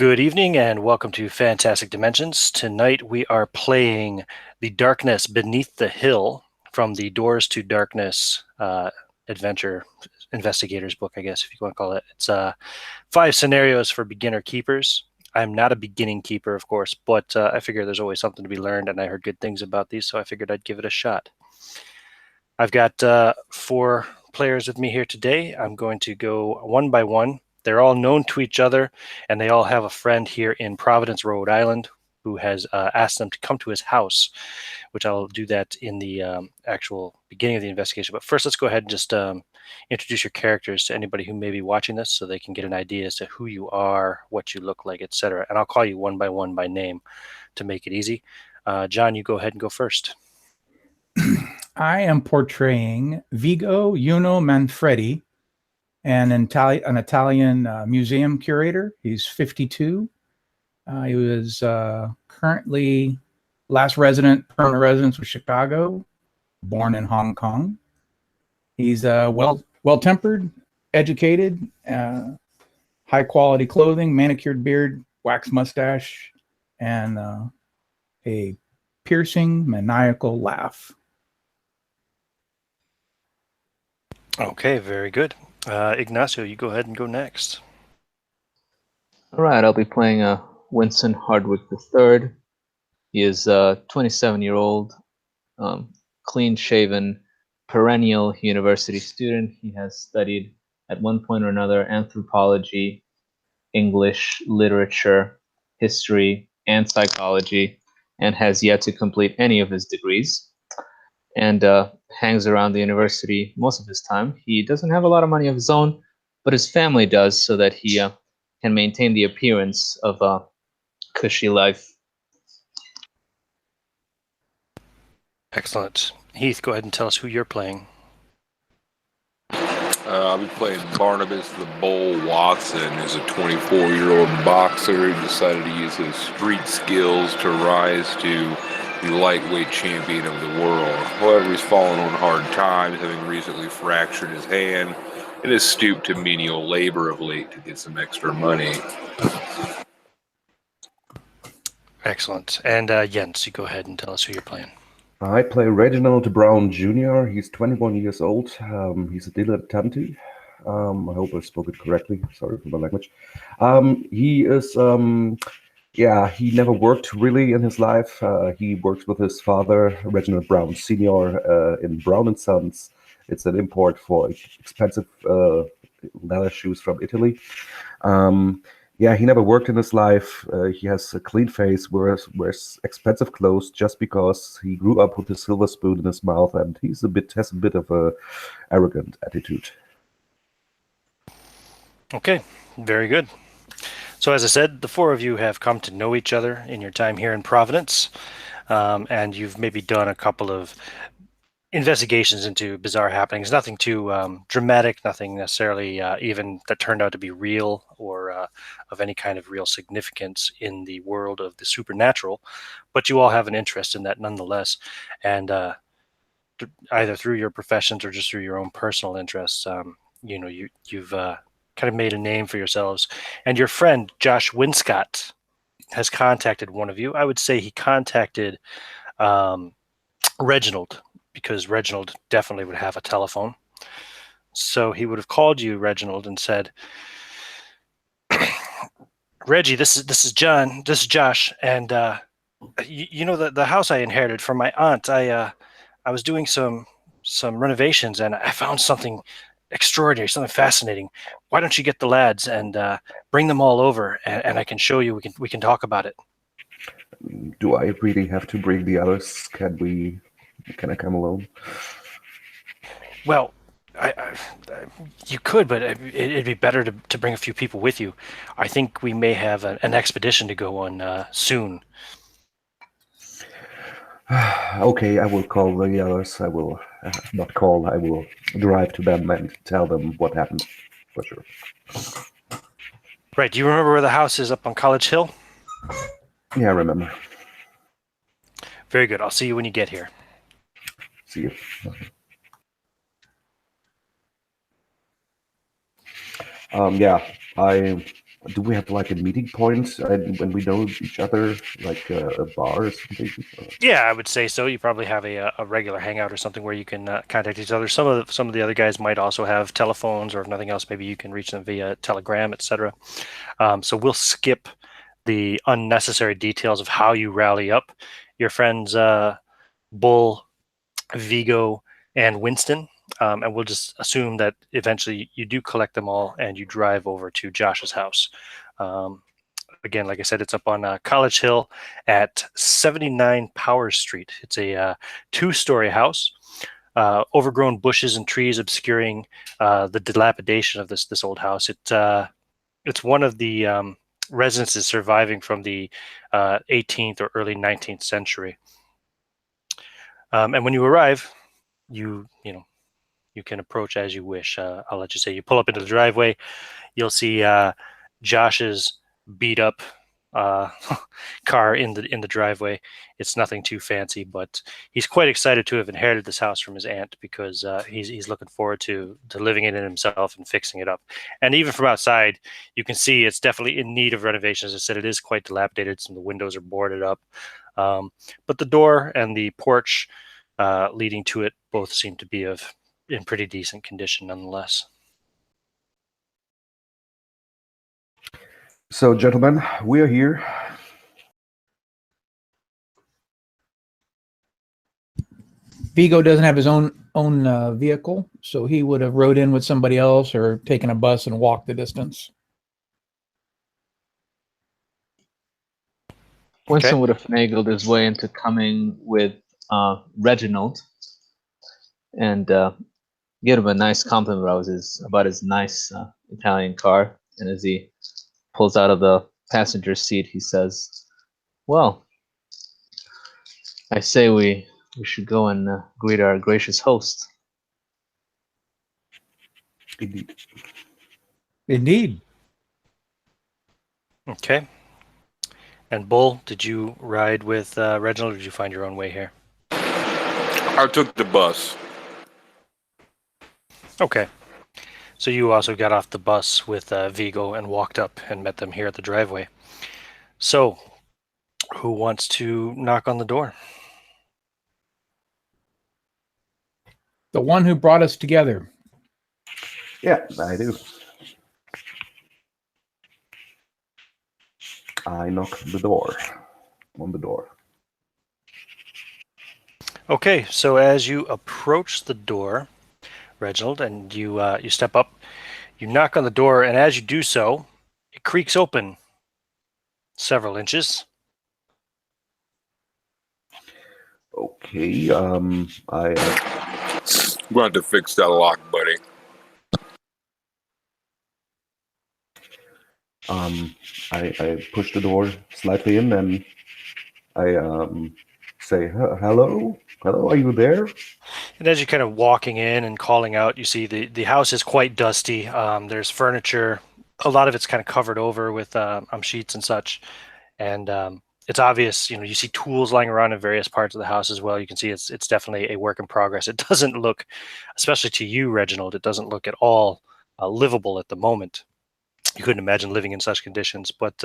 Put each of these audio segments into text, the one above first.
Good evening and welcome to Fantastic Dimensions. Tonight we are playing The Darkness Beneath the Hill from the Doors to Darkness adventure investigators book, I guess, if you want to call it. It's 5 scenarios for beginner keepers. I'm not a beginning keeper, of course, but I figure there's always something to be learned, and I heard good things about these, so I figured I'd give it a shot. I've got 4 players with me here today. I'm going to go one by one. They're all known to each other, and they all have a friend here in Providence, Rhode Island, who has asked them to come to his house, which I'll do that in the actual beginning of the investigation. But first, let's go ahead and just introduce your characters to anybody who may be watching this so they can get an idea as to who you are, what you look like, etc. And I'll call you one by name to make it easy. John, you go ahead and go first. I am portraying Vigo Uno Manfredi, an Italian museum curator. He's 52. He was currently permanent residence with Chicago, born in Hong Kong. He's well-tempered, educated, high-quality clothing, manicured beard, waxed mustache, and a piercing, maniacal laugh. Okay, very good. Ignacio, you go ahead and go next. All right, I'll be playing Winston Hardwick III. He is a 27-year-old, clean-shaven, perennial university student. He has studied at one point or another anthropology, English, literature, history, and psychology, and has yet to complete any of his degrees, and hangs around the university most of his time. He doesn't have a lot of money of his own, but his family does, so that he can maintain the appearance of a cushy life. Excellent. Heath, go ahead and tell us who you're playing. I'll be playing Barnabas the Bull Watson, who's a 24-year-old boxer who decided to use his street skills to rise to the lightweight champion of the world. However, he's fallen on hard times, having recently fractured his hand, and has stooped to menial labor of late to get some extra money. Excellent. And Jens, you go ahead and tell us who you're playing. I play Reginald Brown Jr. He's 21 years old. He's a dilettante. I hope I spoke it correctly. Sorry for my language. He is, he never worked really in his life. He works with his father, Reginald Brown Sr., in Brown & Sons. It's an import for expensive leather shoes from Italy. He never worked in his life. He has a clean face, wears expensive clothes just because he grew up with a silver spoon in his mouth, and has a bit of a arrogant attitude. Okay, very good. So as I said, the 4 of you have come to know each other in your time here in Providence, and you've maybe done a couple of investigations into bizarre happenings. Nothing too dramatic, nothing necessarily even that turned out to be real or of any kind of real significance in the world of the supernatural, but you all have an interest in that nonetheless, and either through your professions or just through your own personal interests, you've kind of made a name for yourselves. And your friend Josh Winscott has contacted one of you. I would say he contacted Reginald, because Reginald definitely would have a telephone. So he would have called you, Reginald, and said, Reggie, this is John, this is Josh, and you know the house I inherited from my aunt. I was doing some renovations, and I found something extraordinary, something fascinating. Why don't you get the lads and bring them all over, and I can show you. We can talk about it. Do I really have to bring the others? Can I come alone? Well, you could, but it'd be better to bring a few people with you. I think we may have an expedition to go on soon. Okay, I will call the others. I will not call. I will drive to them and tell them what happened, for sure. Right. Do you remember where the house is up on College Hill? Yeah, I remember. Very good. I'll see you when you get here. See you. I Do we have like a meeting point when we know each other, like a bar or something? Yeah, I would say so. You probably have a regular hangout or something where you can contact each other. Some of the other guys might also have telephones, or if nothing else, maybe you can reach them via telegram, etc. So we'll skip the unnecessary details of how you rally up your friends Bull, Vigo, and Winston, and we'll just assume that eventually you do collect them all and you drive over to Josh's house. Again, like I said, it's up on College Hill at 79 Powers Street. It's a two-story house, overgrown bushes and trees obscuring the dilapidation of this old house. It's one of the residences surviving from the 18th or early 19th century. And when you arrive, you can approach as you wish. I'll let you say you pull up into the driveway. You'll see Josh's beat up car in the driveway. It's nothing too fancy, but he's quite excited to have inherited this house from his aunt because he's looking forward to living in it himself and fixing it up. And even from outside, you can see it's definitely in need of renovation. As I said, it is quite dilapidated. Some of the windows are boarded up, but the door and the porch leading to it both seem to be in pretty decent condition nonetheless. So, gentlemen, we are here. Vigo doesn't have his own vehicle, so he would have rode in with somebody else or taken a bus and walked the distance. Winston would have finagled his way into coming with Reginald and give him a nice compliment about his nice Italian car. And as he pulls out of the passenger seat, he says, "Well, I say we should go and greet our gracious host." Indeed. Indeed. Okay. And Bull, did you ride with Reginald, or did you find your own way here? I took the bus. Okay. So you also got off the bus with Vigo and walked up and met them here at the driveway. So, who wants to knock on the door? The one who brought us together. Yeah, I do. I knock on the door. Okay, so as you approach the door, Reginald, and you step up, you knock on the door, and as you do so, it creaks open several inches. Okay, I'm going to fix that lock, buddy. I push the door slightly in and I say, hello, are you there? And as you're kind of walking in and calling out, you see the house is quite dusty. There's furniture. A lot of it's kind of covered over with sheets and such. And it's obvious, you see tools lying around in various parts of the house as well. You can see it's definitely a work in progress. It doesn't look, especially to you, Reginald, it doesn't look at all livable at the moment. You couldn't imagine living in such conditions, but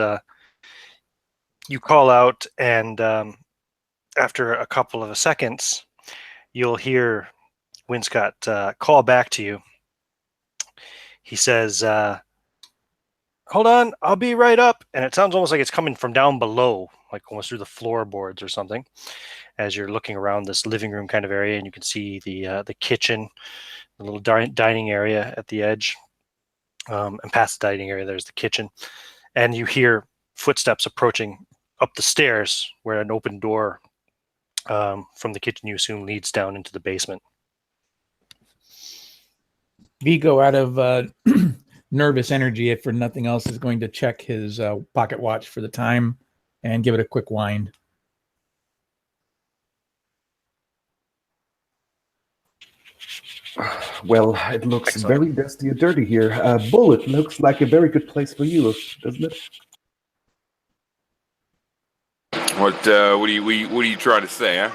you call out, and after a couple of seconds, you'll hear Winscott call back to you. He says, "Hold on, I'll be right up." And it sounds almost like it's coming from down below, like almost through the floorboards or something, as you're looking around this living room kind of area, and you can see the kitchen, the little dining area at the edge. And past the dining area, there's the kitchen. And you hear footsteps approaching up the stairs where an open door from the kitchen, you assume, leads down into the basement. Vigo, out of nervous energy, if for nothing else, is going to check his pocket watch for the time and give it a quick wind. Well, it looks Excellent. very dusty and dirty here. Bullet looks like a very good place for you, doesn't it? What are you trying to say, huh?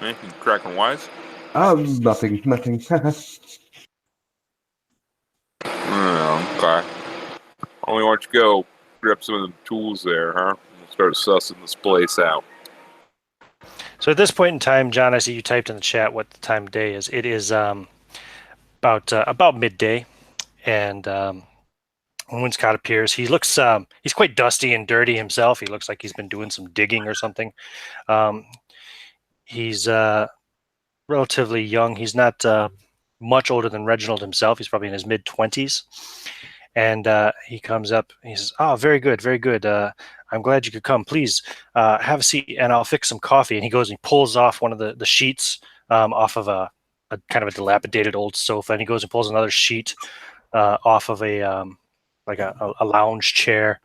You cracking wise? Nothing. Okay. Only want you to go grab some of the tools there, huh? We'll start sussing this place out. So at this point in time, John, I see you typed in the chat what the time of day is. It is about midday, and when Scott appears, he looks he's quite dusty and dirty himself. He looks like he's been doing some digging or something. He's relatively young. He's not much older than Reginald himself. He's probably in his mid-20s. And he comes up and he says, "Oh, very good, very good. I'm glad you could come. Please have a seat and I'll fix some coffee." And he goes and he pulls off one of the sheets off of a kind of a dilapidated old sofa. And he goes and pulls another sheet off of a like a lounge chair.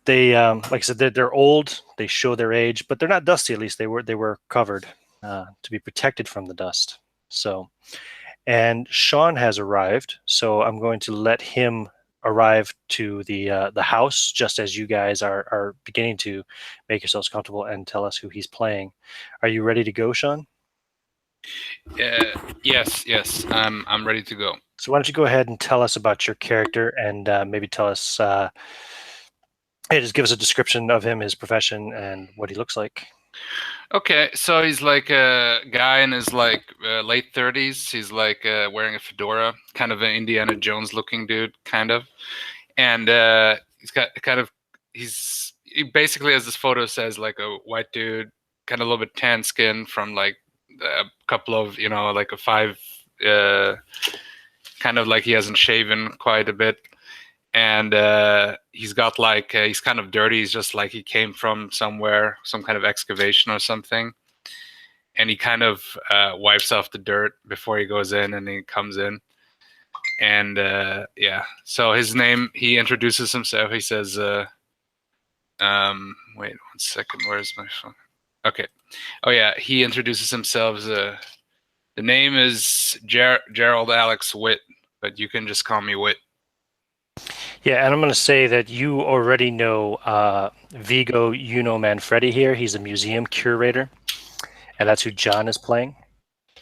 They, like I said, they're old. They show their age, but they're not dusty. At least they were covered to be protected from the dust. So, and Sean has arrived. So I'm going to let him arrive to the house just as you guys are beginning to make yourselves comfortable and tell us who he's playing. Are you ready to go, Sean? Yes. I'm ready to go. So why don't you go ahead and tell us about your character and maybe tell us, hey, just give us a description of him, his profession, and what he looks like. Okay, so he's like a guy in his like late 30s. He's like wearing a fedora, kind of an Indiana Jones looking dude, kind of. And he's got kind of, he basically, as this photo says, like a white dude, kind of a little bit tan skin from like a couple of, like a 5, kind of like he hasn't shaven quite a bit. And he's got like, he's kind of dirty. He's just like he came from somewhere, some kind of excavation or something. And he kind of wipes off the dirt before he goes in and he comes in. And yeah, so his name, he introduces himself. He says, wait 1 second, where's my phone? Okay. Oh yeah, he introduces himself as the name is Gerald Alex Witt, but you can just call me Witt. Yeah, and I'm going to say that you already know Vigo Manfredi here. He's a museum curator, and that's who John is playing.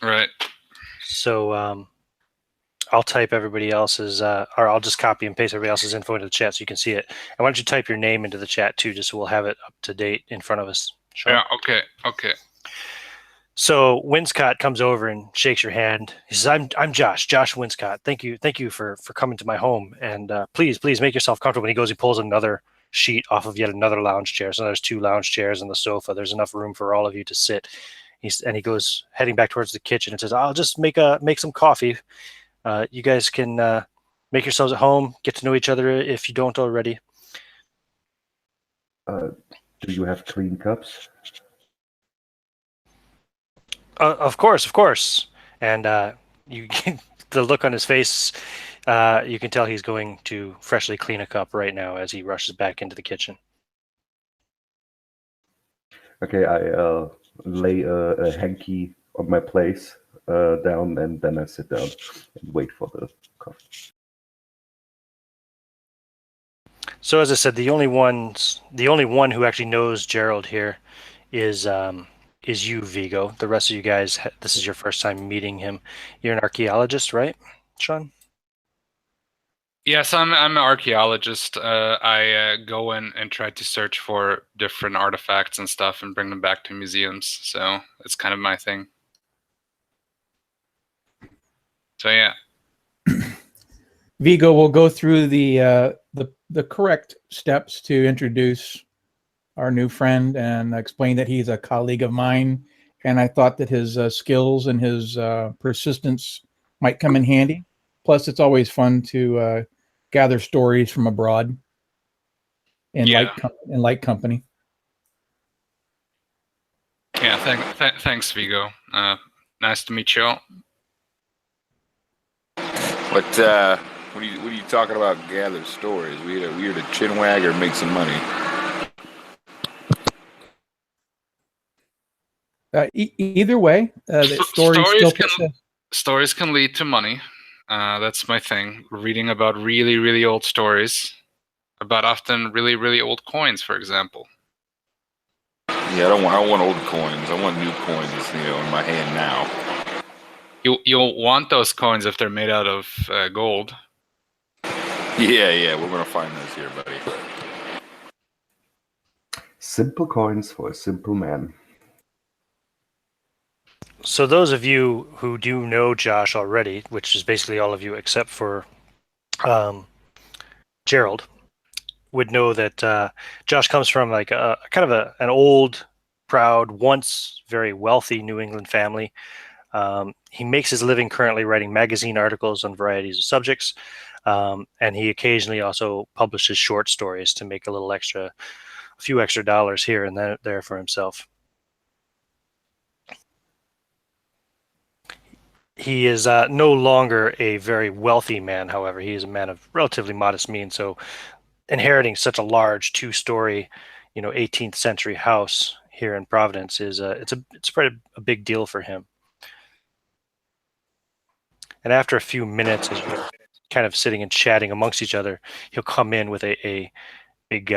Right. So I'll type everybody else's, or I'll just copy and paste everybody else's info into the chat so you can see it. And why don't you type your name into the chat too, just so we'll have it up to date in front of us. Sean. Yeah, okay. So Winscott comes over and shakes your hand. He says, "I'm Josh Winscott. Thank you for coming to my home. And please make yourself comfortable." And he goes, he pulls another sheet off of yet another lounge chair. So there's 2 lounge chairs and the sofa. There's enough room for all of you to sit. And he goes heading back towards the kitchen and says, "I'll just make some coffee. You guys can make yourselves at home. Get to know each other if you don't already." Do you have clean cups? Of course. And you the look on his face, you can tell he's going to freshly clean a cup right now as he rushes back into the kitchen. Okay, I lay a hanky on my place down, and then I sit down and wait for the coffee. So as I said, the only one who actually knows Gerald here is you, Vigo. The rest of you guys, this is your first time meeting him. You're an archaeologist, right, Sean? Yes, I'm an archaeologist. I go in and try to search for different artifacts and stuff and bring them back to museums. So it's kind of my thing. So yeah. Vigo will go through the correct steps to introduce our new friend and explain that he's a colleague of mine, and I thought that his skills and his persistence might come in handy. Plus, it's always fun to gather stories from abroad in light company. Yeah, thanks, Vigo. Nice to meet you all. What are you talking about? Gather stories. We here to chinwag or make some money. Either way, the stories can lead to money. That's my thing. Reading about really, really old stories, about often really, really old coins, for example. Yeah, I don't want old coins. I want new coins, in my hand now. You'll want those coins if they're made out of gold. Yeah, we're gonna find those here, buddy. Simple coins for a simple man. So those of you who do know Josh already, which is basically all of you except for Gerald, would know that Josh comes from like a kind of an old, proud, once very wealthy New England family. He makes his living currently writing magazine articles on varieties of subjects, and he occasionally also publishes short stories to make a few extra dollars here and there for himself. He is no longer a very wealthy man, however. He is a man of relatively modest means, so inheriting such a large two-story, 18th century house here in Providence is it's quite a big deal for him. And after a few minutes, as you're kind of sitting and chatting amongst each other, he'll come in with a big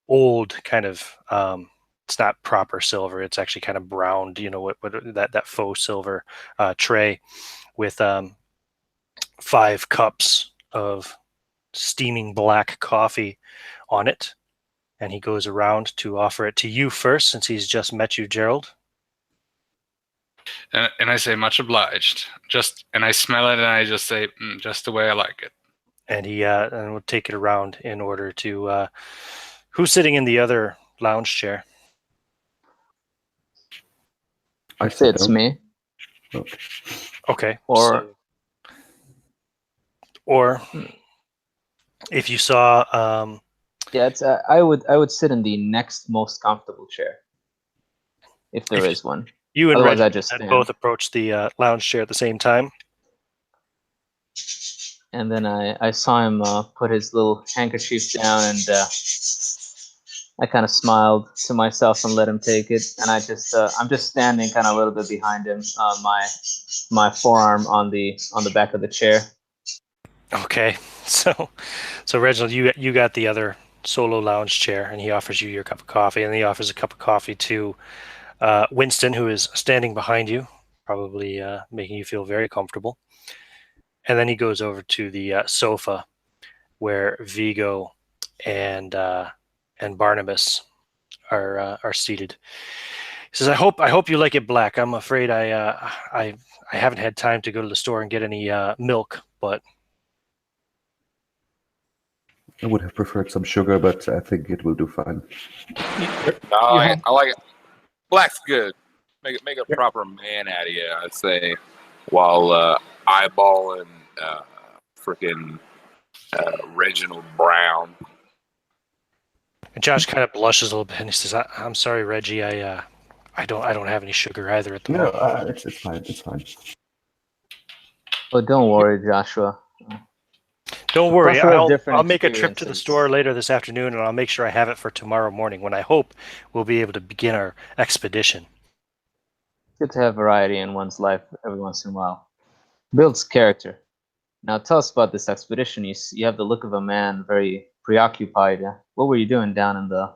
old kind of it's not proper silver. It's actually kind of browned, what that faux silver tray with 5 cups of steaming black coffee on it. And he goes around to offer it to you first, since he's just met you, Gerald. And I say, much obliged. And I smell it, and I just say, just the way I like it. And he and we'll take it around in order to who's sitting in the other lounge chair? I say it's me. Okay. Or if you saw yeah, it's I would sit in the next most comfortable chair, if there is one. You and Otherwise, Reggie I just had stand. both approached the lounge chair at the same time. And then I saw him put his little handkerchief down, and I kind of smiled to myself and let him take it. And I'm just standing kind of a little bit behind him, my forearm on the back of the chair. Okay, so Reginald, you got the other solo lounge chair, and he offers you your cup of coffee, and he offers a cup of coffee to Winston, who is standing behind you, probably making you feel very comfortable. And then he goes over to the sofa where Vigo and Barnabas are seated. He says, "I hope you like it black. I'm afraid I haven't had time to go to the store and get any milk, but." I would have preferred some sugar, but I think it will do fine. No, I like it. Black's good. Make a proper man out of you, I'd say, while eyeballing freaking Reginald Brown. And Josh kind of blushes a little bit, and he says, "I'm sorry, Reggie. I don't have any sugar either at the moment." No, it's fine. It's fine. Oh, don't worry, Joshua. Don't worry. I'll make a trip to the experiences. store later this afternoon, and I'll make sure I have it for tomorrow morning, when I hope we'll be able to begin our expedition. Good to have variety in one's life every once in a while. Builds character. Now tell us about this expedition. You have the look of a man very preoccupied. What were you doing down in the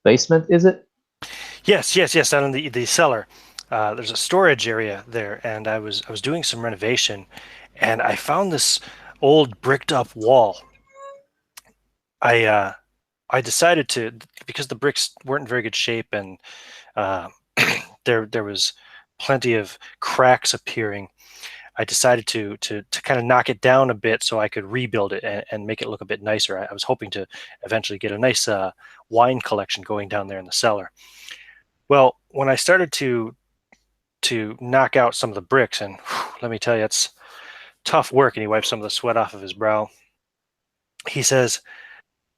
basement, is it? Yes, down in the cellar. There's a storage area there, and I was doing some renovation, and I found this old bricked up wall. I decided to, because the bricks weren't in very good shape, and there was plenty of cracks appearing. I decided to kind of knock it down a bit so I could rebuild it and make it look a bit nicer. I was hoping to eventually get a nice wine collection going down there in the cellar. Well, when I started to knock out some of the bricks, and let me tell you, it's tough work, and he wipes some of the sweat off of his brow. He says,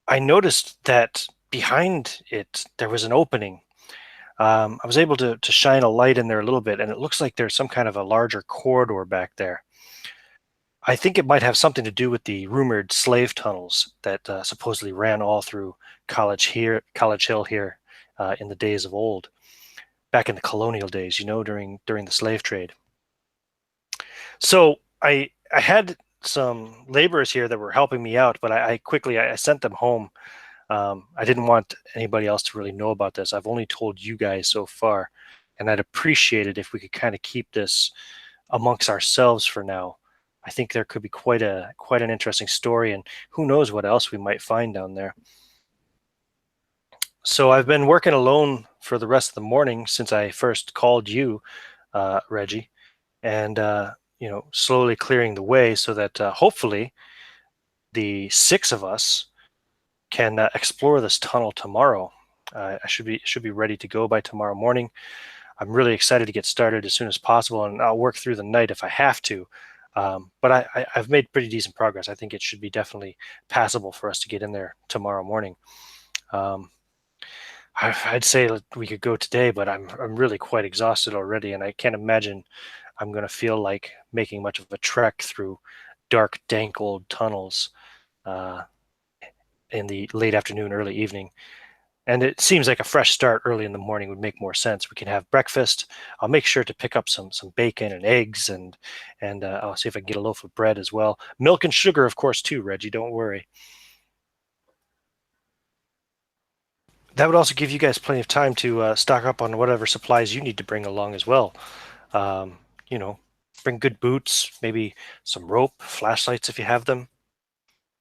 "I noticed that behind it there was an opening. I was able to shine a light in there a little bit, and it looks like there's some kind of a larger corridor back there. I think it might have something to do with the rumored slave tunnels that supposedly ran all through College Hill here in the days of old, back in the colonial days, during the slave trade. So I had some laborers here that were helping me out, but I quickly sent them home. I didn't want anybody else to really know about this. I've only told you guys so far, and I'd appreciate it if we could kind of keep this amongst ourselves for now. I think there could be quite an interesting story, and who knows what else we might find down there. So I've been working alone for the rest of the morning since I first called you, Reggie, and slowly clearing the way so that hopefully the six of us can explore this tunnel tomorrow. I should be ready to go by tomorrow morning. I'm really excited to get started as soon as possible, and I'll work through the night if I have to. But I've made pretty decent progress. I think it should be definitely passable for us to get in there tomorrow morning. I'd say we could go today, but I'm really quite exhausted already, and I can't imagine I'm going to feel like making much of a trek through dark, dank old tunnels in the late afternoon, early evening. And it seems like a fresh start early in the morning would make more sense. We can have breakfast. I'll make sure to pick up some bacon and eggs, and I'll see if I can get a loaf of bread as well. Milk and sugar, of course, too, Reggie. Don't worry. That would also give you guys plenty of time to stock up on whatever supplies you need to bring along as well. Bring good boots, maybe some rope, flashlights if you have them.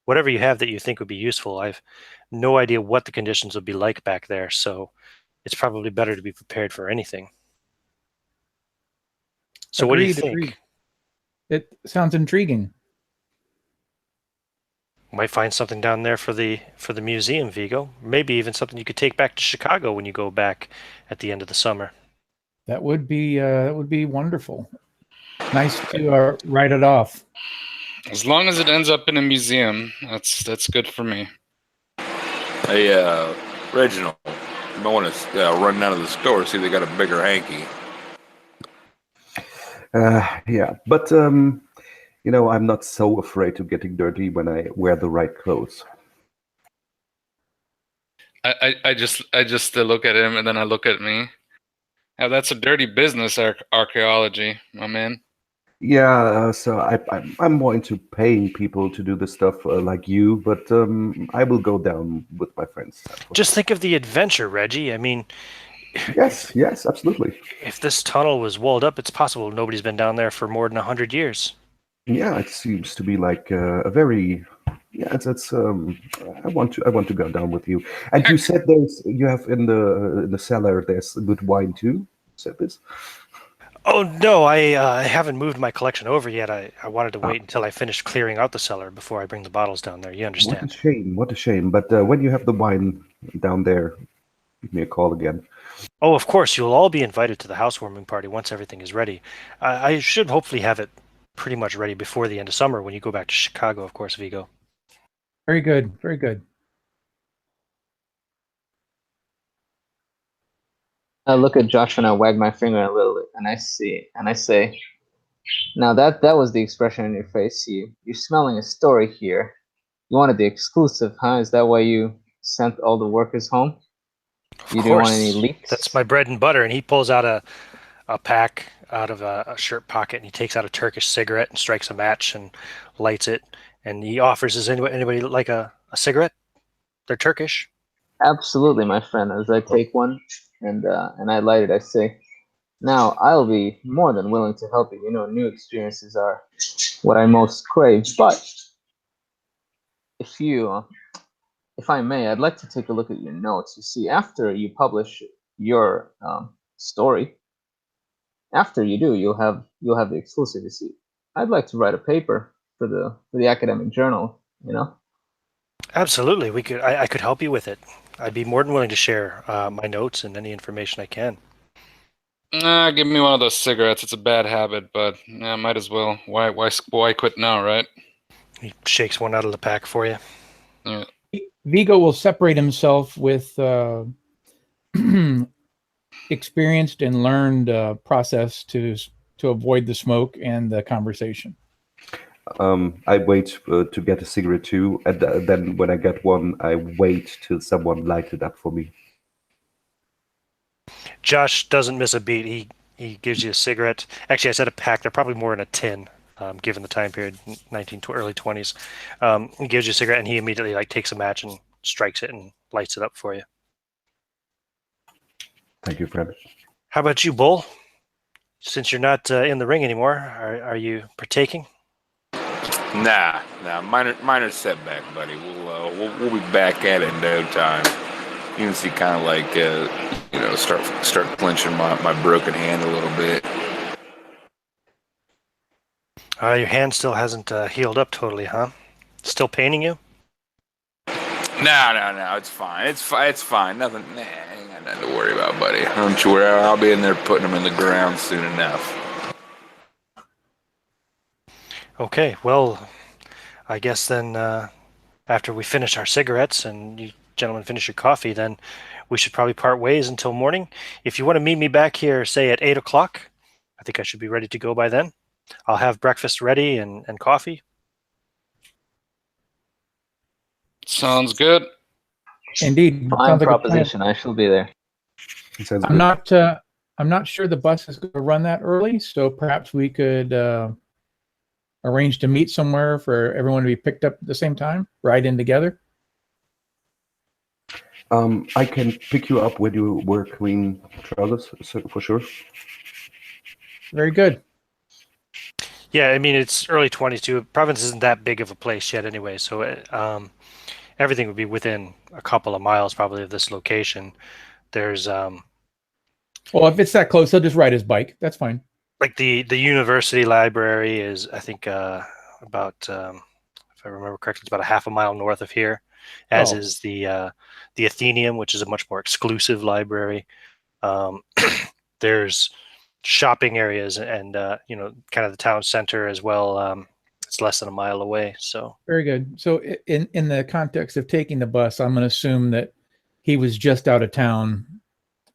Whatever you have that you think would be useful. I've no idea what the conditions would be like back there, so it's probably better to be prepared for anything. So what do you think? Agreed. It sounds intriguing. Might find something down there for the museum, Vigo. Maybe even something you could take back to Chicago when you go back at the end of the summer. That would be wonderful. Nice to write it off. As long as it ends up in a museum, that's good for me. Hey, Reginald, you might want to run down to the store, see if they got a bigger hanky. Yeah, but I'm not so afraid of getting dirty when I wear the right clothes. I just look at him and then I look at me. Now that's a dirty business, archaeology, my man. Yeah, so I'm more into paying people to do the stuff like you, but I will go down with my friends. Just think of the adventure, Reggie. I mean, yes, absolutely. If this tunnel was walled up, it's possible nobody's been down there for more than 100 years. Yeah, it seems to be like a very. Yeah, it's. I want to go down with you. And you said you have in the cellar there's good wine too. You said this. Oh no, I haven't moved my collection over yet. I wanted to wait until I finished clearing out the cellar before I bring the bottles down there. You understand? What a shame. But when you have the wine down there, give me a call again. Oh, of course, you'll all be invited to the housewarming party once everything is ready. I should hopefully have it pretty much ready before the end of summer when you go back to Chicago, of course, Vigo. Very good, very good. I look at Josh and I wag my finger a little bit, and I say, now that was the expression on your face. You're smelling a story here. You wanted the exclusive, huh? Is that why you sent all the workers home? You didn't want any leaks? That's my bread and butter. And he pulls out a pack out of a shirt pocket, and he takes out a Turkish cigarette and strikes a match and lights it. And he offers, does anybody like a cigarette? They're Turkish. Absolutely, my friend. As I take one and I light it, I say, now I'll be more than willing to help you. New experiences are what I most crave. But if I may, I'd like to take a look at your notes. You see, after you publish your story, after you do, you'll have the exclusive. You see, I'd like to write a paper for the academic journal. Absolutely, I could help you with it. I'd be more than willing to share my notes and any information I can. Give me one of those cigarettes. It's a bad habit, but might as well. Why quit now, right? He shakes one out of the pack for you. Yeah. Vigo will separate himself with experienced and learned process to avoid the smoke and the conversation. I wait to get a cigarette too, and then when I get one, I wait till someone lights it up for me. Josh doesn't miss a beat. He gives you a cigarette. Actually, I said a pack. They're probably more in a tin, given the time period, early 20s. He gives you a cigarette, and he immediately takes a match and strikes it and lights it up for you. Thank you, friend. How about you, Bull? Since you're not in the ring anymore, are you partaking? Nah, minor setback, buddy. We'll be back at it in no time. You can see kind of like start clenching my broken hand a little bit. Your hand still hasn't healed up totally, huh? Still paining you? No, it's fine. It's fine. Nothing. Nah, ain't got nothing to worry about, buddy. Don't you worry. I'll be in there putting them in the ground soon enough. Okay, well, I guess then after we finish our cigarettes and you gentlemen finish your coffee, then we should probably part ways until morning. If you want to meet me back here, say at 8 o'clock, I think I should be ready to go by then. I'll have breakfast ready and coffee. Sounds good. Indeed. Fine Sounds like a plan. proposition. I shall be there. Sounds I'm good. not sure the bus is going to run that early, so perhaps we could arrange to meet somewhere for everyone to be picked up at the same time, ride in together. I can pick you up when you wear clean trousers, for sure. Very good. Yeah, I mean, it's early 22. Providence isn't that big of a place yet anyway, so everything would be within a couple of miles probably of this location. There's Well, if it's that close, he'll just ride his bike. That's fine. like the university library is, I think, about, if I remember correctly, it's about a half a mile north of here, as Oh. is the Athenaeum, which is a much more exclusive library. There's shopping areas and kind of the town center as well. It's less than a mile away. So Very good. So in the context of taking the bus, I'm going to assume that he was just out of town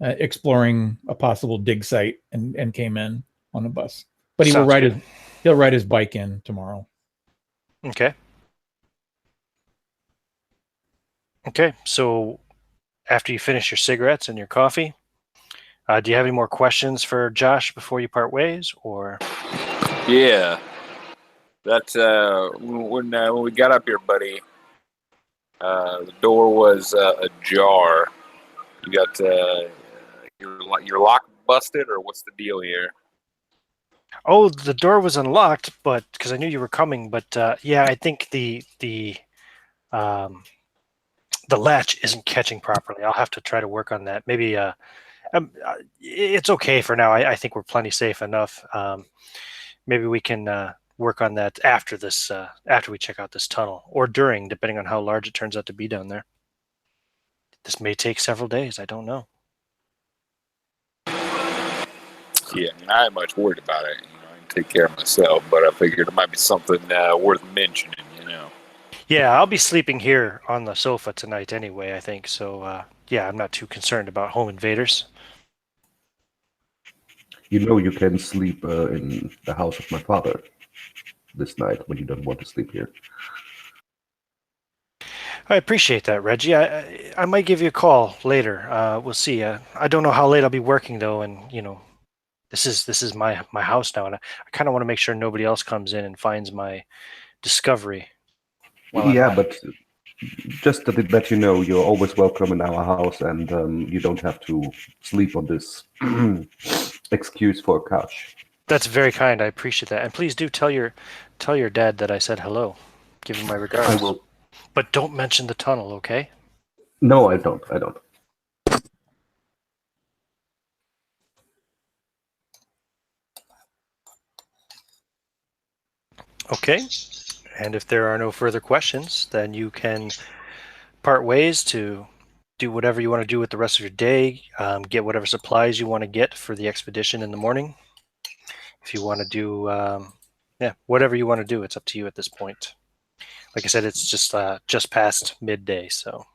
exploring a possible dig site and came in on the bus. But he will Sounds he'll ride his bike in tomorrow. okay. Okay, so after you finish your cigarettes and your coffee, do you have any more questions for Josh before you part ways, or? Yeah. That's when we got up here, buddy. The door was ajar. You got your lock busted, or what's the deal here? Oh, the door was unlocked, but because I knew you were coming. But yeah, I think the latch isn't catching properly. I'll have to try to work on that. Maybe it's okay for now. I think we're plenty safe enough. Maybe we can work on that after this, after we check out this tunnel, or during, depending on how large it turns out to be down there. This may take several days. I don't know. Yeah, I mean, I ain't much worried about it. I can take care of myself, but I figured it might be something worth mentioning. Yeah, I'll be sleeping here on the sofa tonight anyway, I think. So, yeah, I'm not too concerned about home invaders. You can sleep in the house of my father this night when you don't want to sleep here. I appreciate that, Reggie. I might give you a call later. We'll see. I don't know how late I'll be working though, and this is my house now, and I kind of want to make sure nobody else comes in and finds my discovery. Yeah, but just to let you know, you're always welcome in our house, and you don't have to sleep on this excuse for a couch. That's very kind. I appreciate that, and please do tell your dad that I said hello. Give him my regards. I will. But don't mention the tunnel, okay? No, I don't. Okay. And if there are no further questions, then you can part ways to do whatever you want to do with the rest of your day. Get whatever supplies you want to get for the expedition in the morning. If you want to do, whatever you want to do, it's up to you at this point. Like I said, it's just past midday, so.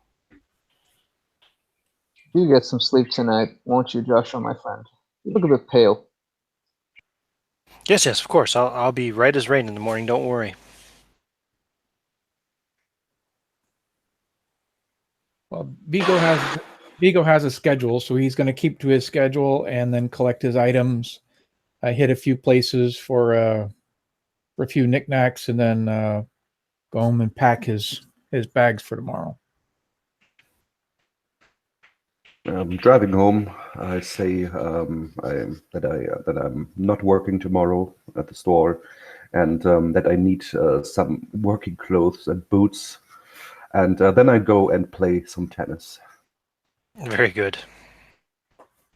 You get some sleep tonight, won't you, Joshua, my friend? You look a bit pale. Yes, of course. I'll be right as rain in the morning. Don't worry. Well, Vigo has a schedule, so he's going to keep to his schedule and then collect his items. I hit a few places for a few knickknacks, and then go home and pack his bags for tomorrow. Driving home, I say that I'm not working tomorrow at the store, and that I need some working clothes and boots. And then I go and play some tennis. Very good.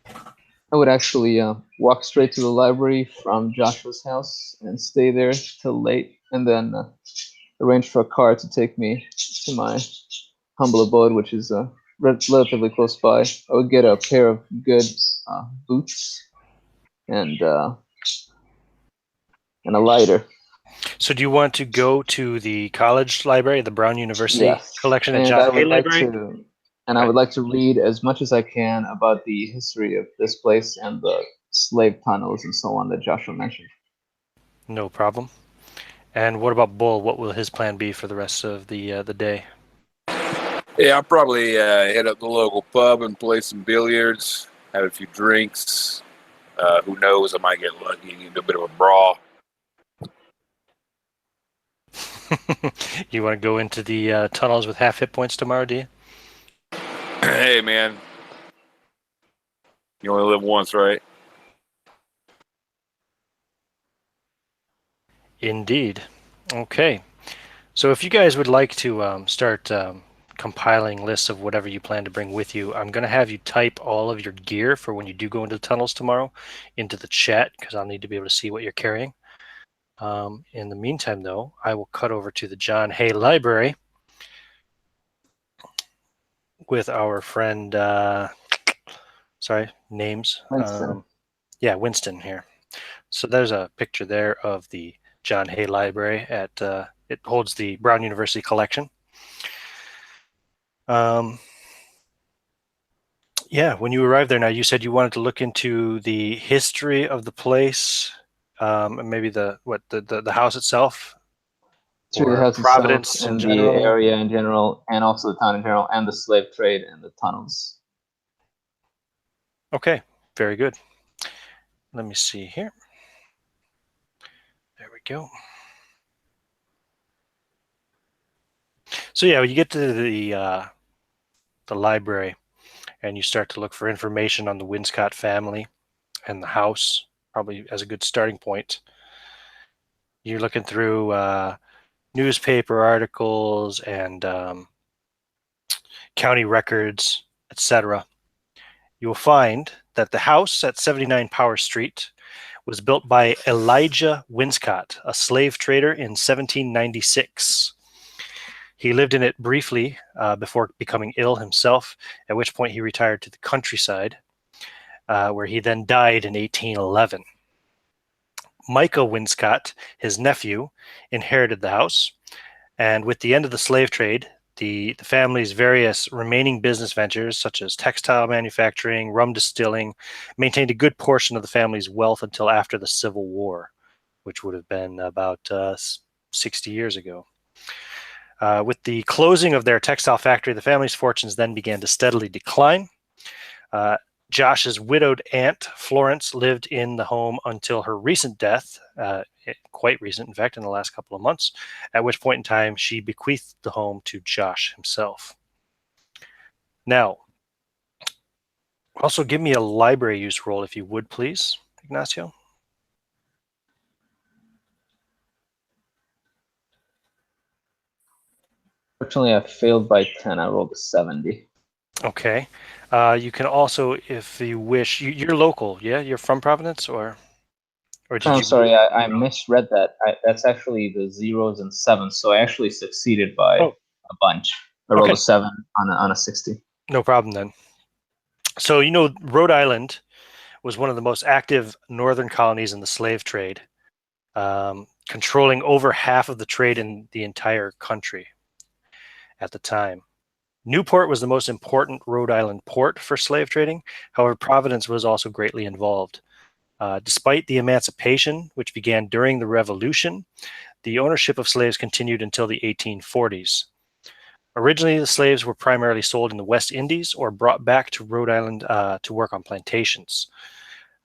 I would actually walk straight to the library from Joshua's house and stay there till late, and then arrange for a car to take me to my humble abode, which is relatively close by. I would get a pair of good boots and a lighter. So do you want to go to the college library, the Brown University Yes, collection at and John I Hay would like Library? to, I would like to read as much as I can about the history of this place and the slave tunnels and so on that Joshua mentioned. No problem. And what about Bull? What will his plan be for the rest of the day? Yeah, I'll probably hit up the local pub and play some billiards, have a few drinks. Who knows? I might get lucky and get into a bit of a brawl. You want to go into the tunnels with half hit points tomorrow, do you? Hey, man. You only live once, right? Indeed. Okay. So if you guys would like to start compiling lists of whatever you plan to bring with you, I'm going to have you type all of your gear for when you do go into the tunnels tomorrow into the chat, because I'll need to be able to see what you're carrying. In the meantime, though, I will cut over to the John Hay Library with our friend, sorry, names. Winston. Yeah, Winston here. So there's a picture there of the John Hay Library at it holds the Brown University collection. Yeah, when you arrived there now, you said you wanted to look into the history of the place, and maybe the house itself, To the or house Providence itself in and the general. area in general, and also the town in general, and the slave trade and the tunnels. Okay, very good. Let me see here. There we go. So yeah, when you get to the library and you start to look for information on the Winscott family and the house, probably as a good starting point, you're looking through newspaper articles and county records, etc. You will find that the house at 79 Power Street was built by Elijah Winscott, a slave trader, in 1796. He lived in it briefly before becoming ill himself, at which point he retired to the countryside, where he then died in 1811. Micah Winscott, his nephew, inherited the house, and with the end of the slave trade, the family's various remaining business ventures, such as textile manufacturing, rum distilling, maintained a good portion of the family's wealth until after the Civil War, which would have been about 60 years ago. With the closing of their textile factory, the family's fortunes then began to steadily decline. Josh's widowed aunt, Florence, lived in the home until her recent death, quite recent, in fact, in the last couple of months, at which point in time she bequeathed the home to Josh himself. Now, also give me a library use roll, if you would, please, Ignacio. Fortunately, I failed by 10. I rolled a 70. Okay. You can also, if you wish, you're local, yeah? You're from Providence, or did I'm you? sorry, I misread that. That's actually the zeros and sevens, so I actually succeeded by a bunch. I rolled Okay. a 7 on a 60. No problem then. So, Rhode Island was one of the most active northern colonies in the slave trade, controlling over half of the trade in the entire country at the time. Newport was the most important Rhode Island port for slave trading. However, Providence was also greatly involved. Despite the emancipation, which began during the Revolution, the ownership of slaves continued until the 1840s. Originally, the slaves were primarily sold in the West Indies or brought back to Rhode Island to work on plantations.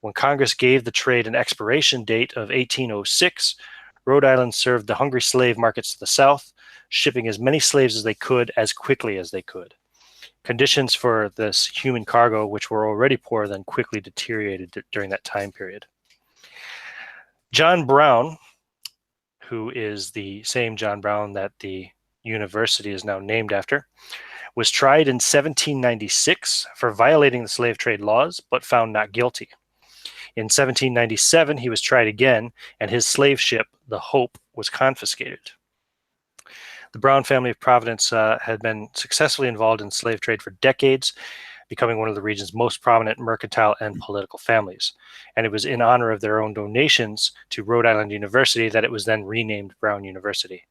When Congress gave the trade an expiration date of 1806, Rhode Island served the hungry slave markets to the south, shipping as many slaves as they could as quickly as they could. Conditions for this human cargo, which were already poor, then quickly deteriorated during that time period. John Brown who is the same John Brown that the university is now named after, was tried in 1796 for violating the slave trade laws, but found not guilty. In 1797, he was tried again, and his slave ship, the Hope, was confiscated. The Brown family of Providence had been successfully involved in slave trade for decades, becoming one of the region's most prominent mercantile and political families. And it was in honor of their own donations to Rhode Island University that it was then renamed Brown University,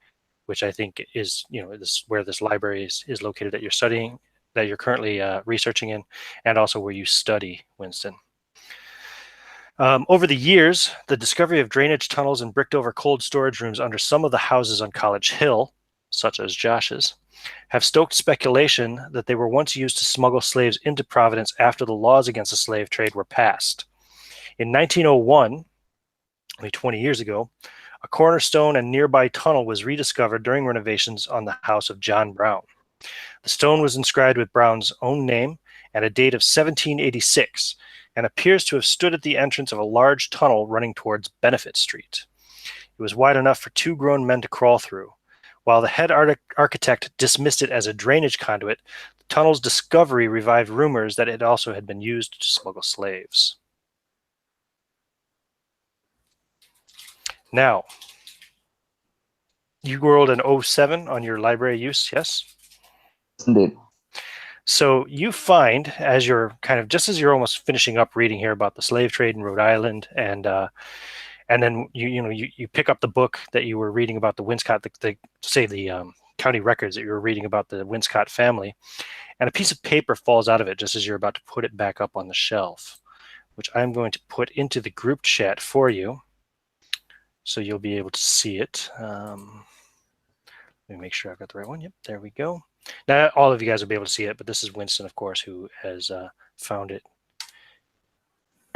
which I think is, this where this library is located that you're studying, that you're currently researching in, and also where you study, Winston. Over the years, the discovery of drainage tunnels and bricked over cold storage rooms under some of the houses on College Hill, such as Josh's, have stoked speculation that they were once used to smuggle slaves into Providence after the laws against the slave trade were passed. In 1901, only 20 years ago, a cornerstone and nearby tunnel was rediscovered during renovations on the house of John Brown. The stone was inscribed with Brown's own name and a date of 1786, and appears to have stood at the entrance of a large tunnel running towards Benefit Street. It was wide enough for 2 grown men to crawl through. While the head architect dismissed it as a drainage conduit, the tunnel's discovery revived rumors that it also had been used to smuggle slaves. Now, you rolled an 07 on your library use, yes? Indeed. So you find, as you're just as you're almost finishing up reading here about the slave trade in Rhode Island, and then you pick up the book that you were reading about the Winscott, the county records that you were reading about the Winscott family, and a piece of paper falls out of it just as you're about to put it back up on the shelf, which I'm going to put into the group chat for you, so you'll be able to see it. Let me make sure I've got the right one. Yep, there we go. Now, all of you guys will be able to see it, but this is Winston, of course, who has found it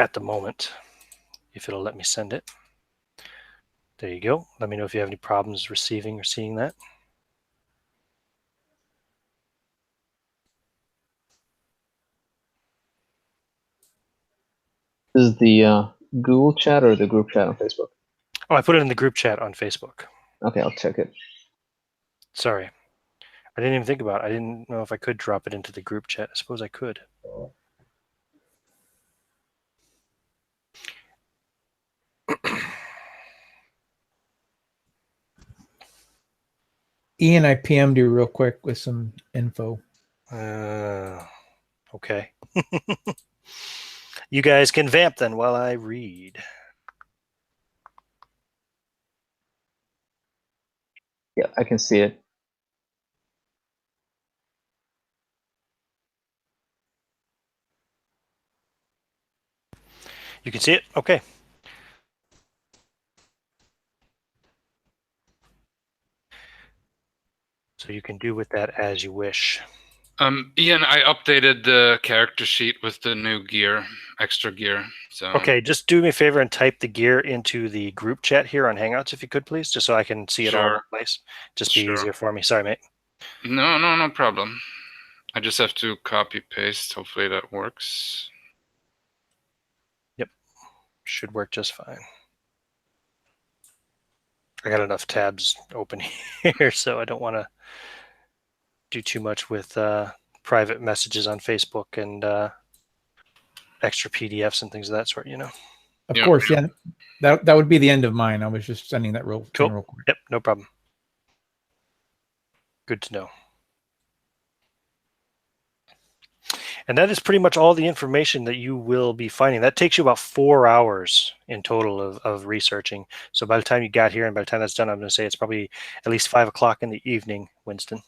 at the moment, if it'll let me send it. There you go. Let me know if you have any problems receiving or seeing that. This is the Google chat or the group chat on Facebook? Oh, I put it in the group chat on Facebook. Okay, I'll check it. Sorry. I didn't even think about it. I didn't know if I could drop it into the group chat. I suppose I could. Ian, I PM'd you real quick with some info. Okay. You guys can vamp then while I read. Yeah, I can see it. You can see it? Okay. So you can do with that as you wish. Ian, I updated the character sheet with the new gear, extra gear. So Okay, just do me a favor and type the gear into the group chat here on Hangouts, if you could, please, just so I can see it all in Sure. place. Just be Sure. easier for me. Sorry, mate. No problem. I just have to copy paste. Hopefully that works. Should work just fine. I got enough tabs open here, so I don't want to do too much with private messages on Facebook and extra PDFs and things of that sort, Of Yeah. course, yeah. That would be the end of mine. I was just sending that real Cool. quick. Yep, no problem. Good to know. And that is pretty much all the information that you will be finding. That takes you about 4 hours in total of researching. So by the time you got here and by the time that's done, I'm going to say it's probably at least 5 o'clock in the evening, Winston.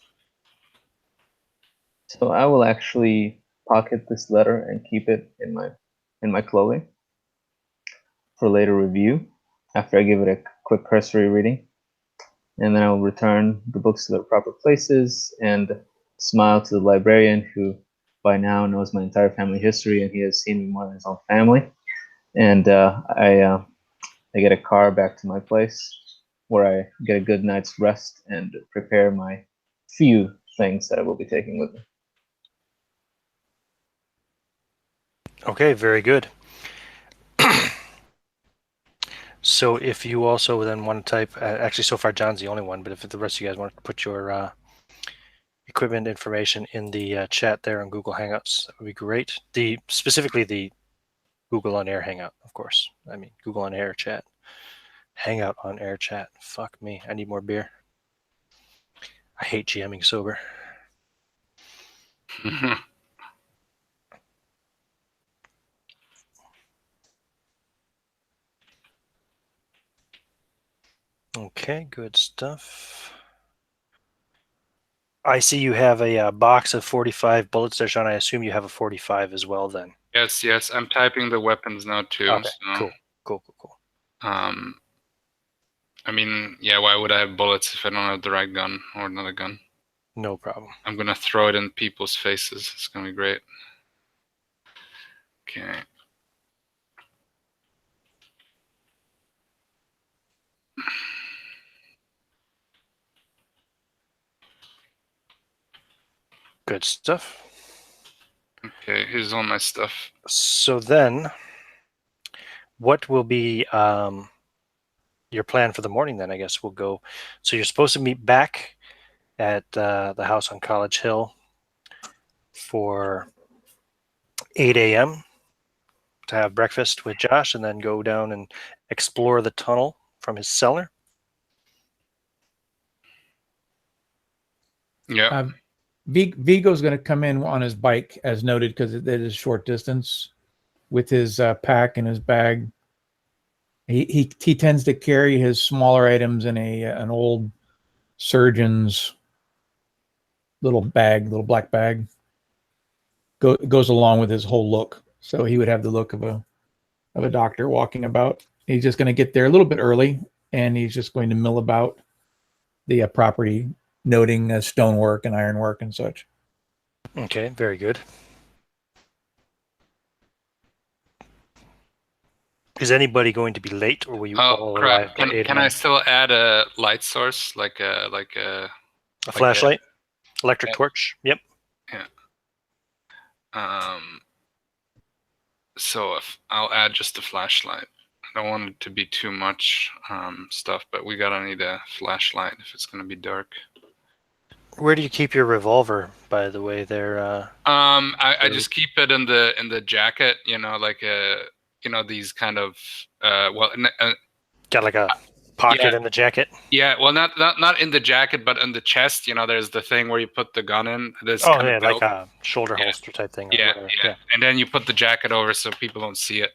So I will actually pocket this letter and keep it in my clothing for later review after I give it a quick cursory reading. And then I will return the books to their proper places and smile to the librarian, who by now knows my entire family history, and he has seen me more than his own family. And I get a car back to my place where I get a good night's rest and prepare my few things that I will be taking with me. Okay, very good. So So if you also then want to type, actually so far John's the only one, but if the rest of you guys want to put your equipment information in the chat there on Google Hangouts, that would be great. Specifically the Google on Air Hangout, of course. I mean, Google on Air chat. Hangout on Air chat. Fuck me. I need more beer. I hate GMing sober. Okay, good stuff. I see you have a box of 45 bullets there, Sean. I assume you have a 45 as well then. Yes, yes. I'm typing the weapons now too. Okay, So, cool. I mean, yeah, why would I have bullets if I don't have the right gun or another gun? No problem. I'm gonna throw it in people's faces. It's gonna be great. Okay. Good stuff. Okay, here's all my stuff. So then, what will be your plan for the morning then? I guess we'll go. So you're supposed to meet back at the house on College Hill for 8 a.m. to have breakfast with Josh and then go down and explore the tunnel from his cellar. Yeah. Vigo's going to come in on his bike, as noted, because it is short distance, with his pack and his bag. He tends to carry his smaller items in an old surgeon's little black bag. Goes along with his whole look, so he would have the look of a doctor walking about. He's just going to get there a little bit early, and he's just going to mill about the property, noting stonework and ironwork and such. Okay, very good. Is anybody going to be late, or will you all arrive crap! by 8 Can I still add a light source, like a flashlight, electric torch? Yep. Yeah. So if I'll add just a flashlight. I don't want it to be too much stuff, but we gotta need a flashlight if it's gonna be dark. Where do you keep your revolver, by the way? There. I just keep it in the jacket. You know, like these kind of got like a pocket in the jacket. Yeah, well, not in the jacket, but in the chest. You know, there's the thing where you put the gun in. This like a shoulder holster type thing. Yeah, and then you put the jacket over so people don't see it.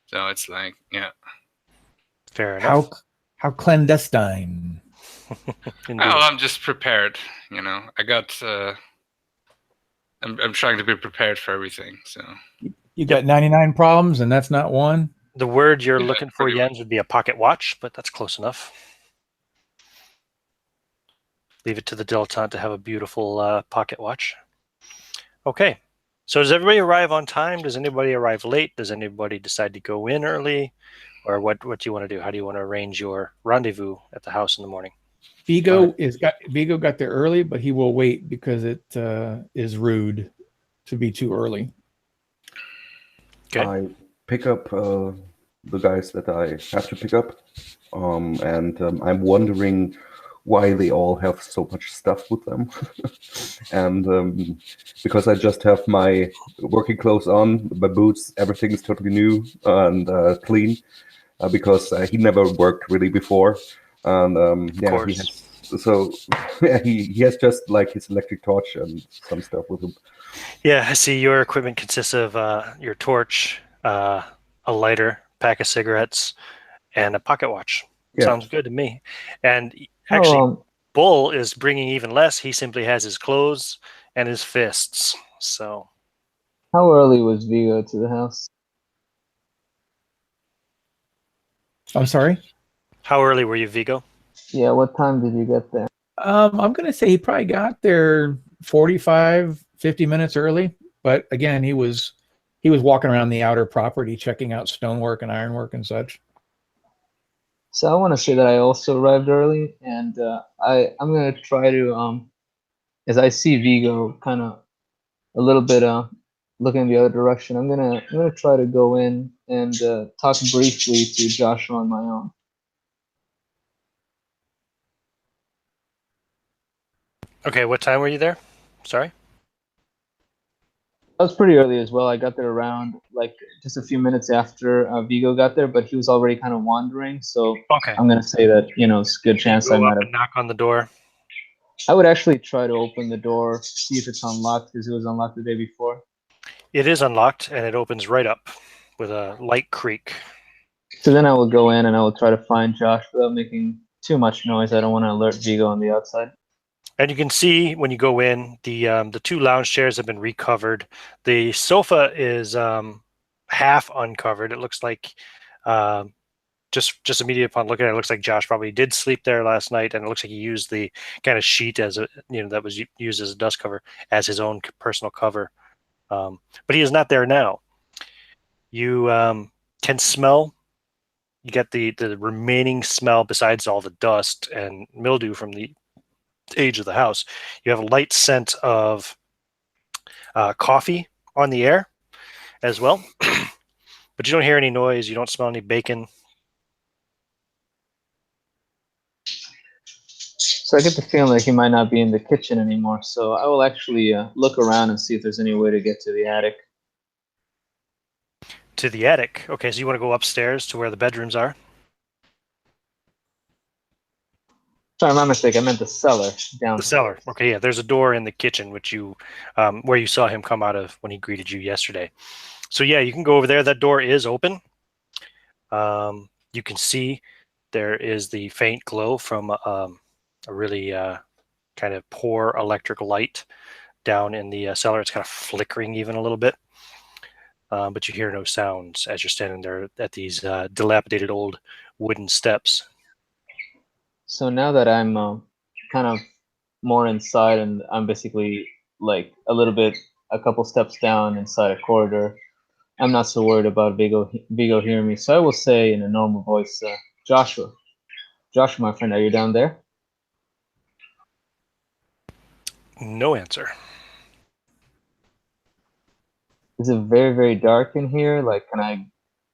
So it's like, yeah. Fair enough. How clandestine. Well, I'm just prepared. You know, I got. I'm trying to be prepared for everything. So. You got 99 problems, and that's not one. The word you're looking for, Jens, would be a pocket watch, but that's close enough. Leave it to the dilettante to have a beautiful pocket watch. Okay. So does everybody arrive on time? Does anybody arrive late? Does anybody decide to go in early? Or what do you want to do? How do you want to arrange your rendezvous at the house in the morning? Vigo got there early, but he will wait because it is rude to be too early. Okay. I pick up the guys that I have to pick up, and I'm wondering why they all have so much stuff with them. And because I just have my working clothes on, my boots, everything is totally new and clean, because he never worked really before. And he has just like his electric torch and some stuff with him. Yeah, I see your equipment consists of your torch, a lighter, pack of cigarettes, and a pocket watch. Yeah. Sounds good to me. And actually, Bull is bringing even less. He simply has his clothes and his fists. So, how early was Vigo to the house? I'm sorry? How early were you, Vigo? Yeah, what time did you get there? I'm going to say he probably got there 45, 50 minutes early. But again, he was walking around the outer property, checking out stonework and ironwork and such. So I want to say that I also arrived early, and I'm going to try to, as I see Vigo kind of a little bit looking the other direction. I'm gonna try to go in and talk briefly to Joshua on my own. Okay, what time were you there? Sorry. I was pretty early as well. I got there around like just a few minutes after Vigo got there, but he was already kind of wandering. So Okay. I'm gonna say that it's a good chance I Go might up have. and knock on the door. I would actually try to open the door, see if it's unlocked because it was unlocked the day before. It is unlocked, and it opens right up with a light creak. So then I will go in and I will try to find Josh without making too much noise. I don't want to alert Vigo on the outside. And you can see when you go in, the two lounge chairs have been recovered. The sofa is half uncovered. It looks like just immediately upon looking at it, it looks like Josh probably did sleep there last night, and it looks like he used the kind of sheet as a that was used as a dust cover as his own personal cover. But he is not there now. You can smell. You get the remaining smell besides all the dust and mildew from the age of the house. You have a light scent of coffee on the air as well, but you don't hear any noise. You don't smell any bacon. So I get the feeling like he might not be in the kitchen anymore. So I will actually look around and see if there's any way to get to the attic. To the attic. Okay, so you want to go upstairs to where the bedrooms are? Sorry, my mistake. I meant the cellar downstairs. The cellar. Okay, yeah. There's a door in the kitchen, which you, where you saw him come out of when he greeted you yesterday. So yeah, you can go over there. That door is open. You can see there is the faint glow from a really kind of poor electric light down in the cellar. It's kind of flickering even a little bit. But you hear no sounds as you're standing there at these dilapidated old wooden steps. So now that I'm kind of more inside and I'm basically like a couple steps down inside a corridor, I'm not so worried about Vigo hearing me. So I will say in a normal voice, Joshua, my friend, are you down there? No answer. Is it very, very dark in here? Like, can I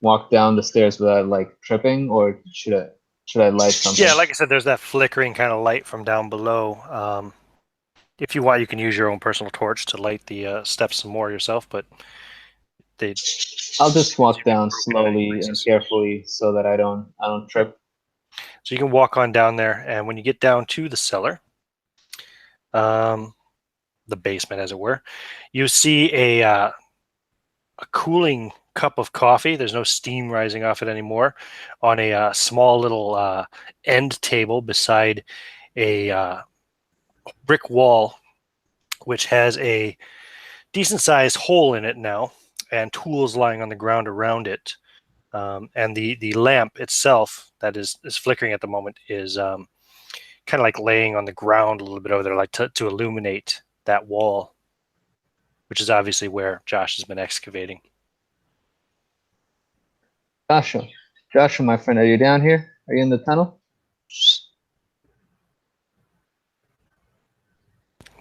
walk down the stairs without like tripping, or should I light something? Yeah, like I said, there's that flickering kind of light from down below. If you want, you can use your own personal torch to light the steps some more yourself, but I'll just walk down slowly and carefully so that I don't trip. So you can walk on down there, and when you get down to the cellar, the basement, as it were, you see a cooling cup of coffee. There's no steam rising off it anymore. On a small little end table beside a brick wall, which has a decent-sized hole in it now, and tools lying on the ground around it. And the lamp itself that is flickering at the moment is kind of like laying on the ground a little bit over there, like to illuminate that wall, which is obviously where Josh has been excavating. Joshua, my friend, are you down here? Are you in the tunnel?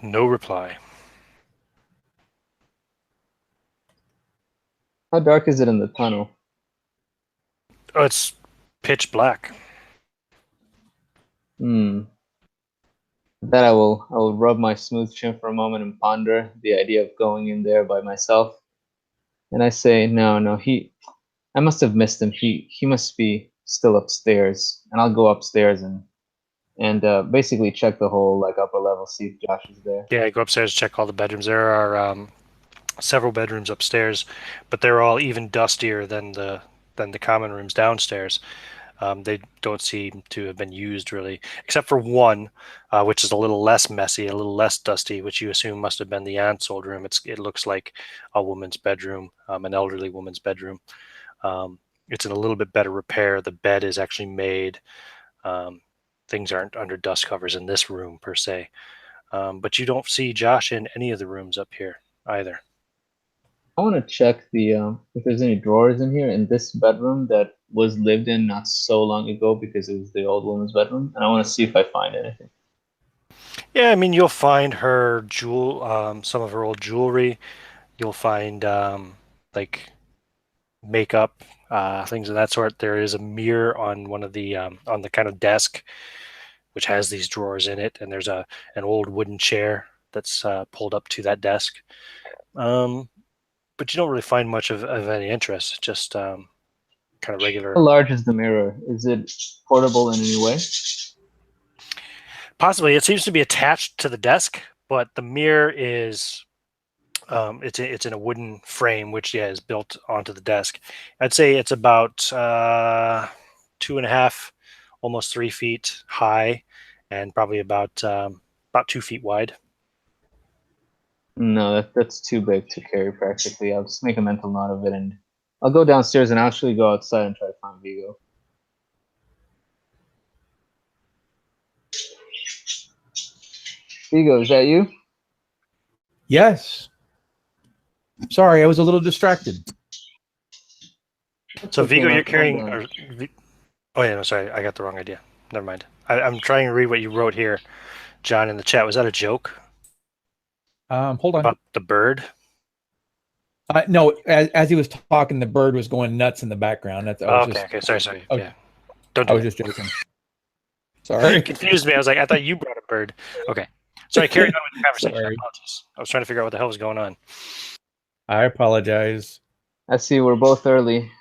No reply. How dark is it in the tunnel? Oh, it's pitch black. That I will rub my smooth chin for a moment and ponder the idea of going in there by myself. And I say, no, I must have missed him. He must be still upstairs. And I'll go upstairs and basically check the whole like upper level, see if Josh is there. Yeah, go upstairs, check all the bedrooms. There are several bedrooms upstairs, but they're all even dustier than the common rooms downstairs. They don't seem to have been used really, except for one, which is a little less messy, a little less dusty, which you assume must have been the aunt's old room. It looks like a woman's bedroom, an elderly woman's bedroom. It's in a little bit better repair. The bed is actually made. Things aren't under dust covers in this room per se. But you don't see Josh in any of the rooms up here either. I want to check if there's any drawers in here in this bedroom that was lived in not so long ago because it was the old woman's bedroom, and I want to see if I find anything. Yeah, I mean, you'll find her some of her old jewelry. You'll find like makeup, things of that sort. There is a mirror on one of the on the kind of desk, which has these drawers in it, and there's an old wooden chair that's pulled up to that desk. But you don't really find much of any interest. Just kind of regular. How large is the mirror? Is it portable in any way? Possibly, it seems to be attached to the desk, but the mirror is it's in a wooden frame, which is built onto the desk. I'd say it's about 2.5, almost 3 feet high, and probably about 2 feet wide. No, that's too big to carry practically. I'll just make a mental note of it, and I'll go downstairs and actually go outside and try to find Vigo. Vigo, is that you? Yes. Sorry, I was a little distracted. So Okay, Vigo, my you're friend, carrying. Oh yeah, no, sorry, I got the wrong idea. Never mind. I'm trying to read what you wrote here, John, in the chat. Was that a joke Hold on. about the bird? No, as he was talking, the bird was going nuts in the background. That's Oh, okay. Sorry. Okay. Yeah, don't do I was that. just joking. Sorry. It confused me. I was like, I thought you brought a bird. Okay. Sorry, carry on with the conversation. Sorry. Apologies. I was trying to figure out what the hell was going on. I apologize. I see we're both early,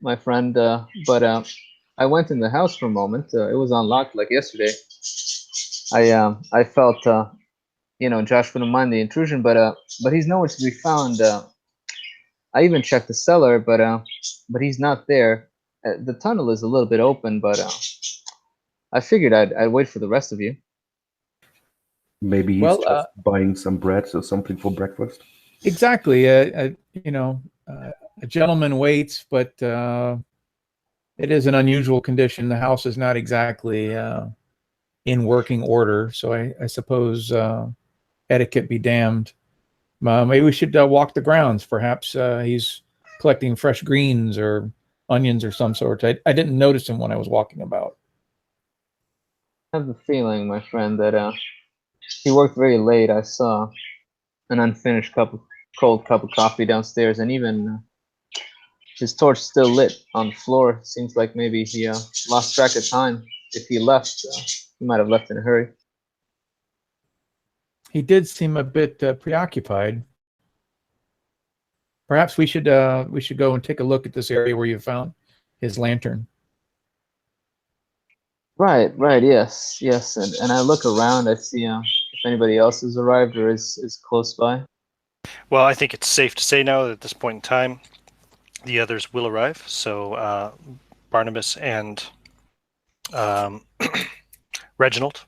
my friend. But I went in the house for a moment. It was unlocked like yesterday. I felt Josh wouldn't mind the intrusion, but he's nowhere to be found. I even checked the cellar, but he's not there. The tunnel is a little bit open, but I figured I'd wait for the rest of you. Maybe he's Well, just buying some bread or something for breakfast. exactly. A gentleman waits, but it is an unusual condition. The house is not exactly in working order, so I suppose etiquette be damned. Maybe we should walk the grounds. Perhaps he's collecting fresh greens or onions or some sort. I didn't notice him when I was walking about. I have the feeling, my friend, that he worked very late. I saw an unfinished cold cup of coffee downstairs, and even his torch still lit on the floor. Seems like maybe he lost track of time. If he left, he might have left in a hurry. He did seem a bit preoccupied. Perhaps we should go and take a look at this area where you found his lantern. Right, yes, and I look around. I see if anybody else has arrived or is close by. Well, I think it's safe to say now that at this point in time, the others will arrive. So Barnabas and Reginald.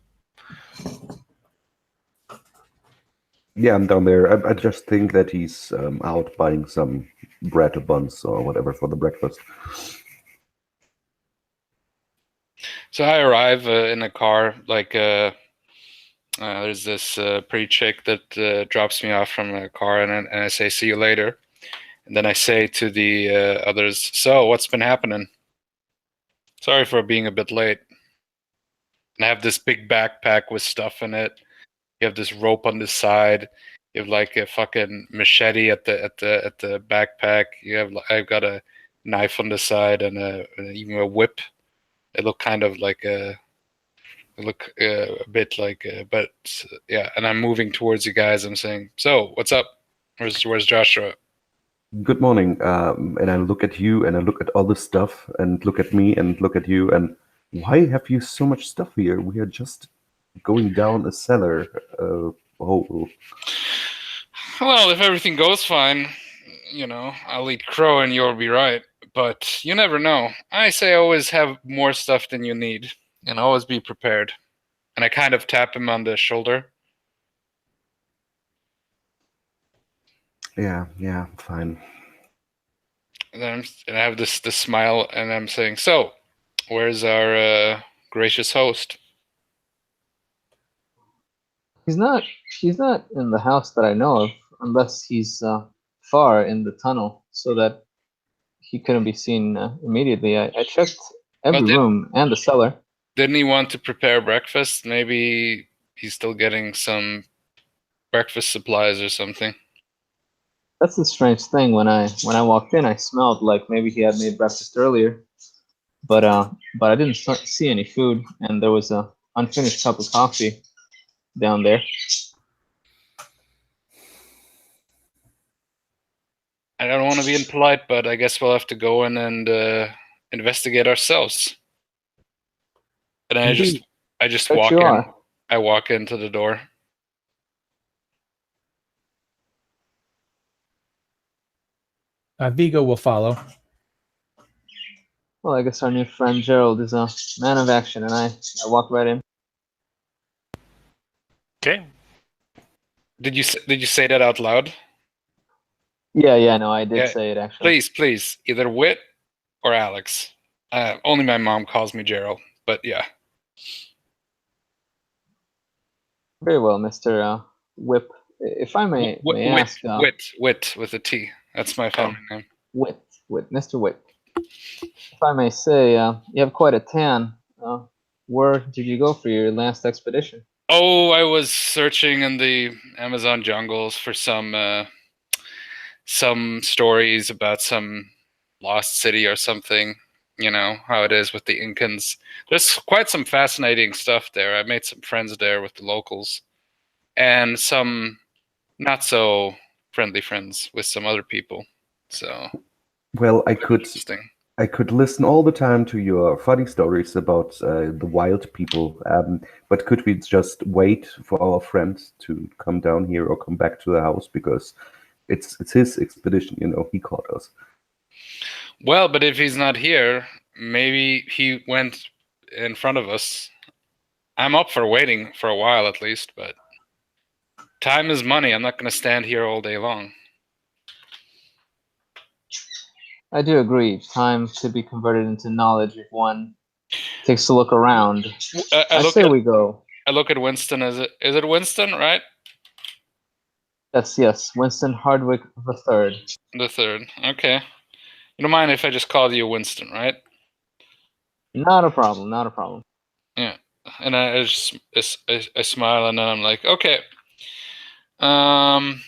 Yeah, I'm down there. I just think that he's out buying some bread or buns or whatever for the breakfast. So I arrive in a car, like there's this pretty chick that drops me off from a car, and I say, "See you later." And then I say to the others, "So, what's been happening? Sorry for being a bit late." And I have this big backpack with stuff in it. You have this rope on the side. You have like a fucking machete at the backpack. I've got a knife on the side and even a whip. They look kind of like a bit like, but yeah. And I'm moving towards you guys. I'm saying, "So, what's up? Where's Joshua?" Good morning. And I look at you and I look at all this stuff and look at me and look at you. And why have you so much stuff here? We are just going down a cellar hole. Well, if everything goes fine, I'll eat crow and you'll be right. But you never know. I say always have more stuff than you need, and always be prepared. And I kind of tap him on the shoulder. Yeah, fine. And I have this smile, and I'm saying, "So, where's our gracious host?" He's not in the house that I know of, unless he's far in the tunnel, so that he couldn't be seen immediately. I checked every room and the cellar. Didn't he want to prepare breakfast? Maybe he's still getting some breakfast supplies or something. That's the strange thing. When I walked in, I smelled like maybe he had made breakfast earlier, but I didn't see any food, and there was a unfinished cup of coffee down there. I don't want to be impolite, but I guess we'll have to go in and investigate ourselves. And I Indeed. just Bet walk you in. are. I walk into the door. Vigo will follow. Well, I guess our new friend Gerald is a man of action, and I walked right in. Okay. Did you say that out loud? Yeah, no, I did Yeah. say it actually. Please, either Whit or Alex. Only my mom calls me Gerald, but yeah. Very well, Mr. Whip. If I may ask, Whit with a T. That's my family name. Whit, Mr. Whit. If I may say, you have quite a tan. Where did you go for your last expedition? Oh, I was searching in the Amazon jungles for some stories about some lost city or something. You know how it is with the Incans. There's quite some fascinating stuff there. I made some friends there with the locals, and some not so friendly friends with some other people. So Well, interesting. I could listen all the time to your funny stories about the wild people, but could we just wait for our friend to come down here or come back to the house, because it's his expedition, you know, he caught us. Well, but if he's not here, maybe he went in front of us. I'm up for waiting for a while at least, but time is money. I'm not going to stand here all day long. I do agree. Time could be converted into knowledge if one takes a look around. I say we go. I look at Winston. Is it Winston, right? Yes. Winston Hardwick III. The third. Okay. You don't mind if I just call you Winston, right? Not a problem. Yeah. And I smile, and then I'm like, okay. And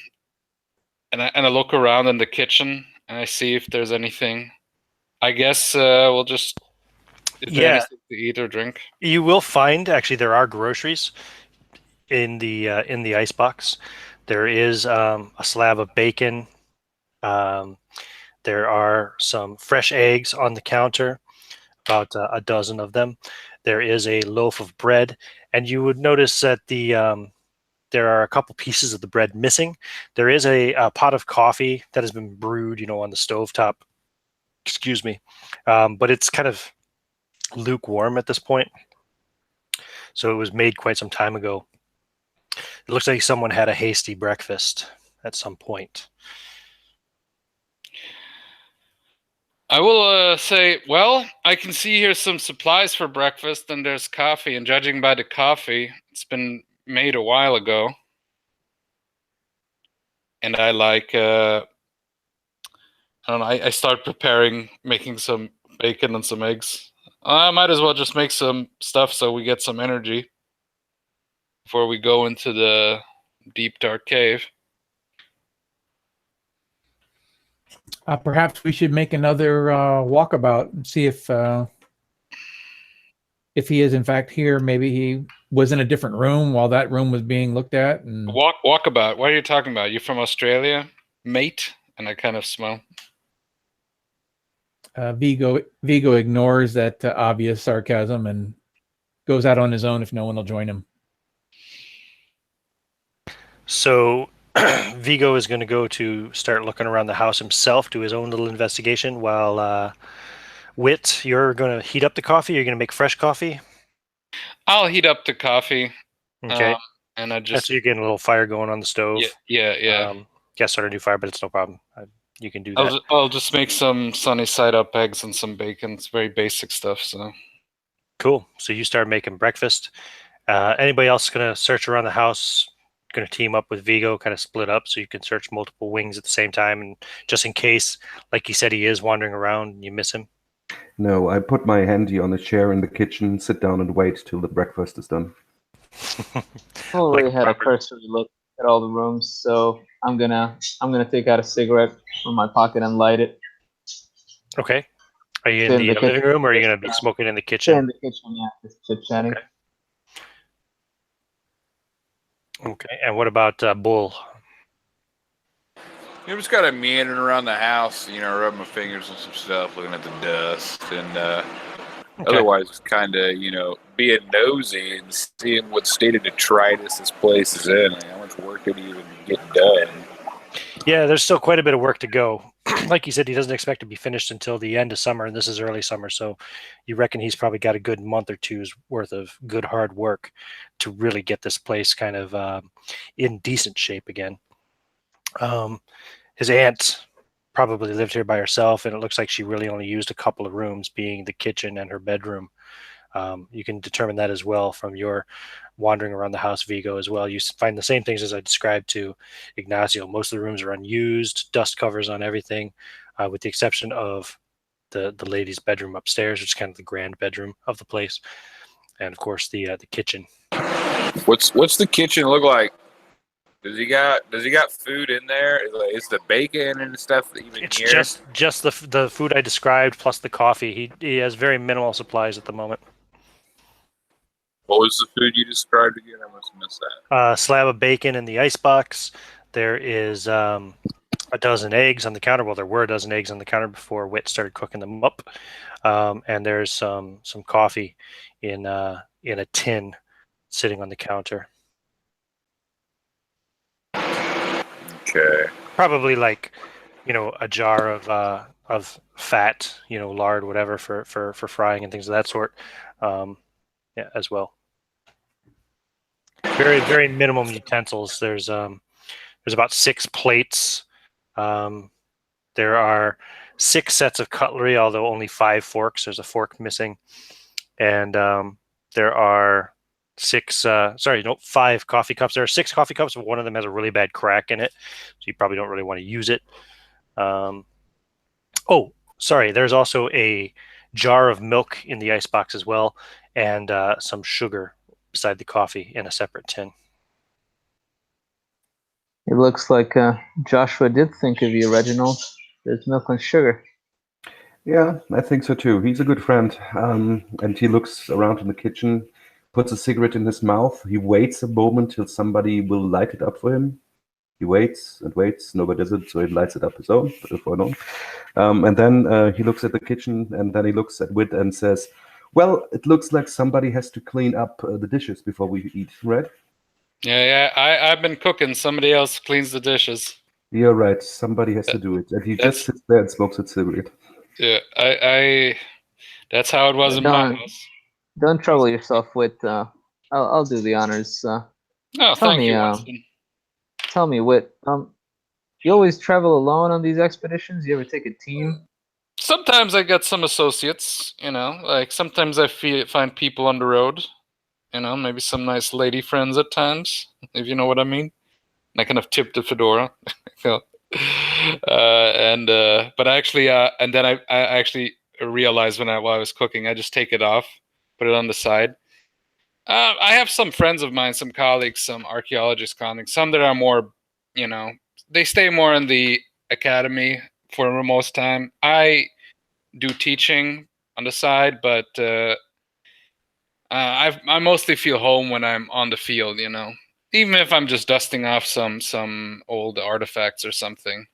I look around in the kitchen and I see if there's anything. I guess we'll just. Is there anything to eat or drink? You will find, actually, there are groceries in the icebox. There is a slab of bacon. There are some fresh eggs on the counter, about a dozen of them. There is a loaf of bread, and you would notice that there are a couple pieces of the bread missing. There is a pot of coffee that has been brewed, on the stovetop. Excuse me, but it's kind of lukewarm at this point. So it was made quite some time ago. It looks like someone had a hasty breakfast at some point. I will say, well, I can see here some supplies for breakfast, and there's coffee. And judging by the coffee, it's been made a while ago. And I don't know, I start making some bacon and some eggs. I might as well just make some stuff so we get some energy before we go into the deep, dark cave. Perhaps we should make another walkabout and see if he is in fact here. Maybe he was in a different room while that room was being looked at. And walkabout. What are you talking about? You from Australia, mate? And I kind of smile. Vigo ignores that obvious sarcasm and goes out on his own if no one will join him. So Vigo is going to go to start looking around the house himself, do his own little investigation, while Whit, you're going to heat up the coffee. You're going to make fresh coffee. I'll heat up the coffee. Okay. And I just. So you're getting a little fire going on the stove. Yeah. Start a new fire, but it's no problem. You can do that. I'll just make some sunny side up eggs and some bacon. It's very basic stuff. So. Cool. So you start making breakfast. Anybody else going to search around the house? Going to team up with Vigo, kind of split up so you can search multiple wings at the same time, and just in case, like you said, he is wandering around and you miss him. No, I put my handy on a chair in the kitchen, sit down and wait till the breakfast is done. I already had a cursory look at all the rooms, so I'm gonna take out a cigarette from my pocket and light it. Okay. Are you Stay in in the the living kitchen. room, or are you going to be smoking in the Stay kitchen? in the kitchen, yeah, just chit-chatting. Okay. Okay. And what about Bull? I'm just kind of meandering around the house, rubbing my fingers on some stuff, looking at the dust, and otherwise kind of, being nosy and seeing what state of detritus this place is in. Like, how much work did he even get done? Yeah, there's still quite a bit of work to go. Like you said, he doesn't expect to be finished until the end of summer, and this is early summer, so you reckon he's probably got a good month or two's worth of good hard work to really get this place kind of in decent shape again. His aunt probably lived here by herself, and it looks like she really only used a couple of rooms, being the kitchen and her bedroom. You can determine that as well from your wandering around the house, Vigo, as well. You find the same things as I described to Ignacio. Most of the rooms are unused, dust covers on everything, with the exception of the lady's bedroom upstairs, which is kind of the grand bedroom of the place, and of course the kitchen. What's the kitchen look like? Does he got food in there? Is the bacon and stuff even It's here? just the food I described plus the coffee. He has very minimal supplies at the moment. What was the food you described again? I must have missed that. Slab of bacon in the icebox. There is a dozen eggs on the counter. Well, there were a dozen eggs on the counter before Whit started cooking them up. And there's some coffee in a tin sitting on the counter. Okay. Probably like, a jar of fat, lard, whatever for frying and things of that sort. Yeah, as well. Very, very minimum utensils. There's about 6 plates. There are 6 sets of cutlery, although only 5 forks. There's a fork missing, and there are 5 coffee cups. There are 6 coffee cups, but one of them has a really bad crack in it, so you probably don't really want to use it. There's also a jar of milk in the icebox as well, and some sugar beside the coffee in a separate tin. It looks like Joshua did think of you, Reginald. There's milk and sugar. Yeah, I think so too. He's a good friend. And he looks around in the kitchen, puts a cigarette in his mouth. He waits a moment till somebody will light it up for him. He waits and waits. Nobody does it, so he lights it up his own, for no. And then he looks at the kitchen, and then he looks at Whit and says, "Well, it looks like somebody has to clean up the dishes before we eat, right?" Yeah. I've been cooking. Somebody else cleans the dishes. You're right. Somebody has to do it. And he just sits there and smokes a cigarette. Yeah, I that's how it was in my house. Don't trouble yourself with. I'll do the honors. Thank you, Winston. Tell me, Whit. You always travel alone on these expeditions? You ever take a team? Sometimes I get some associates. Like sometimes I find people on the road. Maybe some nice lady friends at times, if you know what I mean. And I kind of tip the fedora. But actually, and then I actually realized while I was cooking, I just take it off, put it on the side. I have some friends of mine, some colleagues, some archaeologist colleagues, some that are more, they stay more in the academy for the most time. I do teaching on the side, but I mostly feel home when I'm on the field, even if I'm just dusting off some old artifacts or something.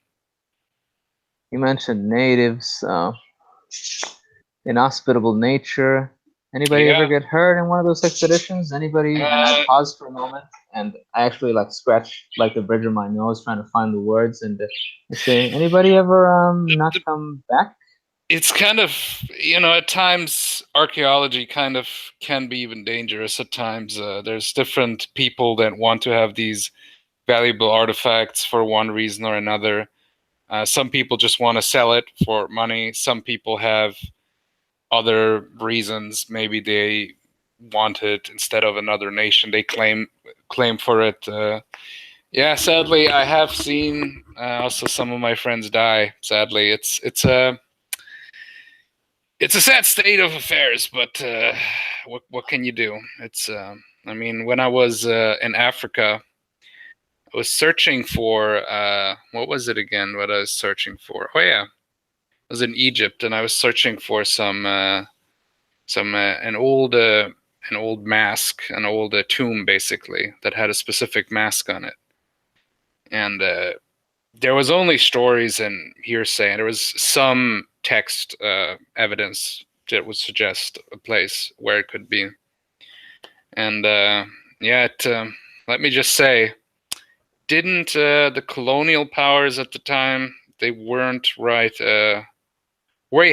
You mentioned natives, inhospitable nature. Anybody ever get hurt in one of those expeditions? Anybody? And I paused for a moment, and I actually scratched the bridge of my nose trying to find the words and say, anybody ever not come back? It's kind of, at times archaeology kind of can be even dangerous at times. There's different people that want to have these valuable artifacts for one reason or another. Some people just want to sell it for money. Some people have other reasons. Maybe they want it instead of another nation. They claim for it. Sadly, I have seen also some of my friends die. Sadly, it's a sad state of affairs. But what can you do? It's when I was in Africa, I was searching for what was it again? What I was searching for? Oh yeah, I was in Egypt, and I was searching for an old mask, an old tomb, basically, that had a specific mask on it. And there was only stories and hearsay, and there was some text evidence that would suggest a place where it could be. And let me just say, didn't the colonial powers at the time, they weren't very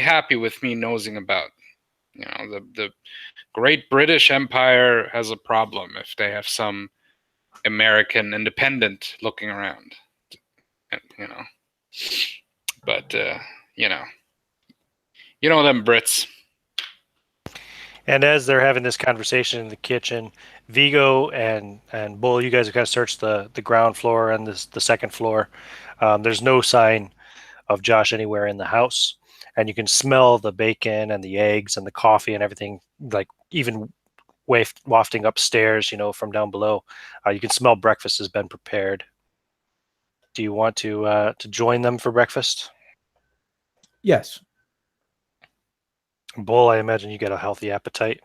happy with me nosing about. You know, the Great British Empire has a problem if they have some American independent looking around. And, you know, but you know them Brits. And as they're having this conversation in the kitchen, Vigo and Bull, you guys have kind of searched the ground floor and the second floor. There's no sign of Josh anywhere in the house, and you can smell the bacon and the eggs and the coffee and everything, like even wafting upstairs, from down below. You can smell breakfast has been prepared. Do you want to join them for breakfast? Yes. Bull, I imagine you got a healthy appetite.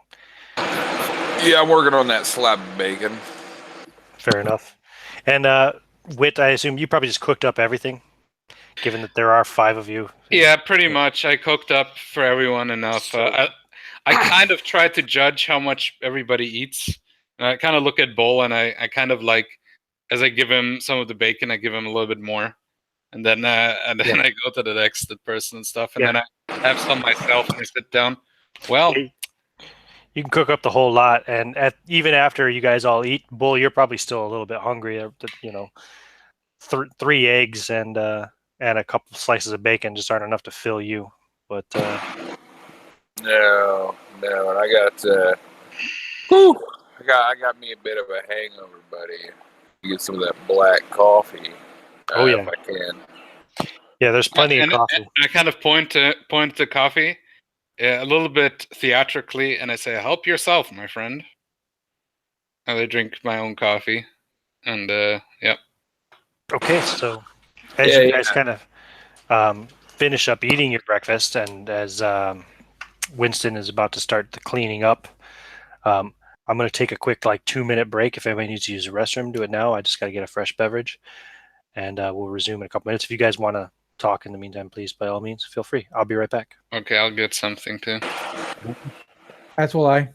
Yeah, I'm working on that slab of bacon. Fair enough. And Wit, I assume you probably just cooked up everything, given that there are 5 of you. Yeah, pretty much. I cooked up for everyone enough. I kind of try to judge how much everybody eats. And I kind of look at Bull, and I kind of like, as I give him some of the bacon, I give him a little bit more. And then I go to the next person and stuff. And then I have some myself and I sit down. Well, you can cook up the whole lot, and even after you guys all eat, Bull, you're probably still a little bit hungry. 3 eggs and a couple slices of bacon just aren't enough to fill you. But no, and I got me a bit of a hangover, buddy. Get some of that black coffee. If I can. Yeah, there's plenty of coffee. And I kind of point to coffee, a little bit theatrically, and I say, "Help yourself, my friend." And I drink my own coffee, and yep. Okay, so as you guys kind of finish up eating your breakfast, and as Winston is about to start the cleaning up, I'm going to take a quick 2-minute break. If anybody needs to use the restroom, do it now. I just got to get a fresh beverage, and we'll resume in a couple minutes. If you guys want to talk in the meantime, please, by all means, feel free. I'll be right back. Okay, I'll get something too. As will I.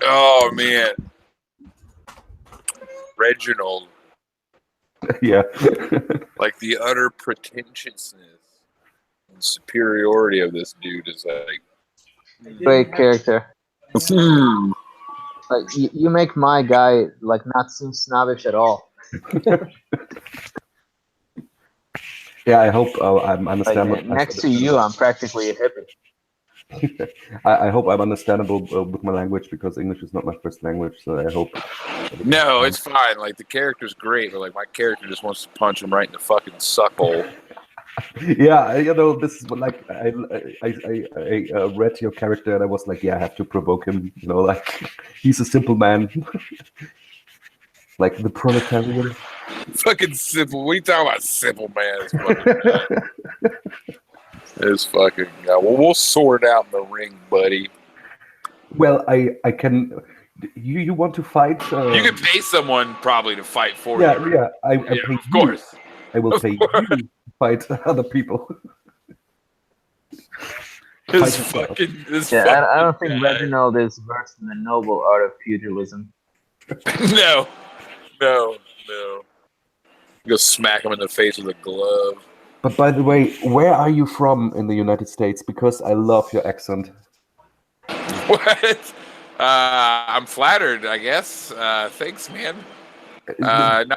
Oh man, Reginald. Yeah. Like the utter pretentiousness and superiority of this dude is like Great character. Like you make my guy not seem snobbish at all. Yeah, I hope I'm understandable. Next to you, I'm practically a hippie. I hope I'm understandable with my language, because English is not my first language. So I hope. No, it's fine. Like the character's great, but my character just wants to punch him right in the fucking suckhole. Yeah, this is like I read your character and I was like, yeah, I have to provoke him. He's a simple man, like the proletarian. Fucking simple. What are you talking about, simple man? It's fucking Well, we'll sort out in the ring, buddy. Well, I can. You want to fight? You can pay someone probably to fight for you. Yeah. I pay of you. course. I will pay you to fight other people. I don't think Reginald is versed in the noble art of pugilism. No. Go smack him in the face with a glove. But by the way, where are you from in the United States? Because I love your accent. What? I'm flattered, I guess. Thanks, man. And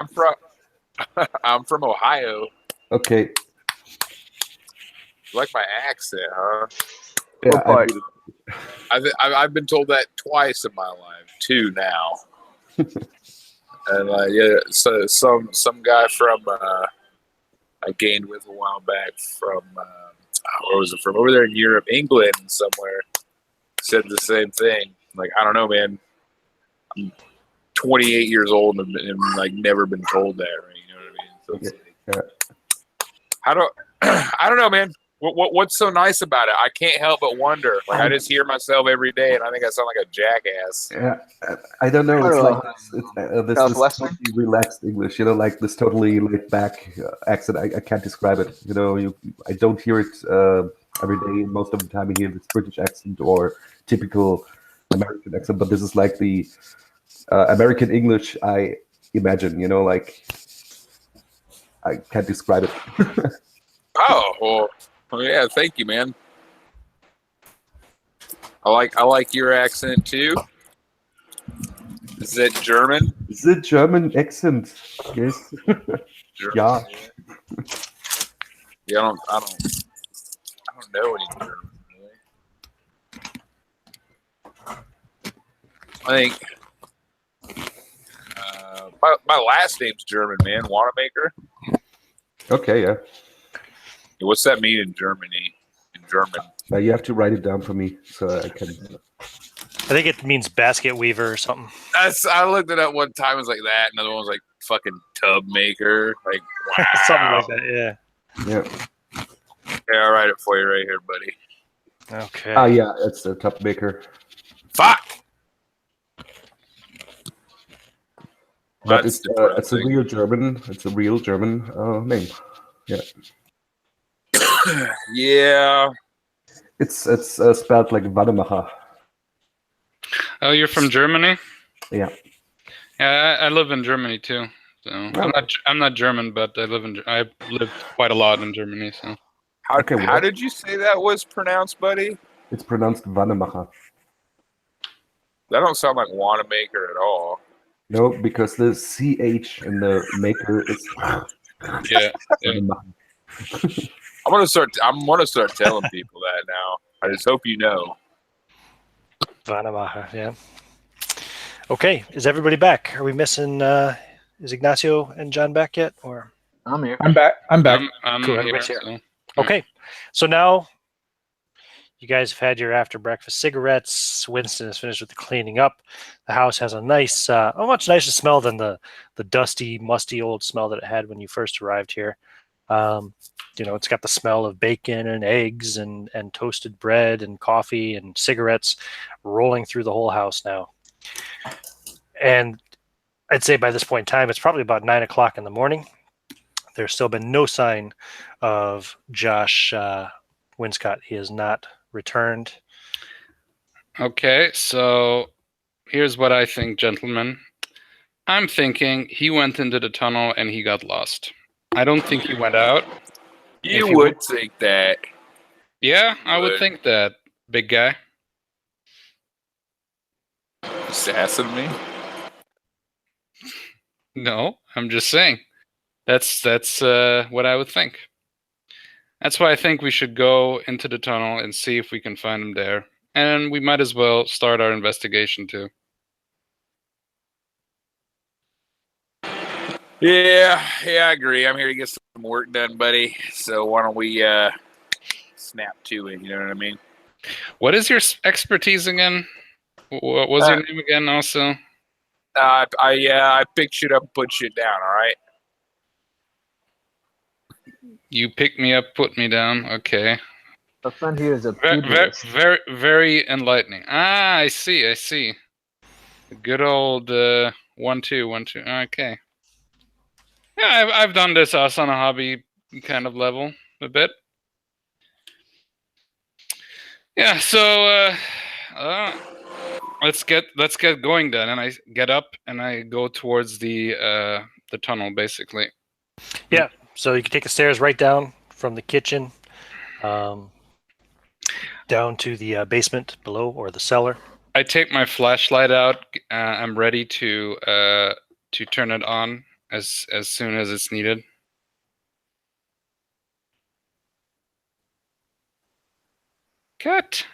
I'm from Ohio. Okay. You like my accent, huh? Yeah, I've been told that twice in my life, 2 now. And so some guy from I gained with a while back from where was it from? Over there in Europe, England somewhere, said the same thing. I don't know, man. I'm 28 years old and like never been told that, right? You know what I mean? So it's like, how do I don't know, man. What's so nice about it? I can't help but wonder. Like I just hear myself every day, and I think I sound like a jackass. Yeah, I don't know. It's like this Southwestern? totally relaxed English, you know, like this totally laid back accent. I can't describe it. You know, I don't hear it every day. Most of the time, I hear this British accent or typical American accent. But this is like the American English I imagine. You know, like I can't describe it. Oh, well, yeah. Thank you, man. I like your accent too. Is that German? The German accent, yes. German, Yeah. Yeah, I don't know any German. Really. I think my last name's German, man. Wanamaker. Okay, yeah. What's that mean in Germany? In German. You have to write it down for me so I can. I think it means basket weaver or something. I looked it up one time. It was like that. Another one was like fucking tub maker. Like wow. Something like that. Yeah. Yeah, I'll write it for you right here, buddy. Yeah. Okay. Yeah, it's a tub maker. Fuck. But That's it's a real German. It's a real German name. Yeah. Yeah. It's spelled like Wanamacher. Oh, you're from Germany? Yeah. Yeah, I live in Germany too. So I'm not German, but I've lived quite a lot in Germany. So How did you say that was pronounced, buddy? It's pronounced Wanamacher. That don't sound like Wanamaker at all. No, because the CH in the maker is. yeah. I'm gonna start telling people that now. I just hope you know. Vanamaha, yeah. Okay, is everybody back? Are we missing? Is Ignacio and John back yet? Or I'm here. I'm back. I'm back. I'm Cool, here, everybody's here. so- okay, so now you guys have had your after breakfast cigarettes. Winston is finished with the cleaning up. The house has a nice, a much nicer smell than the dusty, musty old smell that it had when you first arrived here. It's got the smell of bacon and eggs and toasted bread and coffee and cigarettes rolling through the whole house now. And I'd say by this point in time, it's probably about 9 o'clock in the morning. There's still been no sign of Josh Winscott. He has not returned. Okay, so here's what I think, gentlemen. I'm thinking he went into the tunnel and he got lost. I don't think he went out. You would think that. Yeah, I would think that, big guy. Assassin me? No, I'm just saying. That's what I would think. That's why I think we should go into the tunnel and see if we can find him there. And we might as well start our investigation too. Yeah, I agree. I'm here to get some work done, buddy. So why don't we snap to it? You know what I mean? What is your expertise again? What was your name again? Also, I pick shit up and put shit down. All right. you pick me up, put me down. Okay. A friend here is a Very, very enlightening. Ah, I see. The good old 1-2, 1-2. Okay. Yeah, I've done this on a hobby kind of level a bit. Yeah, so let's get going then. And I get up and I go towards the tunnel, basically. Yeah, so you can take the stairs right down from the kitchen down to the basement below, or the cellar. I take my flashlight out. I'm ready to turn it on as soon as it's needed. Cut.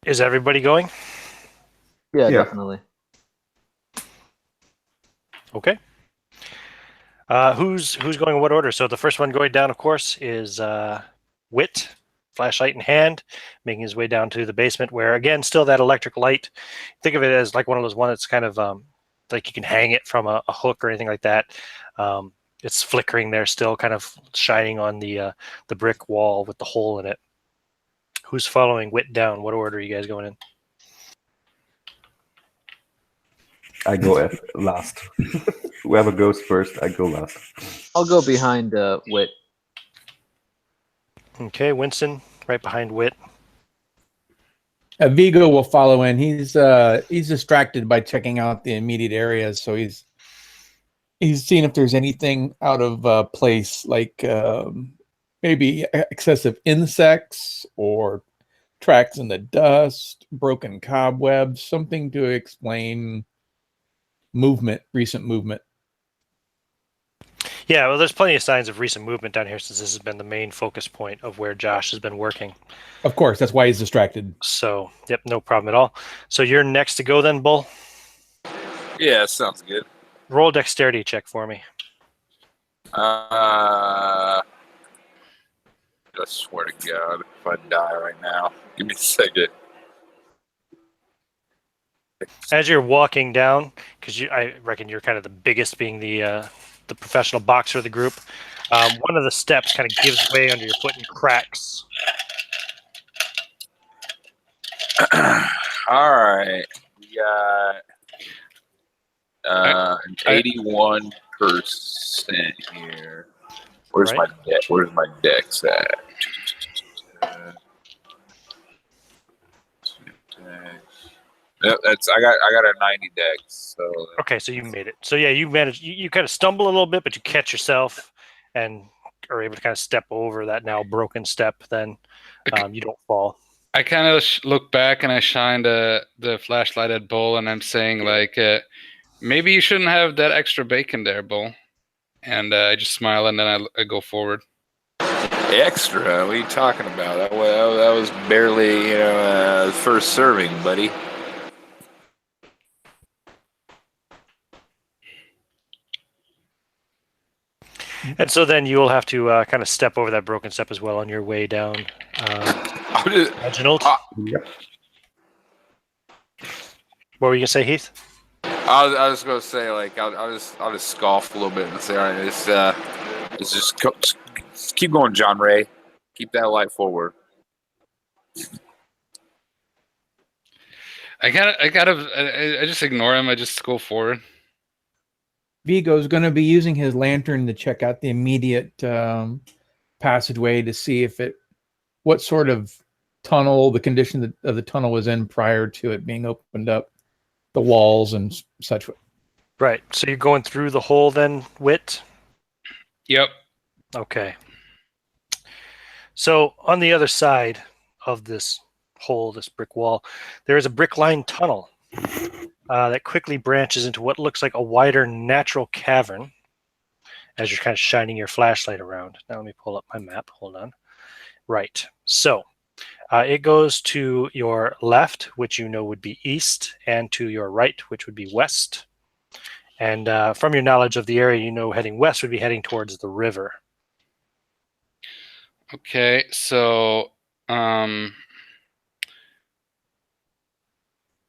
Is everybody going? Yeah, Yeah. definitely. Okay. Who's going in what order? So the first one going down, of course, is Wit. flashlight in hand, making his way down to the basement where, again, still that electric light. Think of it as like one of those ones that's kind of like you can hang it from a hook or anything like that. It's flickering there still, kind of shining on the brick wall with the hole in it. Who's following Wit down? What order are you guys going in? I go last. Whoever goes first, I go last. I'll go behind Wit. Okay, Winston, right behind Wit. Vigo will follow in. He's distracted by checking out the immediate areas, so he's seeing if there's anything out of place, like maybe excessive insects or tracks in the dust, broken cobwebs, something to explain recent movement. Yeah, well, there's plenty of signs of recent movement down here since this has been the main focus point of where Josh has been working. Of course, that's why he's distracted. So, yep, no problem at all. So you're next to go then, Bull? Yeah, sounds good. Roll a dexterity check for me. I swear to God, if I die right now, give me a second. As you're walking down, because I reckon you're kind of the biggest, being the professional boxer of the group, one of the steps kind of gives way under your foot and cracks. All right, we got 81% here. Where's Right. my deck? Where's my dex at? Yep, I got a 90 dex. So Okay, so you made it. So yeah, you managed. You kind of stumble a little bit, but you catch yourself and are able to kind of step over that now broken step. Then you don't fall. I kind of look back and I shine the flashlight at Bull, and I'm saying like, maybe you shouldn't have that extra bacon there, Bull. And I just smile, and then I go forward. extra? What are you talking about? That was barely, the first serving, buddy. And so then you will have to kind of step over that broken step as well on your way down. Reginald, Yep. what were you gonna say, Heath? I was gonna say, like, I'll just scoff a little bit and say, all right, just keep going, John Ray. Keep that light forward. I just ignore him. I just go forward. Vigo's going to be using his lantern to check out the immediate passageway to see what sort of tunnel, the condition of the tunnel was in prior to it being opened up, the walls and such. Right. So you're going through the hole then, Wit? Yep. Okay. So on the other side of this hole, this brick wall, there is a brick-lined tunnel that quickly branches into what looks like a wider natural cavern as you're kind of shining your flashlight around. Now let me pull up my map. Hold on. Right. So it goes to your left, which you know would be east, and to your right, which would be west. And from your knowledge of the area, you know heading west would be heading towards the river. Okay, so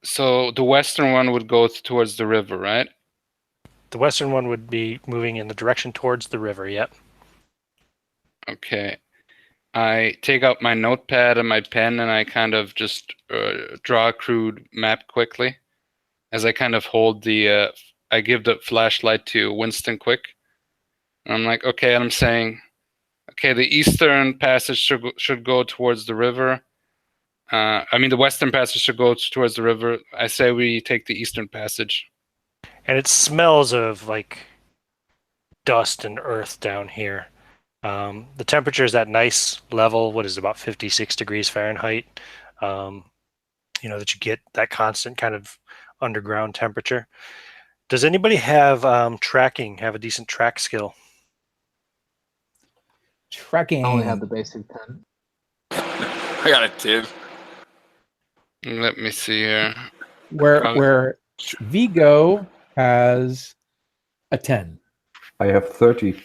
so the western one would go towards the river, right? The western one would be moving in the direction towards the river, yep. Okay. I take out my notepad and my pen, and I kind of just draw a crude map quickly as I kind of hold I give the flashlight to Winston quick. And I'm like, okay, and I'm saying, okay, the eastern passage should go towards the river. The western passage should go towards the river. I say we take the eastern passage. And it smells of like dust and earth down here. The temperature is at nice level, what is it, about 56 degrees Fahrenheit. That you get that constant kind of underground temperature. Does anybody have have a decent track skill? Tracking. I only have the basic 10. I got a 10. Let me see here. Where Vigo has a 10. I have 30.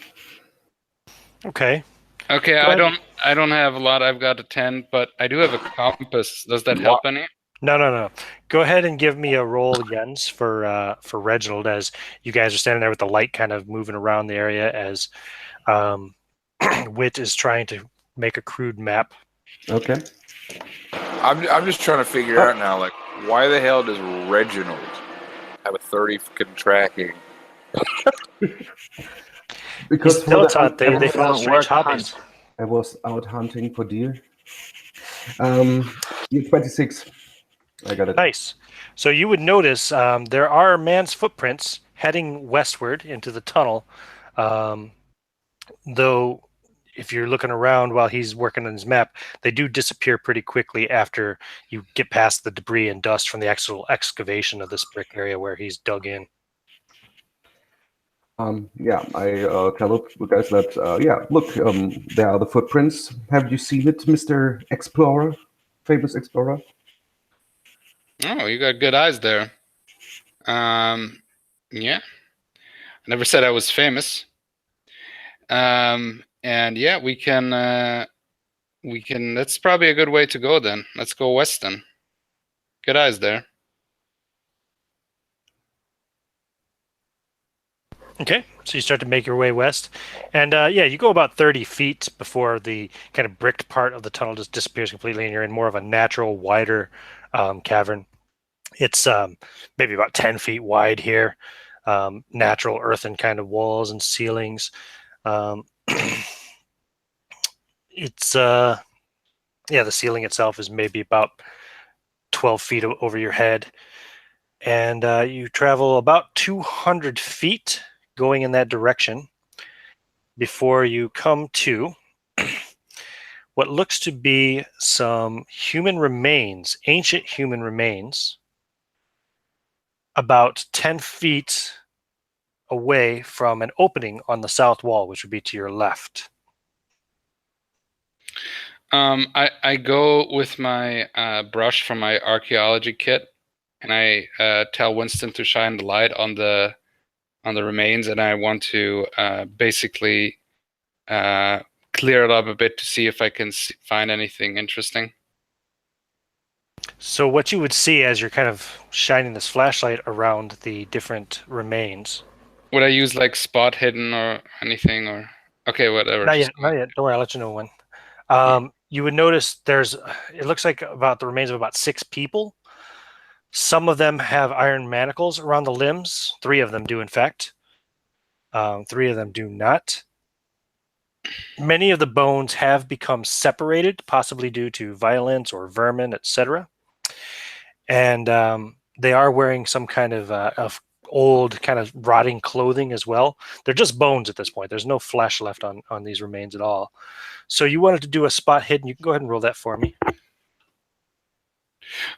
Okay. Okay, Go I don't have a lot. I've got a 10, but I do have a compass. Does that help any? No. Go ahead and give me a roll again for Reginald, as you guys are standing there with the light kind of moving around the area as Wit is trying to make a crude map. Okay. I'm just trying to figure out now, like, why the hell does Reginald have a 30 fucking tracking? Because He's still taught they Everyone found strange work hobbies. hunt. I was out hunting for deer. Year 26. I got it. Nice. So you would notice there are man's footprints heading westward into the tunnel, though if you're looking around while he's working on his map, they do disappear pretty quickly after you get past the debris and dust from the actual excavation of this brick area where he's dug in. Yeah, I tell you guys that, yeah, look, there are the footprints. Have you seen it, Mr. Explorer? Famous explorer? Oh, you got good eyes there. Yeah. I never said I was famous. And yeah, we can, that's probably a good way to go then. Let's go west then. Good eyes there. Okay, so you start to make your way west, and yeah, you go about 30 feet before the kind of bricked part of the tunnel just disappears completely, and you're in more of a natural, wider cavern. It's maybe about 10 feet wide here, natural earthen kind of walls and ceilings. It's yeah, the ceiling itself is maybe about 12 feet over your head, and you travel about 200 feet going in that direction before you come to what looks to be some human remains, ancient human remains, about 10 feet away from an opening on the south wall, which would be to your left. I go with my brush from my archaeology kit, and I tell Winston to shine the light on the remains, and I want to basically clear it up a bit to see if I can find anything interesting. So what you would see as you're kind of shining this flashlight around the different remains. Would I use like spot hidden or anything, or okay, whatever. Not yet. Don't worry, I'll let you know when. You would notice it looks like about the remains of about 6 people. Some of them have iron manacles around the limbs. 3 of them do, in fact. 3 of them do not. Many of the bones have become separated, possibly due to violence or vermin, etc. And they are wearing some kind of old, kind of rotting clothing as well. They're just bones at this point. There's no flesh left on these remains at all. So you wanted to do a spot hidden. You can go ahead and roll that for me.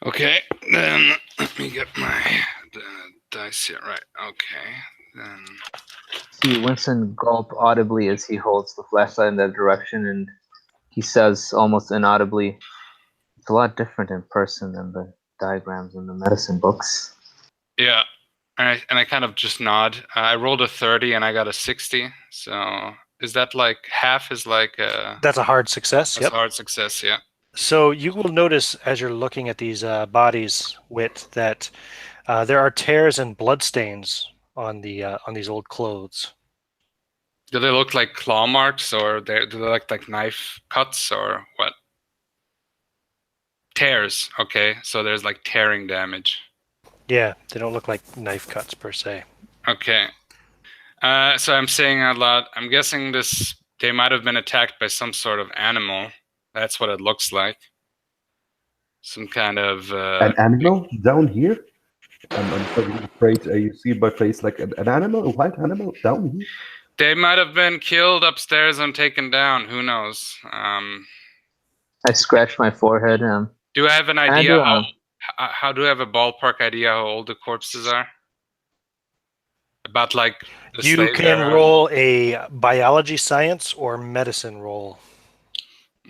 Okay, then let me get my dice here. Right. Okay, then. See Winston gulp audibly as he holds the flashlight in that direction, and he says almost inaudibly, "It's a lot different in person than the diagrams in the medicine books." Yeah, and I kind of just nod. I rolled a 30 and I got a 60. So is that like half is like That's a hard success. that's Yep. a hard success, yeah. So you will notice as you're looking at these bodies, Wit, that there are tears and bloodstains on these old clothes. Do they look like claw marks, or do they look like knife cuts, or what? Tears. Okay, so there's like tearing damage. Yeah, they don't look like knife cuts per se. Okay. So I'm saying out loud, I'm guessing they might have been attacked by some sort of animal. That's what it looks like. Some kind of An animal down here? I'm so afraid you see my face like an animal, a wild animal down here? They might have been killed upstairs and taken down. Who knows? I scratch my forehead. Do I have an idea? How do I have a ballpark idea how old the corpses are? About like the You slaves can era? roll a biology science or medicine roll.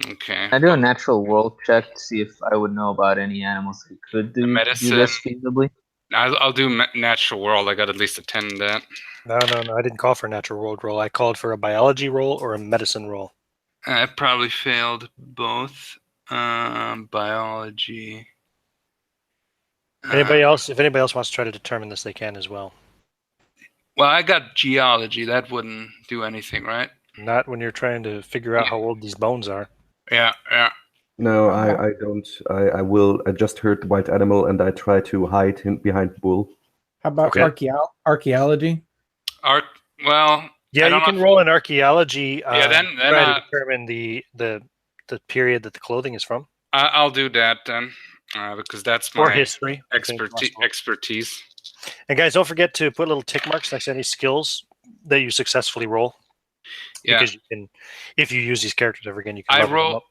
Okay. I do a natural world check to see if I would know about any animals who could do this feasibly. I'll do natural world. I got at least a 10 in that. No, I didn't call for a natural world roll. I called for a biology roll or a medicine roll. I probably failed both. Biology. Anybody else? If anybody else wants to try to determine this, they can as well. Well, I got geology. That wouldn't do anything, right? Not when you're trying to figure out how old these bones are. Yeah. No, I don't. I just heard the white animal, and I try to hide behind the bull. How about Okay. archaeology? Well, Yeah, you can roll an archaeology. Then try to determine the period that the clothing is from. I'll do that then, because that's Or my history. expertise. And guys, don't forget to put little tick marks next to any skills that you successfully roll. Yeah. Because you can, if you use these characters ever again, you can level them up.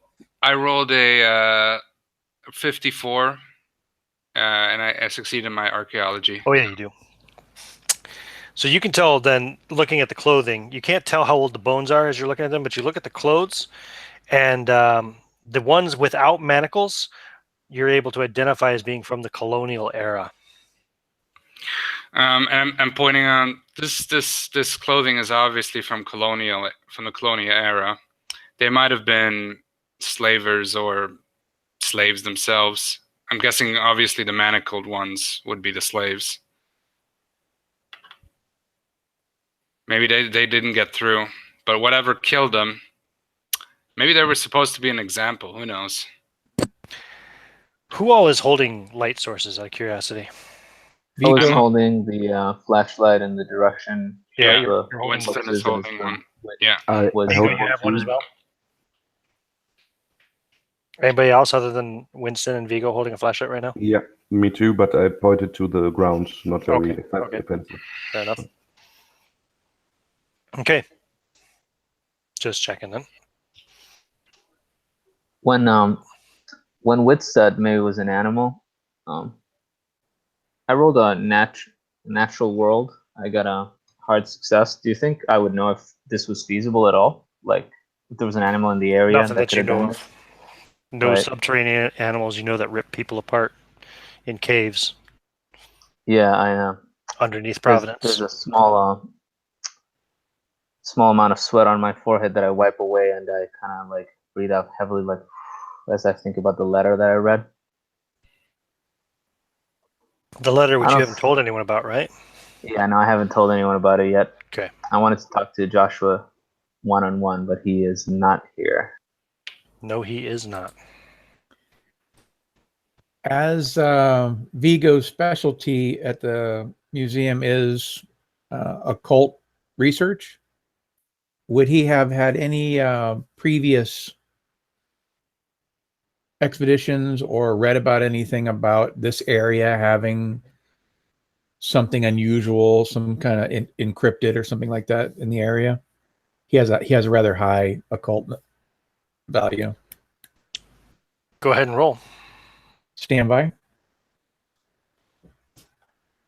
I rolled a 54, and I succeeded in my archaeology. Oh yeah, you do. So you can tell then, looking at the clothing, you can't tell how old the bones are as you're looking at them, but you look at the clothes, and the ones without manacles, you're able to identify as being from the colonial era. And I'm pointing on this clothing is obviously from the colonial era. They might have been slavers or slaves themselves. I'm guessing obviously the manacled ones would be the slaves. Maybe they didn't get through, but whatever killed them, maybe they were supposed to be an example. Who knows? Who all is holding light sources, out of curiosity? I was holding the flashlight in the direction. Yeah, you're Winston is holding one. Yeah. I you have one as well? Anybody else other than Winston and Vigo holding a flashlight right now? Yeah, me too, but I pointed to the ground, not very offensive. Fair enough. Okay. Just checking then. When Wit said maybe it was an animal, I rolled a natural world. I got a hard success. Do you think I would know if this was feasible at all? Like if there was an animal in the area? Nothing that you know of. No subterranean animals you know that rip people apart in caves. Yeah, I know. Underneath Providence. There's a small amount of sweat on my forehead that I wipe away, and I kind of like breathe out heavily, like as I think about the letter that I read. The letter which you haven't told anyone about, right? Yeah, no, I haven't told anyone about it yet. Okay. I wanted to talk to Joshua one-on-one, but he is not here. No, he is not. As Vigo's specialty at the museum is occult research, would he have had any previous expeditions or read about anything about this area having something unusual, some kind of encrypted or something like that in the area? He has a rather high occult value. Go ahead and roll. Stand by.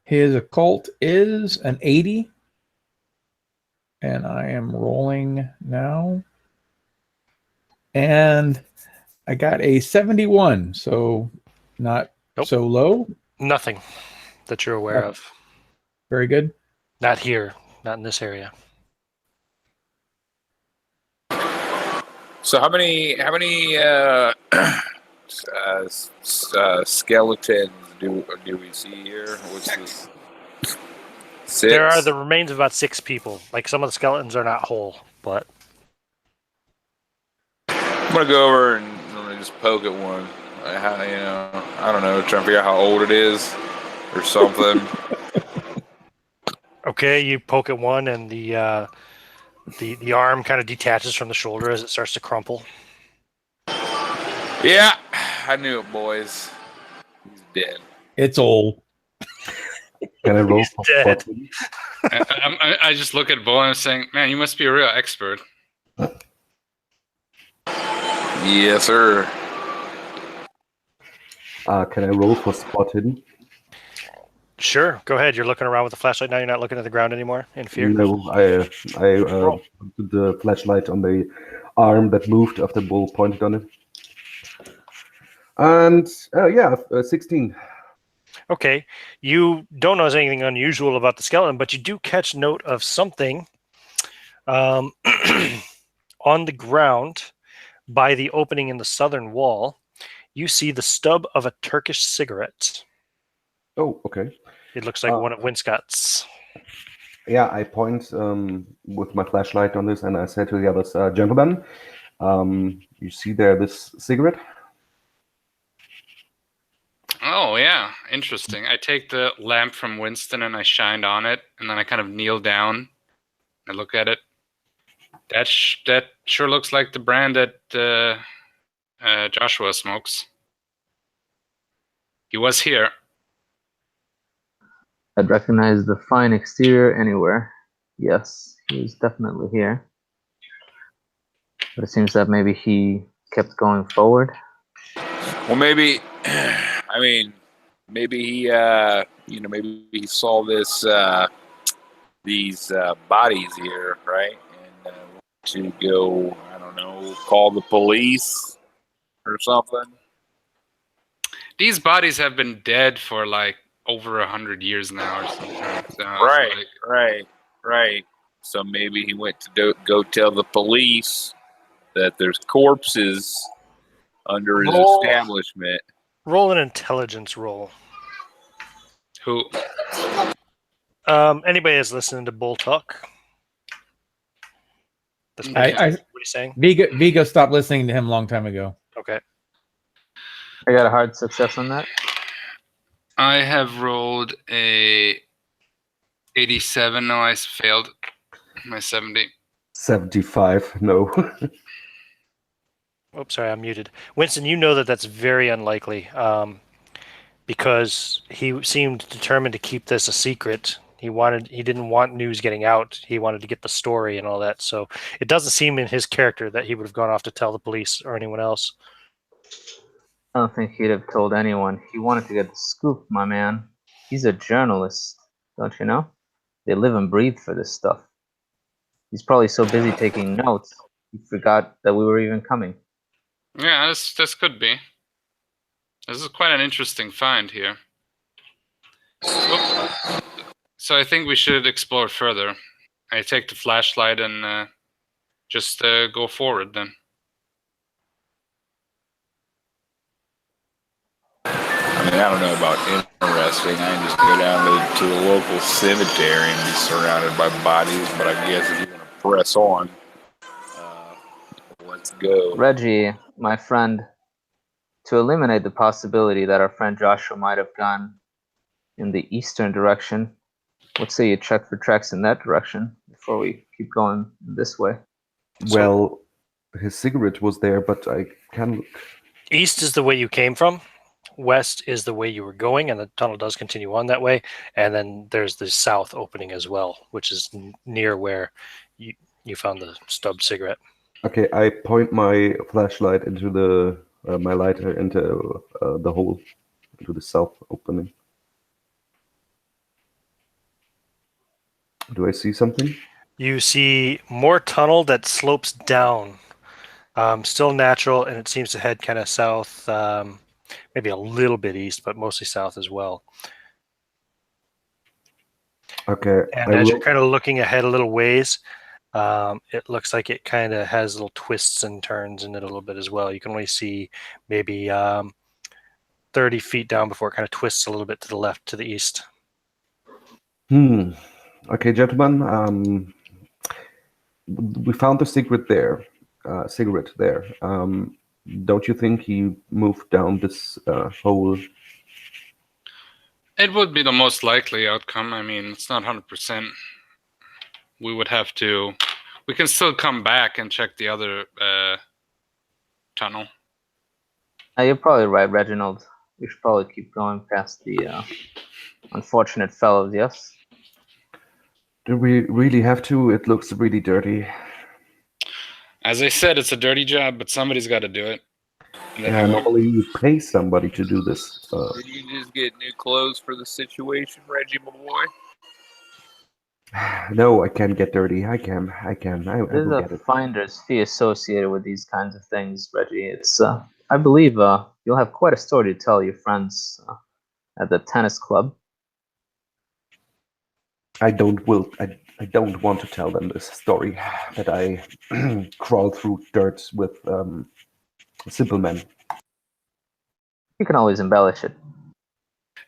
His occult is an 80. And I am rolling now. And I got a 71, so not so low. Nothing that you're aware of. Very good. Not here, not in this area. So how many skeletons do we see here? What's this? 6? There are the remains of about 6 people. Like some of the skeletons are not whole, but I'm gonna go over and I'm gonna just poke at one. I don't know, trying to figure out how old it is or something. Okay, you poke at one, and the arm kind of detaches from the shoulder as it starts to crumple. Yeah, I knew it, boys. He's dead. It's old. Can I roll? He's dead. I just look at Bo and I'm saying, man, you must be a real expert. Yes, sir. Can I roll for spot hidden? Sure, go ahead. You're looking around with the flashlight now. You're not looking at the ground anymore in fear. No, I put the flashlight on the arm that moved after Bull pointed on it. And 16. Okay, you don't notice anything unusual about the skeleton, but you do catch note of something on the ground By the opening in the southern wall, you see the stub of a Turkish cigarette. Oh, okay. It looks like one of Winscott's. Yeah, I point with my flashlight on this, and I say to the others, gentlemen, you see there this cigarette? Oh yeah, interesting. I take the lamp from Winston and I shine on it, and then I kind of kneel down and look at it. That sure looks like the brand that Joshua smokes. He was here. I'd recognize the fine exterior anywhere. Yes, he was definitely here. But it seems that maybe he kept going forward. Well, maybe, I mean, maybe he, maybe he saw these bodies here, right? And to go, I don't know, call the police or something. These bodies have been dead for like over 100 years now or something. So Right. So maybe he went to go tell the police that there's corpses under his establishment. Roll an intelligence roll. Who? Anybody that's listening to Bull Talk? What are you saying? Vigo stopped listening to him a long time ago. Okay. I got a hard success on that. I have rolled a 87. No, I failed my 70. 75, no. Oops, sorry, I'm muted. Winston, you know that that's very unlikely because he seemed determined to keep this a secret. He didn't want news getting out. He wanted to get the story and all that. So it doesn't seem in his character that he would have gone off to tell the police or anyone else. I don't think he'd have told anyone. He wanted to get the scoop, my man. He's a journalist, don't you know? They live and breathe for this stuff. He's probably so busy taking notes, he forgot that we were even coming. Yeah, this could be. This is quite an interesting find here. So I think we should explore further. I take the flashlight and just go forward then. I mean, I don't know about interesting. I can just go down to the local cemetery and be surrounded by bodies. But I guess if you're going to press on, let's go. Reggie, my friend, to eliminate the possibility that our friend Joshua might have gone in the eastern direction, let's say you check for tracks in that direction before we keep going this way. Well, his cigarette was there, but I can look. East is the way you came from. West is the way you were going, and the tunnel does continue on that way. And then there's the south opening as well, which is near where you found the stub cigarette. Okay, I point my flashlight into my lighter into the hole, into the south opening. Do I see something? You see more tunnel that slopes down. Still natural, and it seems to head kind of south, maybe a little bit east, but mostly south as well. Okay. And as you're kind of looking ahead a little ways, it looks like it kind of has little twists and turns in it a little bit as well. You can only see maybe 30 feet down before it kind of twists a little bit to the left, to the east. Okay, gentlemen, we found the cigarette there. Don't you think he moved down this hole? It would be the most likely outcome. I mean, it's not 100%. We would have to. We can still come back and check the other tunnel. You're probably right, Reginald. We should probably keep going past the unfortunate fellows, yes? Do we really have to? It looks really dirty. As I said, it's a dirty job, but somebody's got to do it. Yeah, normally you pay somebody to do this. Did you just get new clothes for the situation, Reggie, my boy? No, I can't get dirty. I can. There's a finder's fee associated with these kinds of things, Reggie. It's, I believe, you'll have quite a story to tell your friends at the tennis club. I don't I don't want to tell them this story that I crawl through dirt with simple men. You can always embellish it.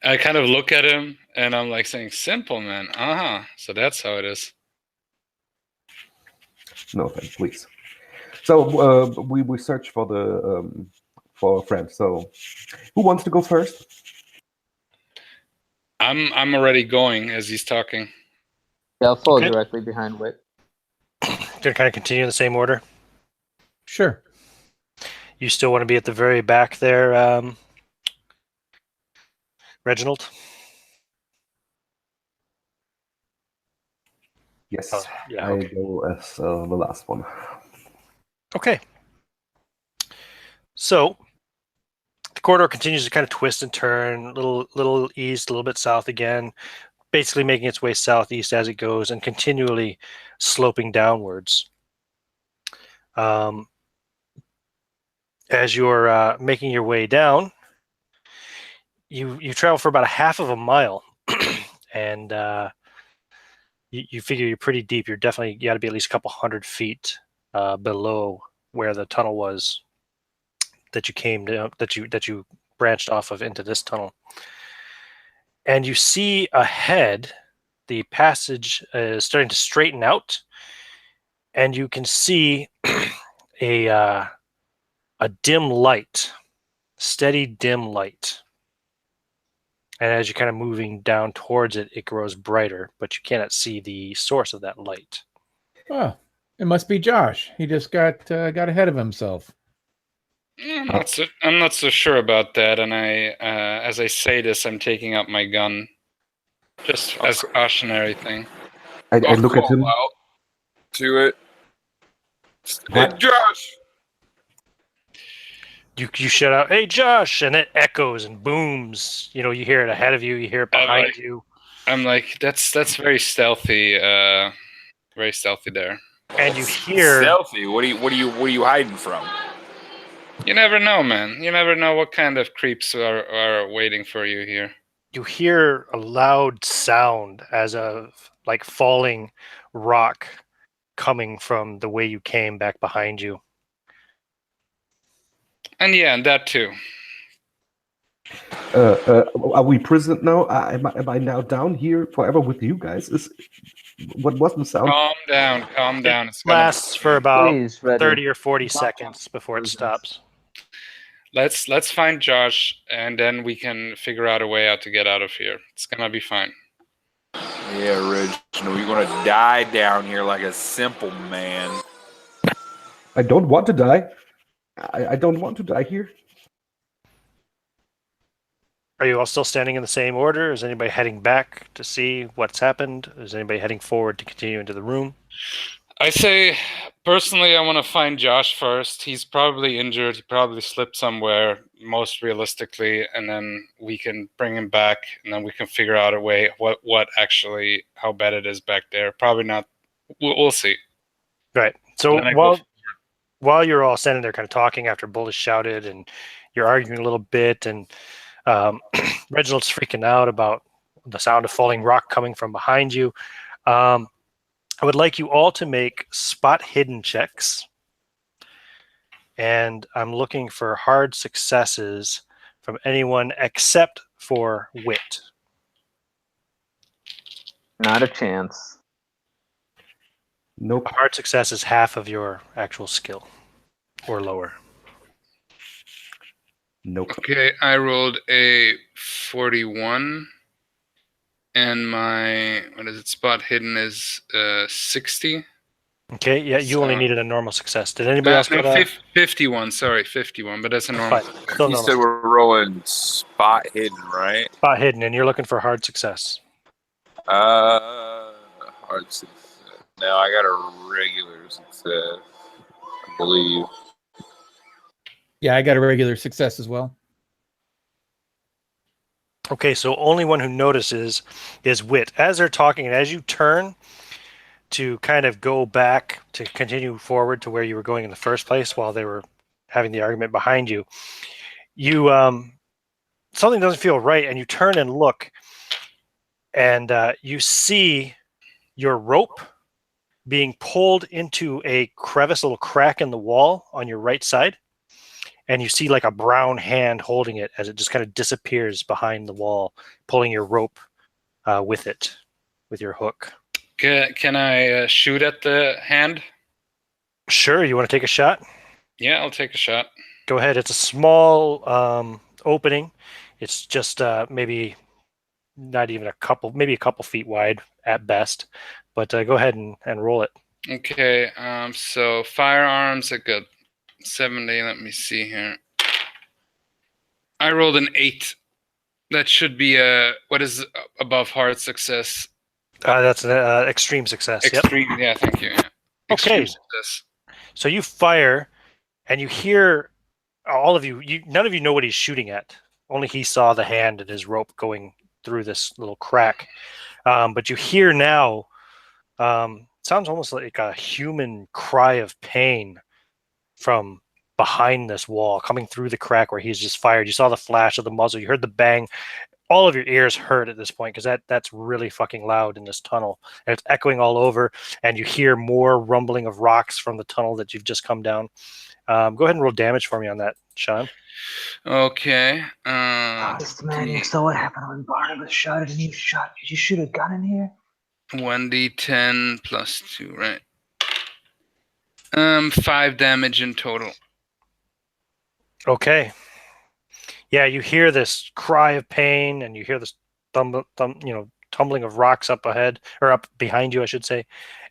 I kind of look at him and I'm like saying, "Simple man, so that's how it is." No, thanks, please. So we search for the for a friend. So who wants to go first? I'm already going as he's talking. Yeah, I'll follow Okay. directly behind Wit. Gonna kind of continue in the same order. Sure. You still want to be at the very back there, Reginald? Yes, Oh, yeah, I okay. go as the last one. Okay. So the corridor continues to kind of twist and turn, little east, a little bit south again, basically making its way southeast as it goes and continually sloping downwards. As you're making your way down, you travel for about a half of a mile, and you figure you're pretty deep. You got to be at least a couple 100 feet below where the tunnel was that you came to, that you branched off of into this tunnel. And you see ahead the passage is starting to straighten out, and you can see a dim light, steady dim light. And as you're kind of moving down towards it, it grows brighter, but you cannot see the source of that light. Oh, it must be Josh. He just got ahead of himself. I'm not so sure about that. And as I say this, I'm taking out my gun, just as a cautionary thing. I look at him. Out to it. What? Hey, Josh! You shout out, "Hey, Josh!" and it echoes and booms. You hear it ahead of you, you hear it behind you. I'm like, that's very stealthy. Very stealthy there. And you hear Stealthy. What are you hiding from? You never know, man. You never know what kind of creeps are waiting for you here. You hear a loud sound as of like falling rock coming from the way you came back behind you. And yeah, and that too. Are we prisoners now? Am I now down here forever with you guys? What was the sound? Calm down. It lasts for about Please, Reggie. 30 or 40 seconds before it stops. Let's find Josh, and then we can figure out a way out to get out of here. It's gonna be fine. Yeah, Reginald, you're gonna die down here like a simple man. I don't want to die. I don't want to die here. Are you all still standing in the same order? Is anybody heading back to see what's happened? Is anybody heading forward to continue into the room? I say, personally, I want to find Josh first. He's probably injured. He probably slipped somewhere, most realistically, and then we can bring him back, and then we can figure out a way what actually, how bad it is back there. Probably not. We'll see. Right. So while you're all standing there kind of talking after Bull has shouted and you're arguing a little bit, and Reginald's freaking out about the sound of falling rock coming from behind you, I would like you all to make spot hidden checks. And I'm looking for hard successes from anyone except for Wit. Not a chance. Nope. A hard success is half of your actual skill, or lower. Nope. Okay, I rolled a 41. And my, spot hidden is 60. Okay, yeah, you only needed a normal success. Did anybody else get a... 51, sorry, 51, but that's a normal. Still You normal. said we're rolling spot hidden, right? Spot hidden, and you're looking for hard success. Hard success. No, I got a regular success, I believe. Yeah, I got a regular success as well. Okay, so only one who notices is Wit. As they're talking, and as you turn to kind of go back to continue forward to where you were going in the first place while they were having the argument behind you, you something doesn't feel right, and you turn and look, and you see your rope being pulled into a crevice, a little crack in the wall on your right side. And you see like a brown hand holding it as it just kind of disappears behind the wall, pulling your rope with it, with your hook. Can I shoot at the hand? Sure, you want to take a shot? Yeah, I'll take a shot. Go ahead. It's a small opening. It's just maybe not even maybe a couple feet wide at best. But go ahead and roll it. Okay, so firearms, I got 70. Let me see here. I rolled an 8. That should be what is above hard success? That's an extreme success. Extreme, Yep. yeah, thank you. Yeah. Okay. Extreme success. So you fire, and you hear all of you. None of you know what he's shooting at. Only he saw the hand and his rope going through this little crack. But you hear now. Sounds almost like a human cry of pain from behind this wall, coming through the crack where he's just fired. You saw the flash of the muzzle. You heard the bang. All of your ears hurt at this point because that's really fucking loud in this tunnel, and it's echoing all over. And you hear more rumbling of rocks from the tunnel that you've just come down. Go ahead and roll damage for me on that, Sean. Okay. Mr. Maniac, so what happened when Barnabas shot it and you shot? Did you shoot a gun in here? 1d10 plus 2, right? 5 damage in total. Okay. Yeah, you hear this cry of pain, and you hear this tumbling of rocks up ahead, or up behind you, I should say,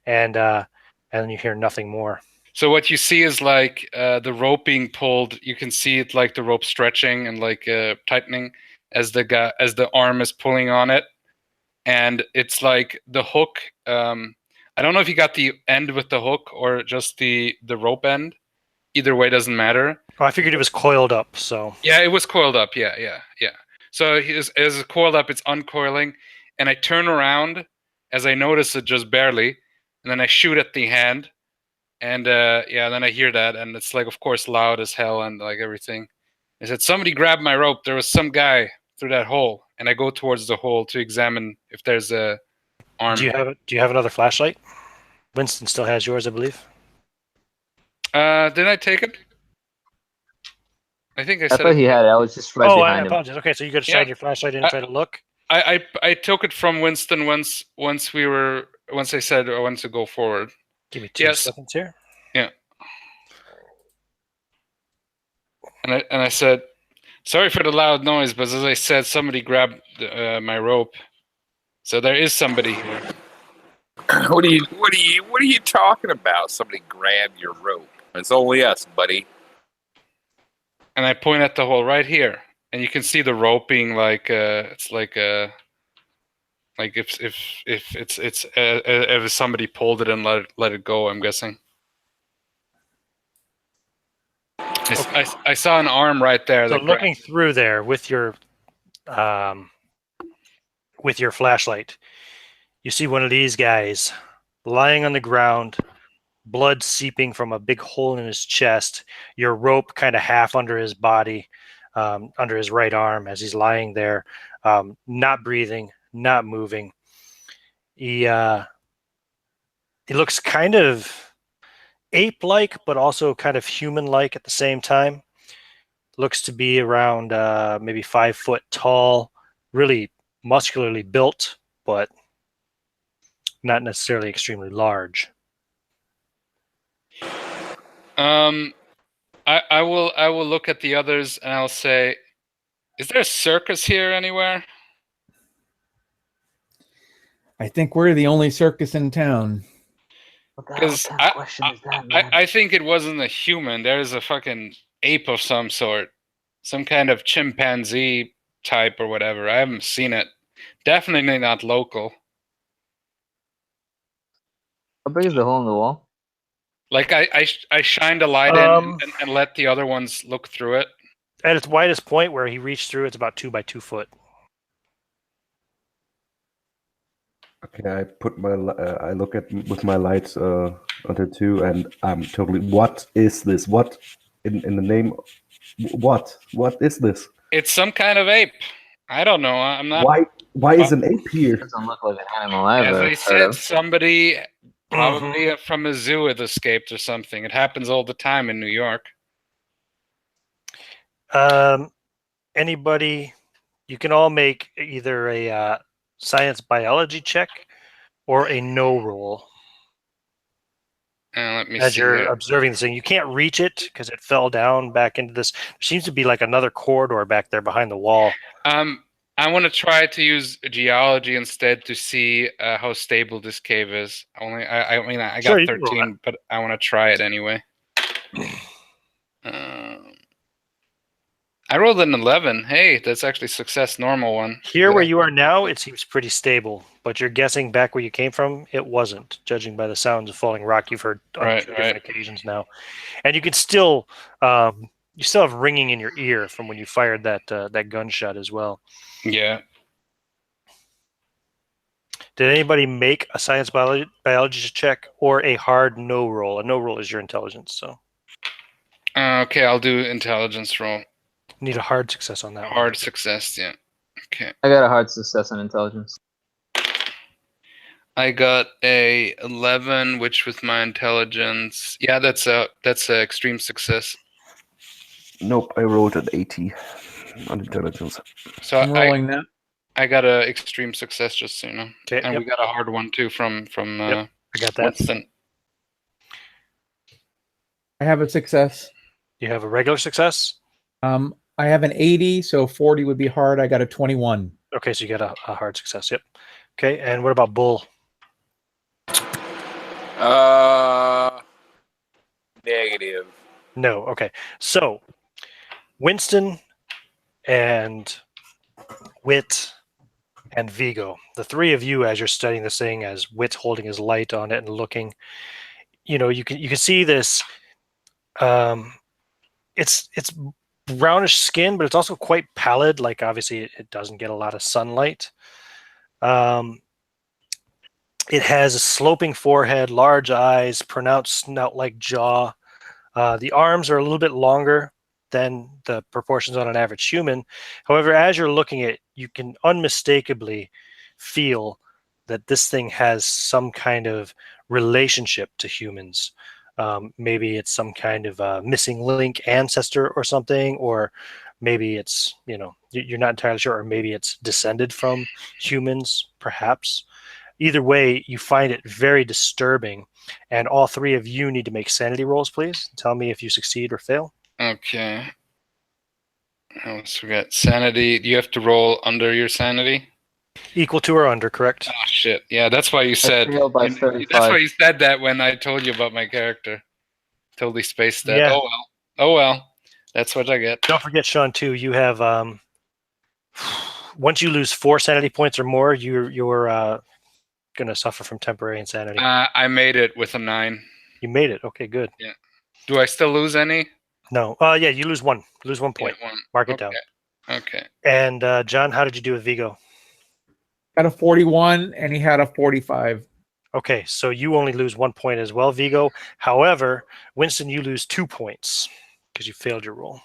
and then you hear nothing more. So what you see is like the rope being pulled. You can see it like the rope stretching and like tightening as the arm is pulling on it, and it's like the hook. I don't know if you got the end with the hook or just the rope end. Either way, doesn't matter. Oh, I figured it was coiled up, so. Yeah, it was coiled up. Yeah. So as it's coiled up, it's uncoiling, and I turn around as I notice it just barely, and then I shoot at the hand, and then I hear that, and it's like, of course, loud as hell and like everything. I said, somebody grabbed my rope. There was some guy through that hole, and I go towards the hole to examine if there's a arm. Do you have another flashlight? Winston still has yours, I believe. Did I take it? I think I I said thought he had it. I was just right I behind him. apologize. Okay, so you got to shine your flashlight in and try to look. I took it from Winston once I said I wanted to go forward. Give me 2 seconds here. Yeah. And I said, sorry for the loud noise, but as I said, somebody grabbed my rope. So there is somebody here. What are you talking about? Somebody grabbed your rope. It's only us, buddy. And I point at the hole right here, and you can see the rope being like it's like if somebody pulled it and let it go. I'm guessing. I saw an arm right there. So looking through there with your flashlight, you see one of these guys lying on the ground, blood seeping from a big hole in his chest, your rope kind of half under his body, under his right arm as he's lying there, not breathing, not moving. He looks kind of ape-like, but also kind of human-like at the same time. Looks to be around maybe 5 foot tall, really muscularly built, but not necessarily extremely large. I will look at the others and I'll say, is there a circus here anywhere? I think we're the only circus in town. Because I think it wasn't a human. There's a fucking ape of some sort, some kind of chimpanzee type or whatever. I haven't seen it. Definitely not local. How big is the hole in the wall? Like I shined a light in and let the other ones look through it. At its widest point where he reached through, it's about 2 by 2 foot. Okay, I look at with my lights onto 2, and I'm totally. What is this? What in the name? What is this? It's some kind of ape. I don't know. I'm not. Why is an ape here? Doesn't look like an animal I've As ever I heard said, of. somebody probably from a zoo had escaped or something. It happens all the time in New York. Anybody, you can all make either a science biology check or a no roll Let me as see you're here. observing this thing. You can't reach it because it fell down back into this. There seems to be like another corridor back there behind the wall. I want to try to use geology instead to see how stable this cave is. I mean, I Sure, got you can roll 13, but I want to try it anyway. I rolled an 11. Hey, that's actually success normal one. Here where you are now, it seems pretty stable, but you're guessing back where you came from, it wasn't, judging by the sounds of falling rock you've heard on two different occasions now. And you can still, you still have ringing in your ear from when you fired that gunshot as well. Yeah. Did anybody make a science biology check or a hard no roll? A no roll is your intelligence, so. Okay, I'll do intelligence roll. Need a hard success on that Hard success, yeah. Okay. I got a hard success on intelligence. I got a 11, which with my intelligence, yeah, that's a extreme success. Nope, I rolled an 80 on intelligence. So I'm rolling that. I got a extreme success, just so you know. Okay, And we got a hard one too from I got that. Winston. I have a success. You have a regular success? I have an 80, so 40 would be hard. I got a 21. Okay, so you got a hard success, yep. Okay, and what about Bull? Negative. No, okay. So, Winston and Wit and Vigo, the three of you, as you're studying this thing, as Wit's holding his light on it and looking, you know, you can see this. It's brownish skin, but it's also quite pallid. Like obviously, it doesn't get a lot of sunlight. It has a sloping forehead, large eyes, pronounced snout-like jaw. The arms are a little bit longer than the proportions on an average human. However, as you're looking at it, you can unmistakably feel that this thing has some kind of relationship to humans. Maybe it's some kind of missing link ancestor or something, or maybe it's, you know, you're not entirely sure, or maybe it's descended from humans, perhaps. Either way, you find it very disturbing, and all three of you need to make sanity rolls, please. Tell me if you succeed or fail. Okay. I almost forget. Sanity, you have to roll under your sanity? Equal to or under, correct? Oh, shit. Yeah, that's why you said... failed by That's 35. why you said that when I told you about my character. Totally spaced that. Yeah. Oh, well. Oh, well. That's what I get. Don't forget, Sean, too, you have... once you lose 4 sanity points or more, you're going to suffer from temporary insanity. I made it with a 9. You made it. Okay, good. Yeah. Do I still lose any? No. Yeah, you lose 1. Lose 1 point. Yeah, 1. Mark it down. Okay. And John, how did you do with Vigo? Got a 41, and he had a 45. Okay, so you only lose 1 point as well, Vigo. However, Winston, you lose 2 points because you failed your roll.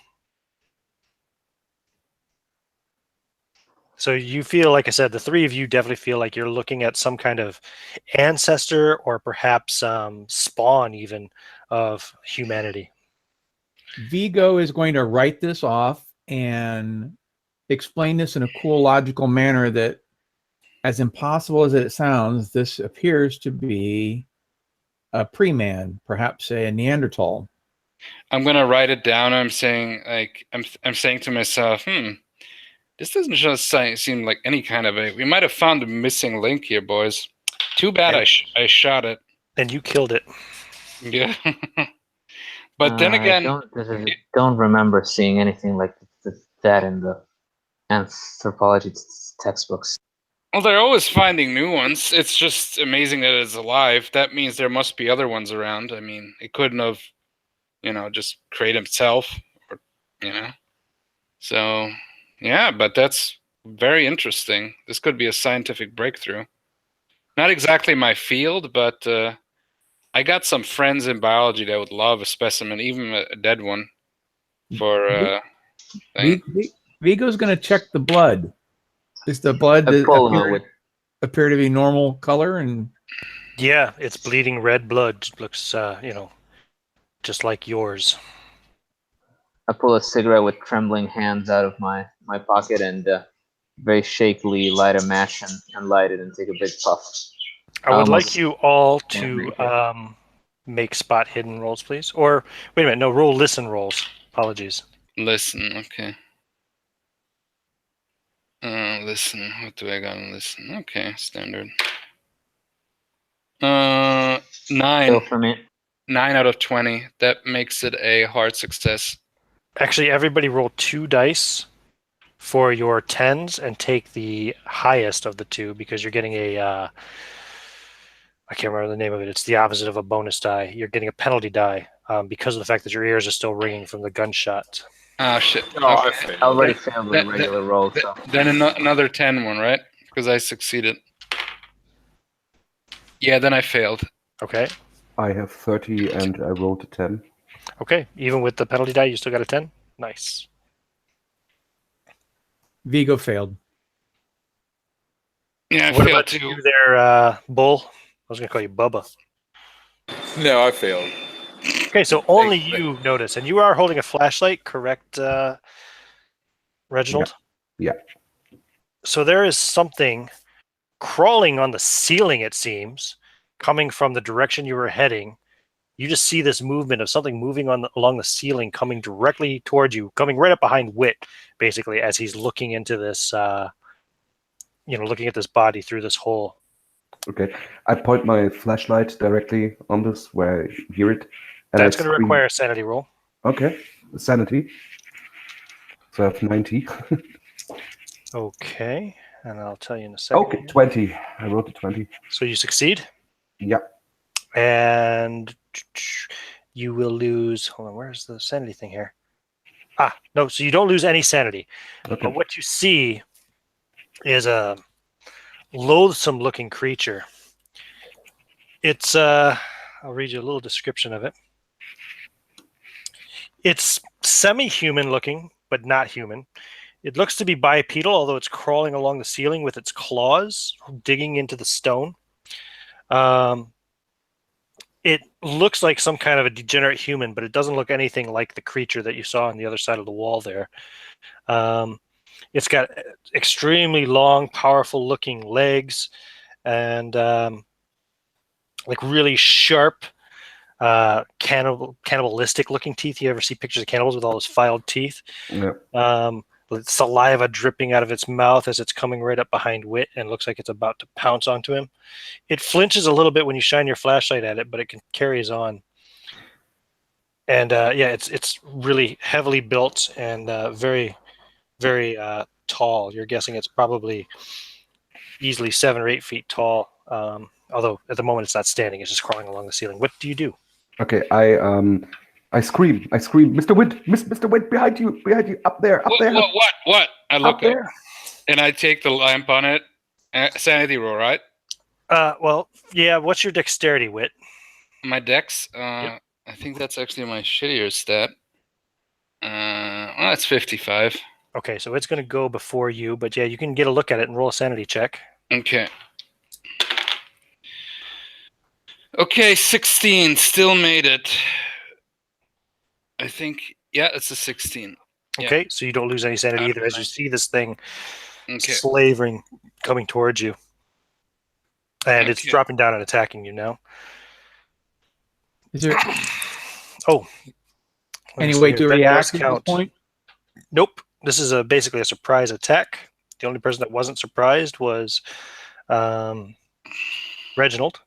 So you feel, like I said, the three of you definitely feel like you're looking at some kind of ancestor or perhaps spawn even of humanity. Vigo is going to write this off and explain this in a cool, logical manner that, as impossible as it sounds, this appears to be a pre-man, perhaps a Neanderthal. I'm gonna write it down. I'm saying, like, I'm saying to myself, this doesn't just seem like any kind of a... We might have found a missing link here, boys. Too bad I shot it. And you killed it. Yeah. But then again... I don't remember seeing anything like that in the anthropology textbooks. Well, they're always finding new ones. It's just amazing that it's alive. That means there must be other ones around. I mean, it couldn't have, just created itself, or, So, yeah, but that's very interesting. This could be a scientific breakthrough. Not exactly my field, but I got some friends in biology that would love a specimen, even a dead one, for Vigo's going to check the blood. Is the blood A colonial with appear to be normal color? And Yeah, it's bleeding red blood. Looks, just like yours. I pull a cigarette with trembling hands out of my pocket and very shakily light a match and light it and take a big puff. I would like Almost- you all Yeah, to make make spot hidden rolls, please. Or wait a minute, no, roll listen rolls. Apologies. Listen, okay. Listen. What do I got on listen? Okay, standard. 9. Still for me. 9 out of 20. That makes it a hard success. Actually, everybody roll 2 dice for your 10s and take the highest of the 2 because you're getting a I can't remember the name of it. It's the opposite of a bonus die. You're getting a penalty die because of the fact that your ears are still ringing from the gunshot. Oh shit. No, I Okay. failed. I already failed with That- regular rolls. So. Then another 10 one, right? Because I succeeded. Yeah, then I failed. Okay. I have 30 and I rolled a 10. Okay. Even with the penalty die, you still got a 10? Nice. Vigo failed. Yeah, I What failed about too. you there, Bull? I was going to call you Bubba. No, I failed. Okay, so only you notice. And you are holding a flashlight, correct, Reginald? Yeah. So there is something crawling on the ceiling, it seems, coming from the direction you were heading. You just see this movement of something moving along the ceiling, coming directly towards you, coming right up behind Wit, basically, as he's looking into this, looking at this body through this hole. Okay. I point my flashlight directly on this where I hear it. And That's I going to scream. require a sanity roll. Okay. Sanity. So I have 90. Okay, and I'll tell you in a second. Okay, 20. I rolled a 20. So you succeed, Yeah. and you will lose. Hold on, where's the sanity thing here? No, so you don't lose any sanity. Okay. But what you see is a loathsome-looking creature. It's I'll read you a little description of it. It's semi-human looking, but not human. It looks to be bipedal, although it's crawling along the ceiling with its claws, digging into the stone. It looks like some kind of a degenerate human, but it doesn't look anything like the creature that you saw on the other side of the wall there. It's got extremely long, powerful-looking legs and like really sharp, cannibalistic-looking teeth. You ever see pictures of cannibals with all those filed teeth? Yeah. With saliva dripping out of its mouth as it's coming right up behind Wit and looks like it's about to pounce onto him. It flinches a little bit when you shine your flashlight at it, but it carries on. And it's really heavily built and very, very tall. You're guessing it's probably easily 7 or 8 feet tall. Although at the moment it's not standing; it's just crawling along the ceiling. What do you do? Okay, I scream, Mr. Witt, Mr. Witt, behind you, up there. What? I look up there. and I take the lamp on it. Sanity roll, right? Well, yeah. What's your dexterity, Wit? My dex. Yep. I think that's actually my shittier stat. Well, it's 55. Okay, so it's going to go before you, but yeah, you can get a look at it and roll a sanity check. Okay. Okay, 16. Still made it. I think, yeah, it's a 16. Yeah. Okay, so you don't lose any sanity either as you see this thing Okay. slavering, coming towards you. And it's Okay. dropping down and attacking you now. Is there Oh. Let me any see way here. to That react does at this count. point? Nope. This is basically a surprise attack. The only person that wasn't surprised was Reginald.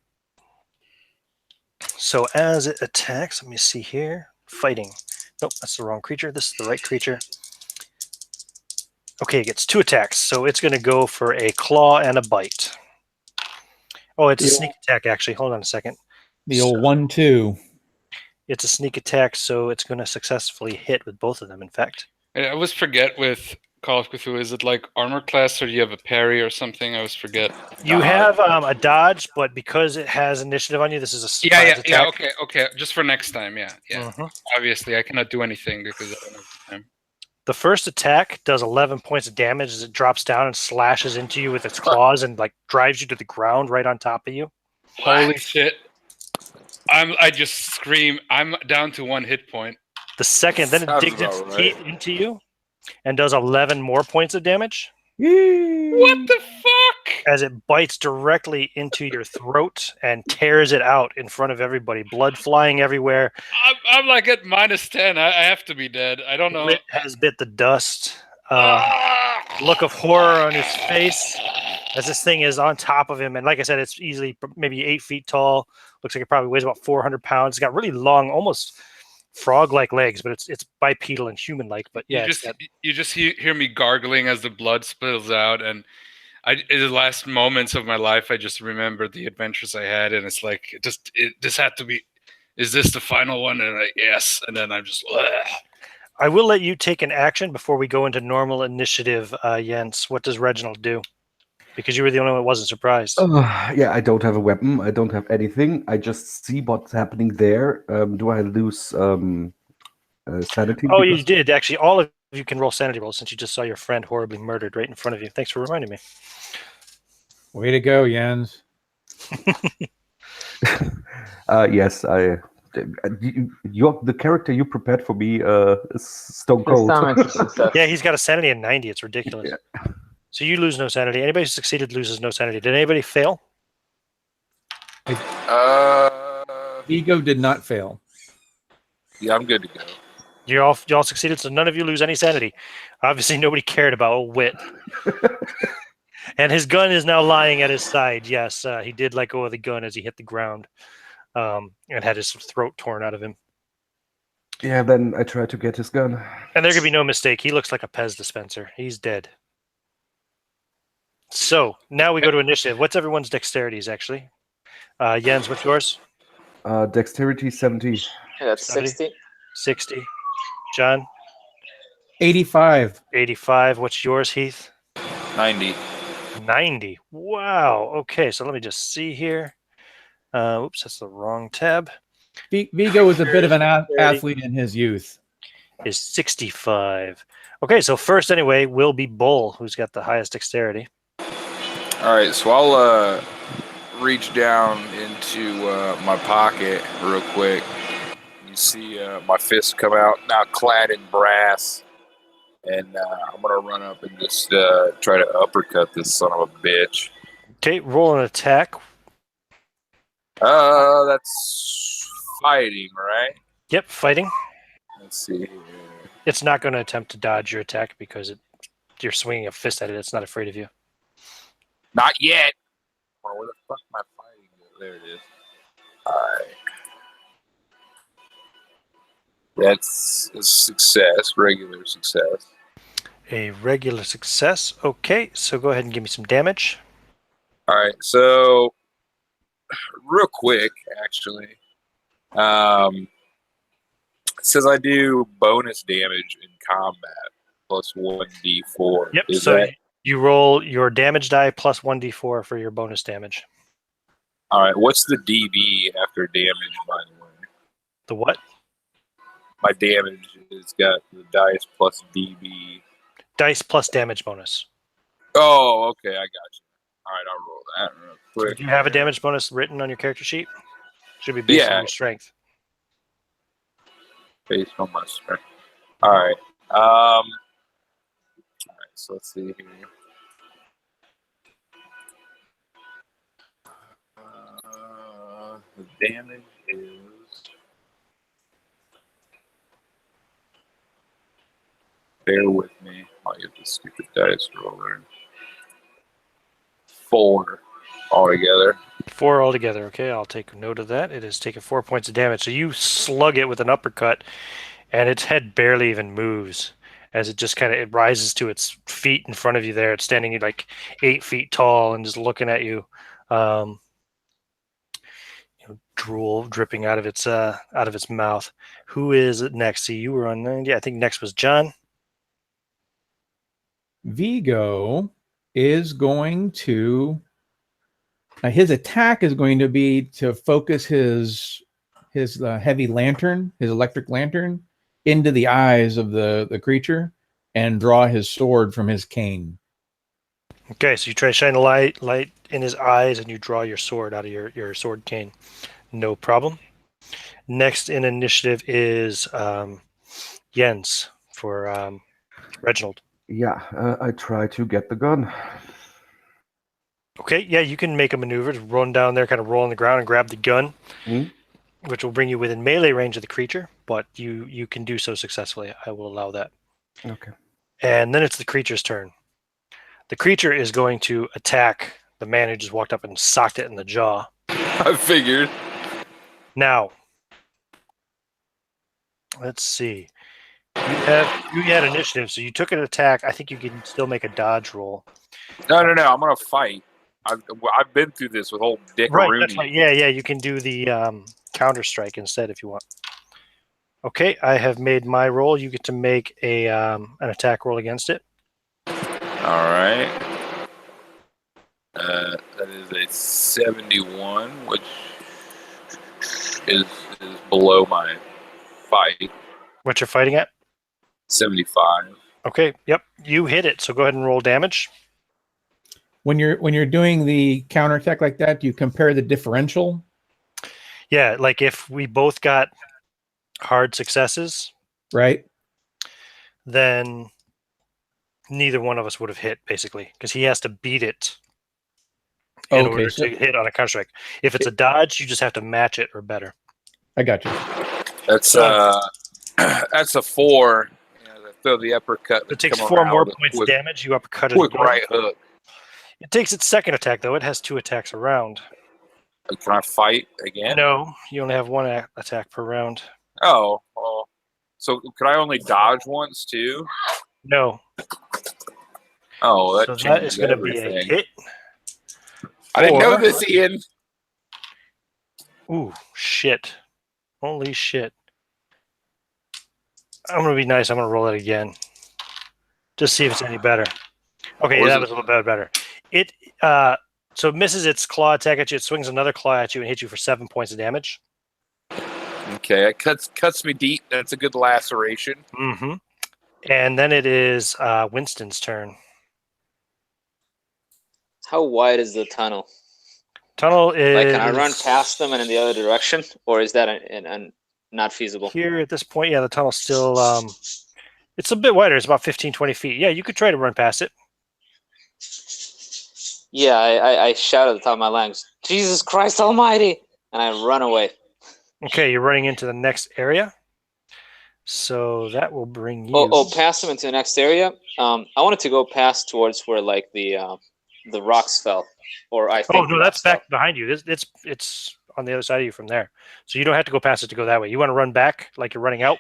So as it attacks, let me see here. Fighting. Nope, that's the wrong creature. This is the right creature. Okay, it gets 2 attacks. So it's going to go for a claw and a bite. Oh, it's a sneak attack, actually. Hold on a second. The old 1-2. It's a sneak attack, so it's going to successfully hit with both of them, in fact. I always forget with Call of Cthulhu, is it like armor class or do you have a parry or something? I always forget. You have a dodge, but because it has initiative on you, this is a surprise attack. Okay. Just for next time, yeah. Mhm. Obviously, I cannot do anything because I don't have time. The first attack does 11 points of damage as it drops down and slashes into you with its claws and like drives you to the ground right on top of you. Holy shit! I just scream. I'm down to 1 hit point. The second, then it Sounds digs its about right. teeth into you and does 11 more points of damage What the fuck? as it bites directly into your throat and tears it out in front of everybody. Blood flying everywhere. I'm like at -10. I have to be dead. I don't know. Wit has bit the dust. Look of horror on his face as this thing is on top of him. And like I said, it's easily maybe 8 feet tall. Looks like it probably weighs about 400 pounds. It's got really long, almost frog-like legs, but it's bipedal and human-like. But yeah, you just hear me gargling as the blood spills out, and in the last moments of my life, I just remember the adventures I had, and it's like this had to be. Is this the final one? And yes, and then I'm just. Ugh. I will let you take an action before we go into normal initiative, Jens. What does Reginald do? Because you were the only one that wasn't surprised. Yeah, I don't have a weapon. I don't have anything. I just see what's happening there. Do I lose sanity? Oh, you did. Actually, all of you can roll sanity rolls since you just saw your friend horribly murdered right in front of you. Thanks for reminding me. Way to go, Jens. Yes, the character you prepared for me is stone His cold. stomach's a success. Yeah, he's got a sanity of 90. It's ridiculous. Yeah. So you lose no sanity. Anybody who succeeded loses no sanity. Did anybody fail? Ego did not fail. Yeah, I'm good to go. Y'all succeeded, so none of you lose any sanity. Obviously, nobody cared about old Wit. And his gun is now lying at his side. Yes, he did let go of the gun as he hit the ground and had his throat torn out of him. Yeah, then I tried to get his gun. And there could be no mistake. He looks like a Pez dispenser. He's dead. So now we go to initiative. What's everyone's dexterities, actually? Jens, what's yours? Dexterity 70. Yeah, that's 60. 60. John? 85. 85. What's yours, Heath? 90. 90. Wow. Okay, so let me just see here. Oops, that's the wrong tab. Vigo was a bit of an athlete in his youth. Is 65. Okay, so first anyway will be Bull, who's got the highest dexterity. All right, so I'll reach down into my pocket real quick. You see my fist come out, now clad in brass. And I'm going to run up and just try to uppercut this son of a bitch. Okay, roll an attack. That's fighting, right? Yep, fighting. Let's see here. It's not going to attempt to dodge your attack because you're swinging a fist at it. It's not afraid of you. Not yet. Oh, where the fuck am I fighting? There it is. All right. That's a success, regular success. A regular success. Okay, so go ahead and give me some damage. All right, so real quick, actually, it says I do bonus damage in combat plus 1d4. Yep, Is so that... you roll your damage die plus 1d4 for your bonus damage. All right, what's the DB after damage, by the way? The what? My damage has got the dice plus DB. Dice plus damage bonus. Oh, okay, I got you. All right, I'll roll that real quick. Do you have a damage bonus written on your character sheet? Should be based on your strength. Based on my strength. All right. All right, so let's see here. The damage is... Bear with me. I'll get the stupid dice roller. 4 altogether. 4 altogether. Okay, I'll take note of that. It has taken 4 points of damage. So you slug it with an uppercut, and its head barely even moves as it just kind of it rises to its feet in front of you there. It's standing like 8 feet tall and just looking at you. Drool dripping out of its mouth. Who is next? See, you were on 90. I think next was John. Vigo is going to his attack is going to be to focus his heavy lantern, his electric lantern, into the eyes of the creature and draw his sword from his cane. Okay, so you try to shine a light in his eyes, and you draw your sword out of your sword cane. No problem. Next in initiative is Jens for Reginald. Yeah, I try to get the gun. Okay, yeah, you can make a maneuver to run down there, kind of roll on the ground and grab the gun, Hmm? which will bring you within melee range of the creature, but you can do so successfully. I will allow that. Okay. And then it's the creature's turn. The creature is going to attack the man who just walked up and socked it in the jaw. I figured. Now, let's see. You had initiative, so you took an attack. I think you can still make a dodge roll. No. I'm gonna fight. I've been through this with old Dick Right, Rooney. that's right. Yeah, you can do the counter strike instead if you want. Okay, I have made my roll. You get to make a an attack roll against it. All right. That is a 71, which is below my fight. What you're fighting at? 75. Okay, yep, you hit it. So go ahead and roll damage. When you're doing the counterattack like that, do you compare the differential? Yeah, like if we both got hard successes, Right? then neither one of us would have hit, basically, because he has to beat it in order to hit on a counter strike. If it's a dodge, you just have to match it or better. I got you. That's that's a 4. I throw the uppercut. It takes come 4 around more with a points quick, damage. You uppercut it quick again. right hook. It takes its second attack, though. It has 2 attacks a round. Can I fight again? No, you only have 1 attack per round. Oh, well. So could I only dodge once too? No. Oh, that So that changes is going to be a everything. hit. I didn't know Or- this, Ian. Ooh, shit. Holy shit. I'm going to be nice. I'm going to roll it again. Just see if it's any better. Okay, Or is that it- was a little bit better. It so it misses its claw attack at you. It swings another claw at you and hits you for 7 points of damage. Okay, it cuts me deep. That's a good laceration. Mm-hmm. And then it is Winston's turn. How wide is the tunnel? Tunnel is Like, can I run past them and in the other direction, or is that not feasible? here at this point. Yeah, the tunnel's still it's a bit wider. It's about 15, 20 feet. Yeah, you could try to run past it. Yeah, I shout at the top of my lungs, "Jesus Christ Almighty!" and I run away. Okay, you're running into the next area. So that will bring you. Oh, past them into the next area. I wanted to go past towards where like the rocks fell, or I think. Oh no, that's back behind you. It's on the other side of you from there. So you don't have to go past it to go that way. You want to run back like you're running out?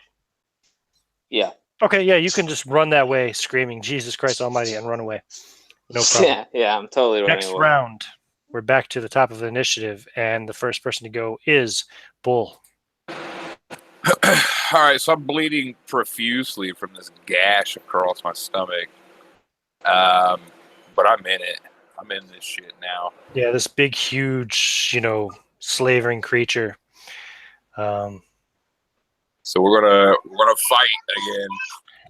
Yeah. Okay, yeah, you can just run that way, screaming "Jesus Christ Almighty" and run away. No problem. Yeah, I'm totally running Next away. round, we're back to the top of the initiative, and the first person to go is Bull. All right, so I'm bleeding profusely from this gash across my stomach. But I'm in it. I'm in this shit now. Yeah, this big, huge, slavering creature. So we're gonna fight again.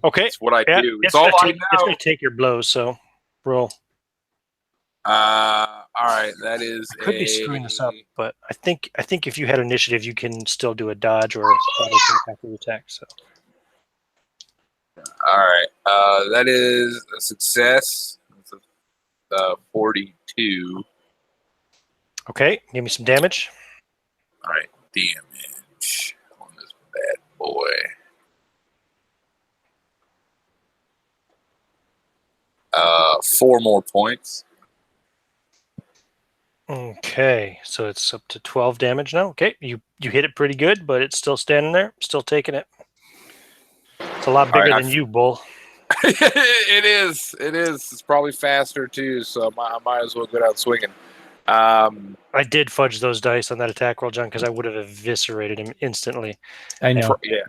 Okay. That's what I Yeah, do. It's all I It's know. going to take your blows, so roll. All right, that is. I could be screwing this up, but I think if you had initiative, you can still do a dodge or auto attack after the attack. So All right, that is a success. It's a 42. okay, give me some damage. All right, damage on this bad boy. Four more points. Okay, so it's up to 12 damage now. Okay, you hit it pretty good, but it's still standing there, still taking it. It's a lot bigger than you, Bull. It is. It's probably faster too, so I might as well go down swinging. I did fudge those dice on that attack roll, John, because I would have eviscerated him instantly. I know. Yeah,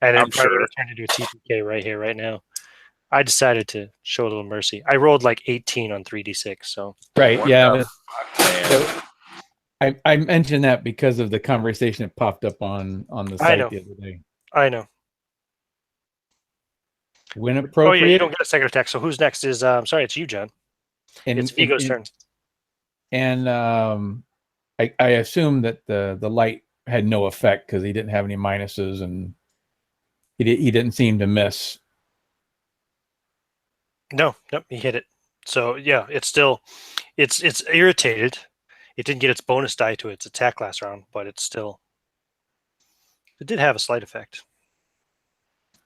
And I'm it probably would sure. have turned into a TPK right here, right now. I decided to show a little mercy. I rolled like 18 on 3d6, so. Right. Yeah. Man. I mentioned that because of the conversation that popped up on the I site know. the other day. I know. when Oh yeah, appropriate. you don't get a second attack. So who's next? Is sorry, it's you, John. and, It's Vigo's turn. And I assume that the light had no effect because he didn't have any minuses and he didn't seem to miss. No, he hit it. So yeah, it's still it's irritated. It didn't get its bonus die to its attack last round, but it did have a slight effect.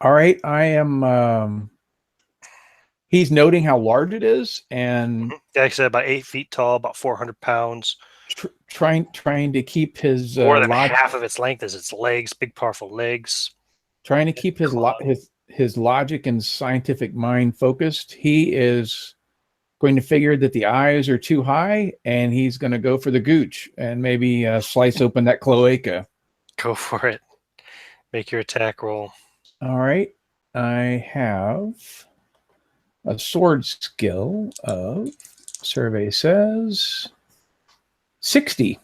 All right, I am. He's noting how large it is, and Like I said, about 8 feet tall, about 400 pounds. Trying to keep his More than half of its length is its legs, big, powerful legs. Trying to keep his logic and scientific mind focused. He is going to figure that the eyes are too high, and he's going to go for the gooch and maybe slice open that cloaca. Go for it. Make your attack roll. All right. I have a sword skill of, survey says, 60.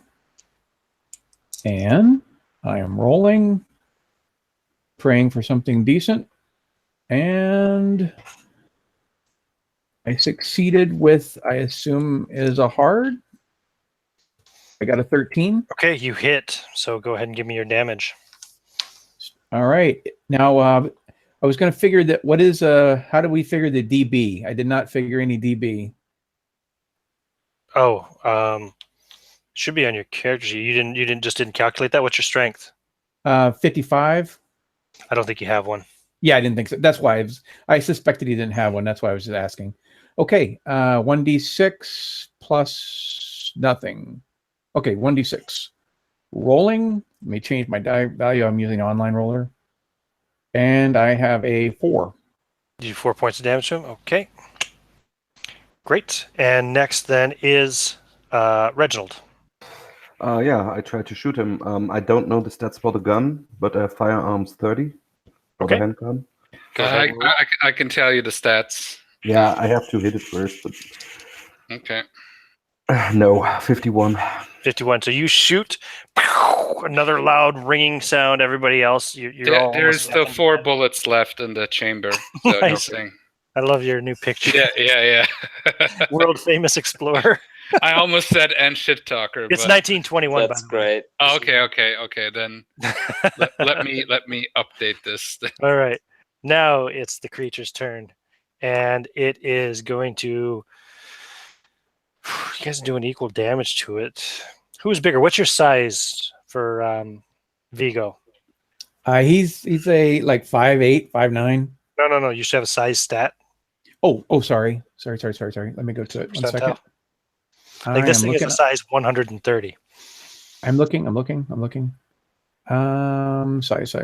And I am rolling, praying for something decent. And I succeeded with, I assume, is a hard. I got a 13. Okay, you hit. So go ahead and give me your damage. All right. Now, I was going to figure that what is, how do we figure the DB? I did not figure any DB. Oh, should be on your character sheet. You didn't calculate that. What's your strength? 55. I don't think you have one. Yeah, I didn't think so. That's why I suspected he didn't have one. That's why I was just asking. Okay, 1d6 plus nothing. Okay, 1d6. Rolling. Let me change my die value. I'm using online roller. And I have a 4. You do 4 points of damage to him. Okay. Great. And next then is Reginald. Yeah, I tried to shoot him. I don't know the stats for the gun, but firearms 30 for Okay. the handgun. I can tell you the stats. Yeah, I have to hit it first, but Okay. no, 51. 51. So you shoot. Another loud ringing sound. Everybody else, you're all. There's still 4 bullets left in the chamber. So Nice. nothing. I love your new picture. Yeah. World famous explorer. I almost said and shit talker. It's but... 1921. That's great. Oh, okay. Then let me update this. All right. Now it's the creature's turn, and it is going to. You guys are doing equal damage to it. Who's bigger? What's your size for Vigo? He's a like 5'8", 5'9". No. You should have a size stat. Oh, sorry. Let me go to it. 1 second. Like this thing is a size 130. I'm looking. Size.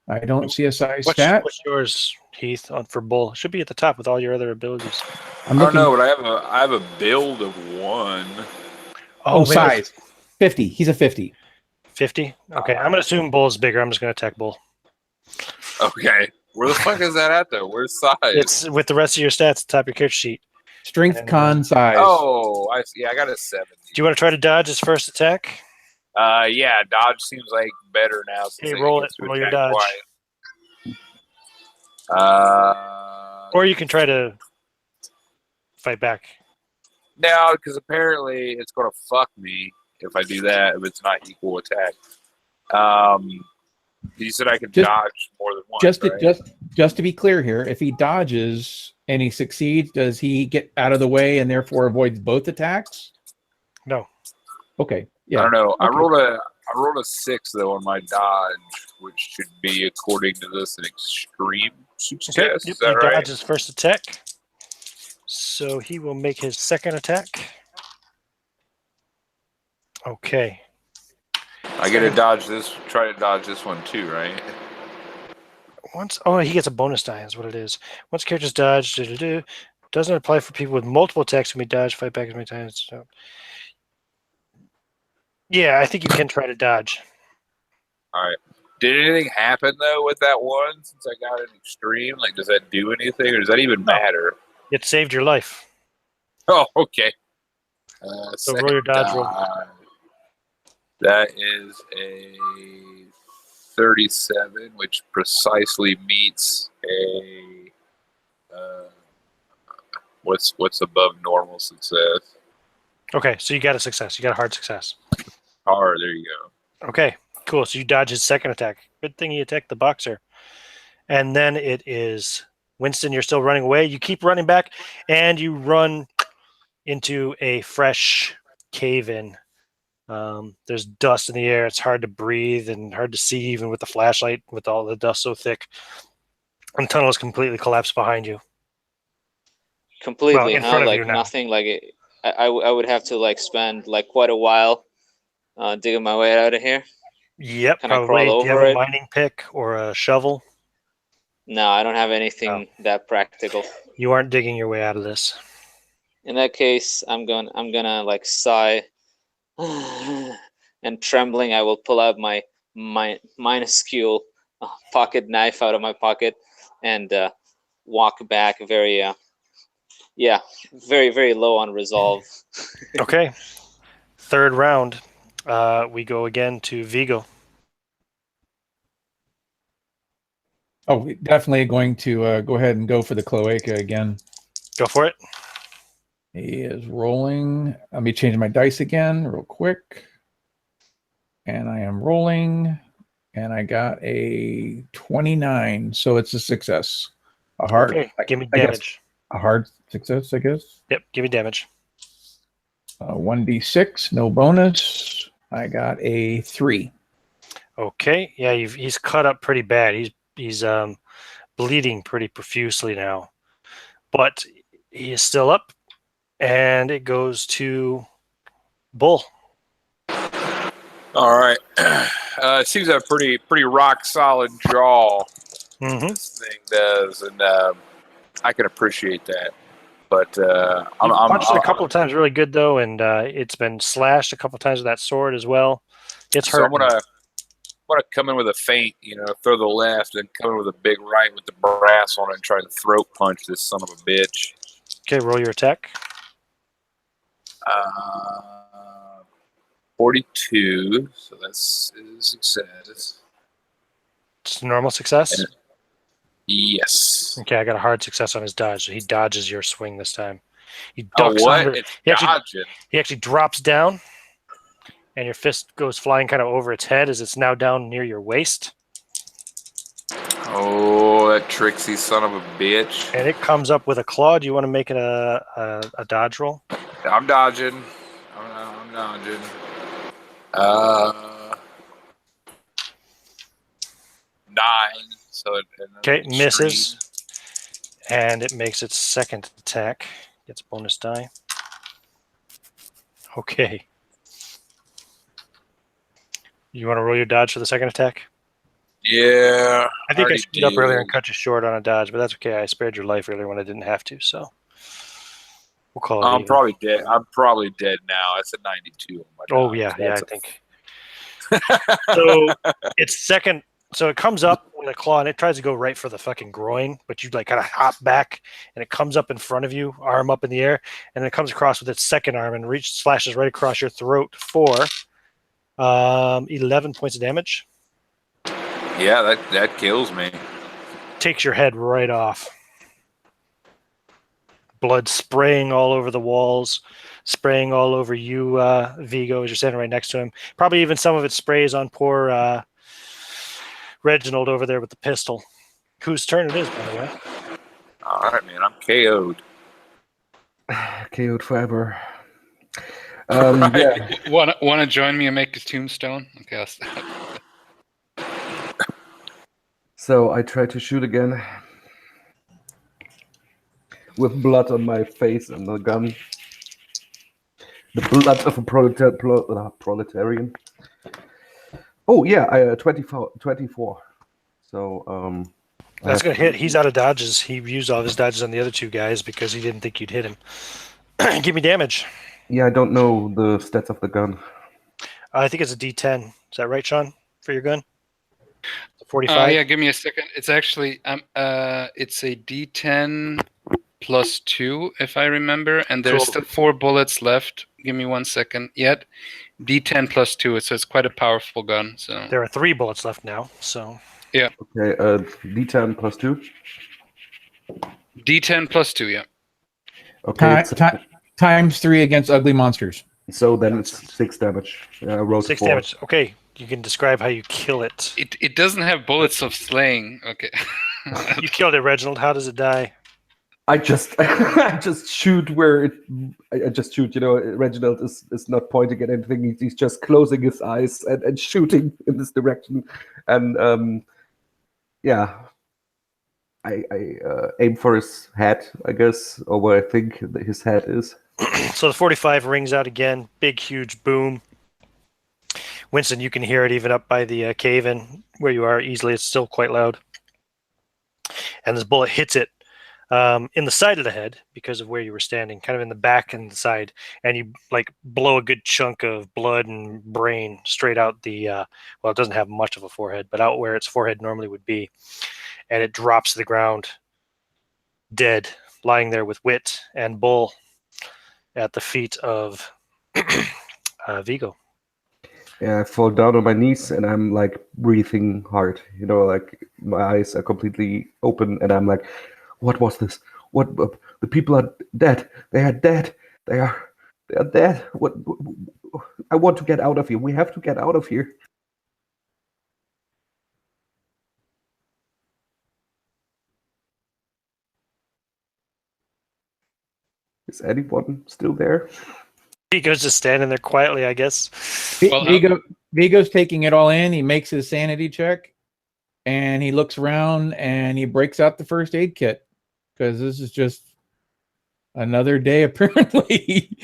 I don't see a size stat. What's yours, Heath, for bull? It should be at the top with all your other abilities. I don't know, but I have a build of 1. Oh, size 50. He's a 50. 50. Okay, I'm gonna assume bull's bigger. I'm just gonna attack bull. Okay. Where the fuck is that at, though? Where's size? It's with the rest of your stats at the top of your character sheet. Strength, con, size. Oh, I see. I got a 70. Do you want to try to dodge his first attack? Yeah, dodge seems like better now. Since Hey, roll it. Roll your dodge. Or you can try to fight back. No, because apparently it's going to fuck me if I do that, if it's not equal attack. You said I could dodge more than one, right? Just to be clear here, if he dodges and he succeeds, does he get out of the way and therefore avoids both attacks? No. Okay. Yeah. I don't know. Okay. I rolled a 6 though on my dodge, which should be, according to this, an extreme success. Okay. Is that He right? dodges first attack. So he will make his second attack. Okay. I get to dodge this. Try to dodge this one too, right? He gets a bonus die. Is what it is. Once characters dodge, doesn't apply for people with multiple attacks when we dodge. Fight back as many times. So. Yeah, I think you can try to dodge. All right. Did anything happen though with that one since I got an extreme? Like, does that do anything, or does that even matter? It saved your life. Oh, okay. So roll your dodge roll. That is a 37, which precisely meets a what's above normal success. Okay, so you got a success. You got a hard success. Hard. There you go. Okay, cool. So you dodge his second attack. Good thing you attacked the boxer. And then it is Winston. You're still running away. You keep running back, and you run into a fresh cave-in. There's dust in the air. It's hard to breathe and hard to see even with the flashlight with all the dust so thick. And the tunnel is completely collapsed behind you. Completely, in front of like you now. nothing. Like I would have to like spend like quite a while digging my way out of here. Yep, Can I probably. crawl Do you have over a it? mining pick or a shovel? No, I don't have anything that practical. You aren't digging your way out of this. In that case, I'm gonna like sigh, and trembling, I will pull out my minuscule pocket knife out of my pocket and walk back very, very low on resolve. Okay. Third round. We go again to Vigo. Oh, we're definitely going to go ahead and go for the cloaca again. Go for it. He is rolling. Let me change my dice again real quick. And I am rolling. And I got a 29. So it's a success. A hard. Okay, give me I guess damage. a hard success, I guess. Yep, give me damage. 1d6, no bonus. I got a 3. Okay, yeah, he's cut up pretty bad. He's bleeding pretty profusely now, but he is still up, and it goes to Bull. All right. It seems to have pretty rock solid jaw. Mm-hmm. This thing does, and I can appreciate that. But I'm punched it a couple of times really good though, and it's been slashed a couple of times with that sword as well. It's hurt. I'm gonna come in with a feint, throw the left, and come in with a big right with the brass on it and try to throat punch this son of a bitch. Okay, roll your attack. 42, so that's a success. It's a normal success. And yes. Okay, I got a hard success on his dodge, so he dodges your swing this time. He Oh, ducks what? under. It's He actually, dodging. he actually drops down, and your fist goes flying kind of over its head as it's now down near your waist. Oh, that tricksy son of a bitch. And it comes up with a claw. Do you want to make it a dodge roll? I'm dodging. I'm dodging. 9. So Okay, misses. And it makes its second attack. Gets a bonus die. Okay. You want to roll your dodge for the second attack? Yeah. I think I already screwed up earlier and did. cut you short on a dodge, but that's okay. I spared your life earlier when I didn't have to, so we'll call it I'm even. probably dead. I'm probably dead now. It's a 92 on my Oh dodge. yeah, That's I think. So it's second. So it comes up with a claw and it tries to go right for the fucking groin, but you like kind of hop back and it comes up in front of you, arm up in the air, and then it comes across with its second arm and slashes right across your throat for 11 points of damage. Yeah, that kills me. Takes your head right off. Blood spraying all over the walls, spraying all over you, Vigo, as you're standing right next to him. Probably even some of it sprays on poor Reginald over there with the pistol. Whose turn it is, by the way. All right, man. I'm KO'd. KO'd forever. Right. Yeah. Want to join me and make a tombstone? Okay, I'll stop. So I try to shoot again with blood on my face and the gun. The blood of a proletarian. Oh yeah, I 24. So That's going to hit. He's out of dodges. He used all of his dodges on the other two guys because he didn't think you'd hit him. Give me damage. yeah, I don't know the stats of the gun. I think it's a D10. Is that right, Sean, for your gun? 45? Yeah, give me a second. It's actually it's a D10 plus 2, if I remember, and there's Cool. still 4 bullets left. Give me 1 second. Yet D10 plus 2. So it's quite a powerful gun. So There are 3 bullets left now, so Okay, D10 plus 2. D10 plus 2. Yeah. Okay, Times 3 against ugly monsters. so then it's 6 damage. I rolled 6 4. damage. Okay, you can describe how you kill it. It doesn't have bullets of slaying. Okay. You killed it, Reginald. How does it die? I just I just shoot where it. I just shoot. You know, Reginald is not pointing at anything. He's just closing his eyes and shooting in this direction. And yeah, I aim for his head, I guess, or where I think his head is. So the 45 rings out again. Big, huge boom. Winston, you can hear it even up by the cave-in where you are easily. It's still quite loud. And this bullet hits it in the side of the head because of where you were standing, kind of in the back and the side, and you like blow a good chunk of blood and brain straight out the well, it doesn't have much of a forehead, but out where its forehead normally would be, and it drops to the ground dead, lying there with Wit and Bull at the feet of Vigo. Yeah, I fall down on my knees and I'm like breathing hard. You know, like my eyes are completely open and I'm like, what was this? What? The people are dead. They are dead. They are dead. What? I want to get out of here. We have to get out of here. Is anyone still there? Vigo's just standing there quietly, I guess. Well, Vigo's taking it all in. He makes his sanity check, and he looks around and he breaks out the first aid kit because this is just another day, apparently.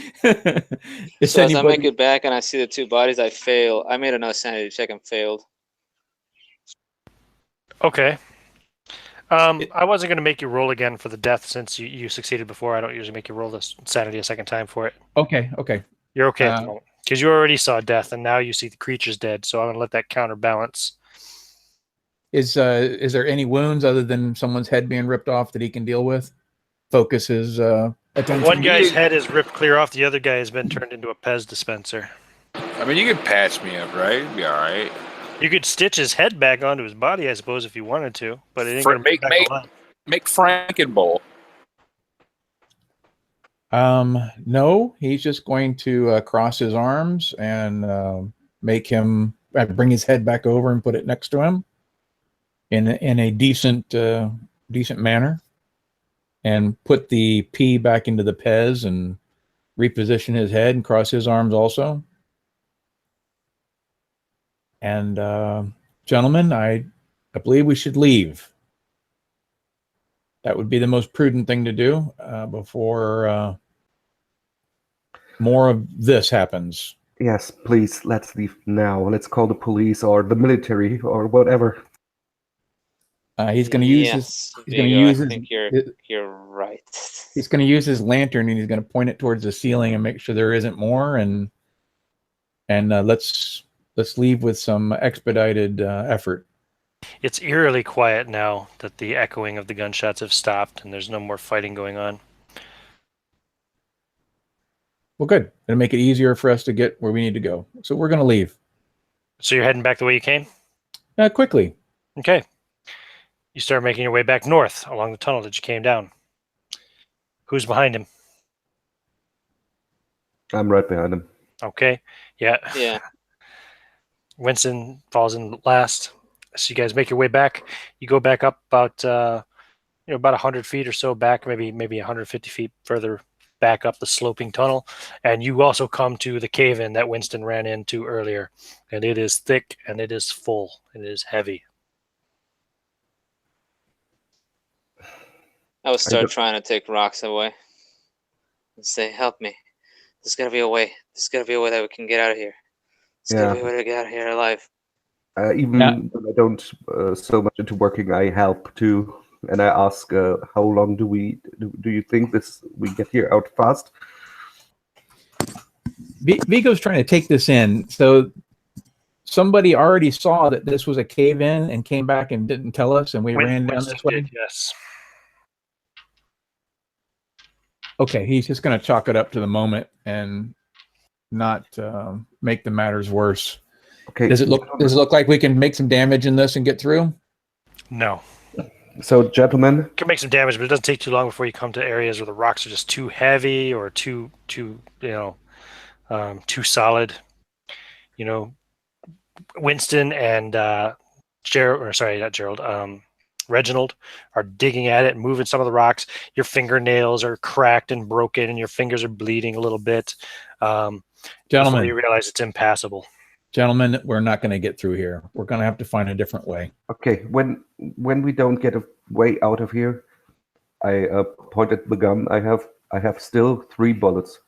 So as I make it back and I see the 2 bodies, I fail. I made another sanity check and failed. Okay. I wasn't going to make you roll again for the death since you succeeded before. I don't usually make you roll this sanity a second time for it. Okay. You're okay at the moment because you already saw death and now you see the creature's dead. So I'm going to let that counterbalance. Is there any wounds other than someone's head being ripped off that he can deal with? Focus his attention. One guy's head is ripped clear off. The other guy has been turned into a Pez dispenser. I mean, you can patch me up, right? Be all right. You could stitch his head back onto his body, I suppose, if you wanted to, but it ain't going to make Frankenbowl. No, he's just going to cross his arms and make him bring his head back over and put it next to him in a decent manner, and put the P back into the Pez and reposition his head and cross his arms also. And gentlemen, I believe we should leave. That would be the most prudent thing to do before more of this happens. Yes, please, let's leave now. Let's call the police or the military or whatever. He's going to use his. He's going to use his. I think you're right. He's going to use his lantern and he's going to point it towards the ceiling and make sure there isn't more. And let's leave with some expedited effort. It's eerily quiet now that the echoing of the gunshots have stopped and there's no more fighting going on. Well, good. It'll make it easier for us to get where we need to go. So we're going to leave. So you're heading back the way you came? Quickly. Okay. You start making your way back north along the tunnel that you came down. Who's behind him? I'm right behind him. Okay. Yeah. Yeah. Winston falls in last. So you guys make your way back. You go back up about about 100 feet or so back, maybe 150 feet further back up the sloping tunnel, and you also come to the cave-in that Winston ran into earlier, and it is thick and it is full. It is heavy. I would start trying to take rocks away and say, "Help me! There's gotta be a way. There's gotta be a way that we can get out of here. There's gotta be a way to get out of here alive." Even when I don't so much into working, I help too, and I ask, "How long do you think we get here out fast?" Vigo's trying to take this in. So somebody already saw that this was a cave-in and came back and didn't tell us, and we ran down this way. Yes. Okay, he's just going to chalk it up to the moment and make the matters worse. Okay. Does it look like we can make some damage in this and get through? No. So, gentlemen, You can make some damage, but it doesn't take too long before you come to areas where the rocks are just too heavy or too solid. You know, Winston and Reginald are digging at it, moving some of the rocks. Your fingernails are cracked and broken, and your fingers are bleeding a little bit. Before Gentlemen, you realize it's impassable. Gentlemen, we're not going to get through here. We're going to have to find a different way. okay, when we don't get a way out of here, I pointed the gun. I have still 3 bullets.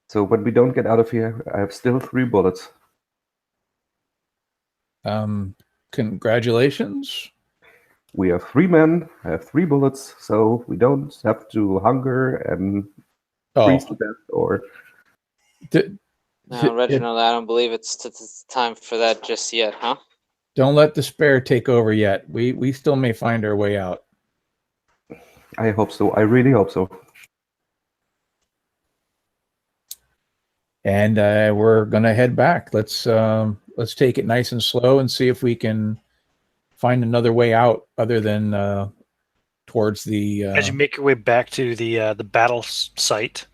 So when we don't get out of here, I have still 3 bullets. Congratulations. We are 3 men. I have 3 bullets, so we don't have to hunger and freeze to death or. No, Reginald, I don't believe it's time for that just yet, huh? Don't let despair take over yet. We still may find our way out. I hope so. I really hope so. And we're gonna head back. Let's take it nice and slow and see if we can find another way out other than towards the. As you make your way back to the battle site,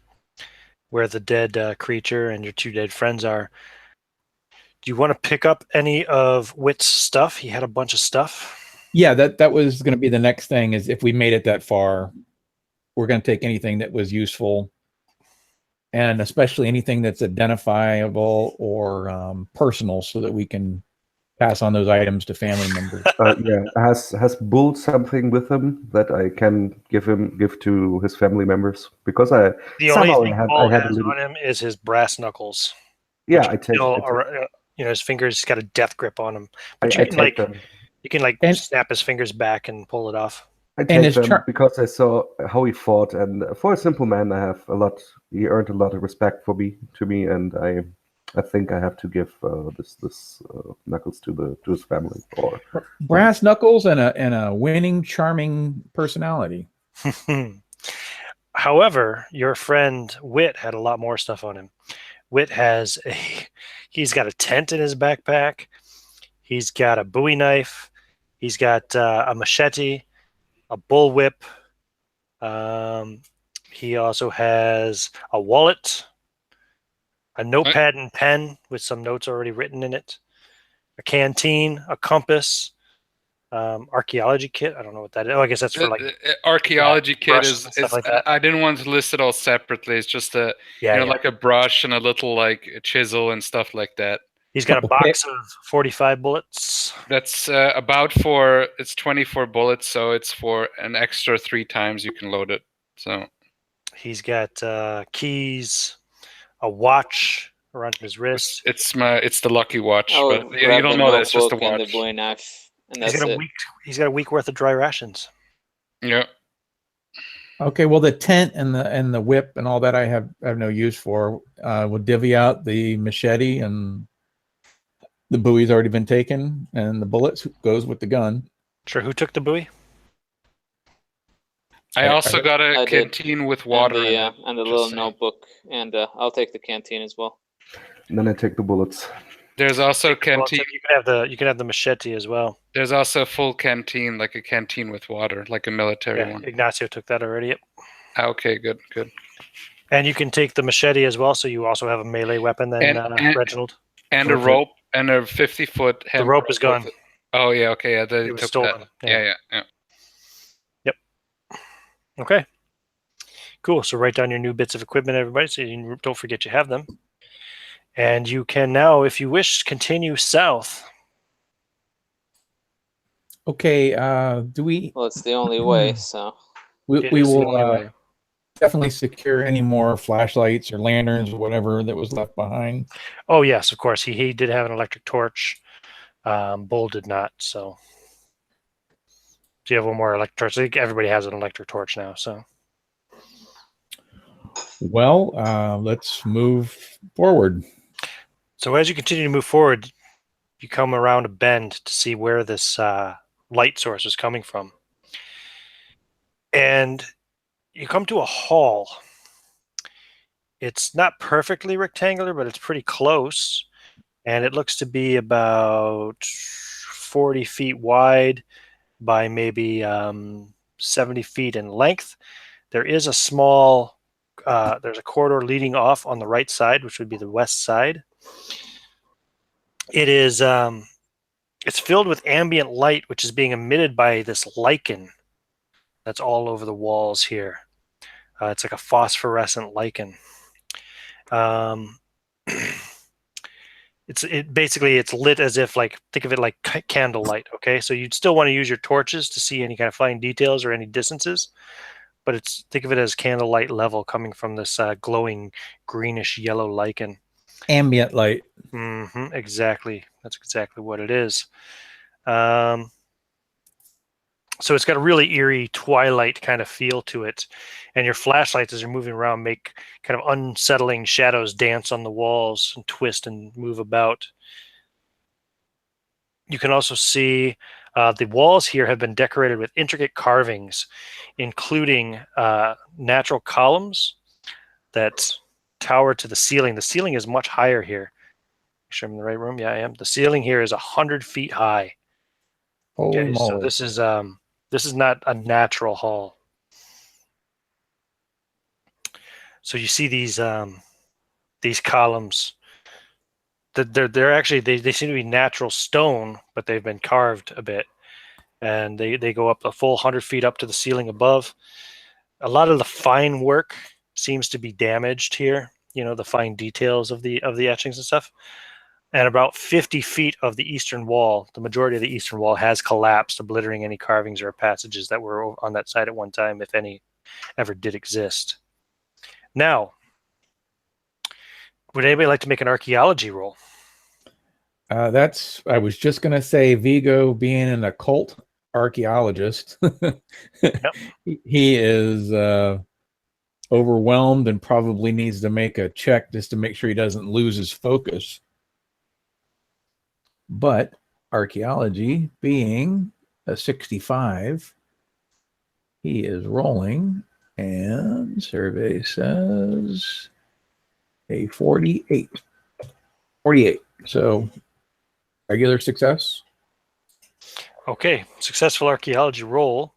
where the dead creature and your 2 dead friends are, do you want to pick up any of Whit's stuff? He had a bunch of stuff. Yeah, that was going to be the next thing. Is if we made it that far, we're going to take anything that was useful, and especially anything that's identifiable or personal, so that we can pass on those items to family members. Yeah, has Bull something with him that I can give to his family members? Because The only somehow thing Paul has on him is his brass knuckles. Yeah, I take. His fingers. He's got a death grip on him. I But take them. you can snap his fingers back and pull it off. I take them because I saw how he fought, and for a simple man, I have a lot. He earned a lot of respect to me, and I think I have to give this knuckles to his family. Or brass knuckles and a winning, charming personality. However, your friend Whit had a lot more stuff on him. Whit he's got a tent in his backpack. He's got a Bowie knife. He's got a machete, a bullwhip. He also has a wallet, a notepad and pen with some notes already written in it, a canteen, a compass, archaeology kit. I don't know what that is. Oh, I guess that's for archaeology kit is like I didn't want to list it all separately. It's just like a brush and a little chisel and stuff like that. He's got a box of 45 bullets. That's it's 24 bullets, so it's for an extra 3 times you can load it. So he's got keys, a watch around his wrist. It's the lucky watch, but you don't know that it's just a watch. And the Bowie knife, and that's he's got a week worth of dry rations. Yeah. Okay, well, the tent and the whip and all that I have no use for. We'll divvy out the machete, and the Bowie's already been taken, and the bullets goes with the gun. Sure. Who took the Bowie? I also got a canteen with water and the little notebook, and I'll take the canteen as well. And then I take the bullets. There's also a canteen. You can have the machete as well. There's also a full canteen, like a canteen with water, like a military one. Ignacio took that already. Yep. Okay, good. And you can take the machete as well, so you also have a melee weapon then, Reginald. And a rope and a 50-foot. The rope is gone. Oh yeah, okay, yeah. It was stolen. Yeah. Yep. Okay. Cool. So write down your new bits of equipment, everybody, so you don't forget you have them. And you can now, if you wish, continue south. Okay. Do we? Well, it's the only way. So we will definitely secure any more flashlights or lanterns or whatever that was left behind. Oh yes, of course. He did have an electric torch. Bull did not. So you have one more electric torch. I think everybody has an electric torch now. So. Well, let's move forward. So as you continue to move forward, you come around a bend to see where this light source is coming from. And you come to a hall. It's not perfectly rectangular, but it's pretty close. And it looks to be about 40 feet wide by maybe 70 feet in length. There is a small, there's a corridor leading off on the right side, which would be the west side. It is, it's filled with ambient light, which is being emitted by this lichen that's all over the walls here. It's like a phosphorescent lichen. It's lit as if, like, think of it like candlelight. Okay, so you'd still want to use your torches to see any kind of fine details or any distances, but think of it as candlelight level coming from this glowing greenish yellow lichen. Ambient light. Exactly. That's exactly what it is. So it's got a really eerie twilight kind of feel to it. And your flashlights, as you're moving around, make kind of unsettling shadows dance on the walls and twist and move about. You can also see the walls here have been decorated with intricate carvings, including natural columns that tower to the ceiling. The ceiling is much higher here. Make sure I'm in the right room. Yeah, I am. The ceiling here is 100 feet high. Holy Okay, moly. so this is not a natural hall. So you see these columns. They're actually they seem to be natural stone, but they've been carved a bit, and they go up a full 100 feet up to the ceiling above. A lot of the fine work seems to be damaged here. You know, the fine details of the etchings and stuff. And about 50 feet of the eastern wall, the majority of the eastern wall, has collapsed, obliterating any carvings or passages that were on that side at one time, if any ever did exist. Now, would anybody like to make an archaeology roll? I was just going to say, Vigo, being an occult archaeologist, he is overwhelmed and probably needs to make a check just to make sure he doesn't lose his focus. But archaeology being a 65, he is rolling, and survey says a 48. 48. So regular success. Okay, successful archaeology roll.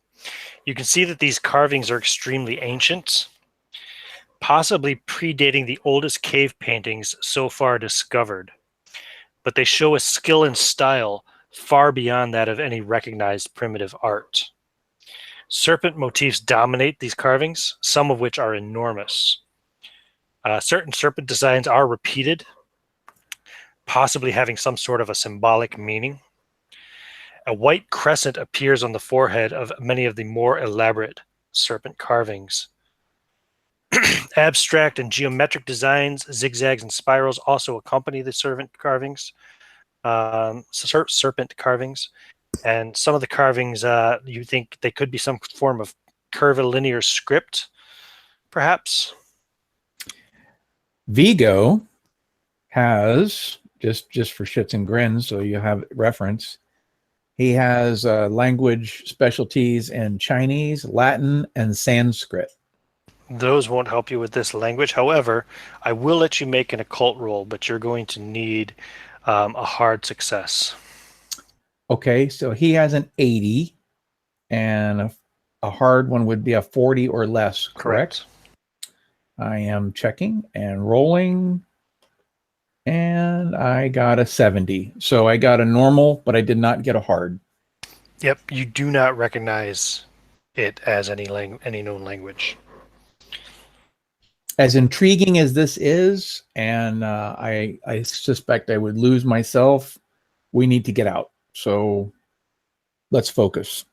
You can see that these carvings are extremely ancient, possibly predating the oldest cave paintings so far discovered. But they show a skill and style far beyond that of any recognized primitive art. Serpent motifs dominate these carvings, some of which are enormous. Certain serpent designs are repeated, possibly having some sort of a symbolic meaning. A white crescent appears on the forehead of many of the more elaborate serpent carvings. Abstract and geometric designs, zigzags and spirals also accompany the serpent carvings. And some of the carvings, you think they could be some form of curvilinear script, perhaps? Vigo has, just for shits and grins, so you have reference, he has language specialties in Chinese, Latin, and Sanskrit. Those won't help you with this language. However, I will let you make an occult roll, but you're going to need a hard success. Okay, so he has an 80, and a hard one would be a 40 or less, correct? I am checking and rolling, and I got a 70. So I got a normal, but I did not get a hard. Yep, you do not recognize it as any known language. As intriguing as this is, and I suspect I would lose myself, we need to get out. So let's focus.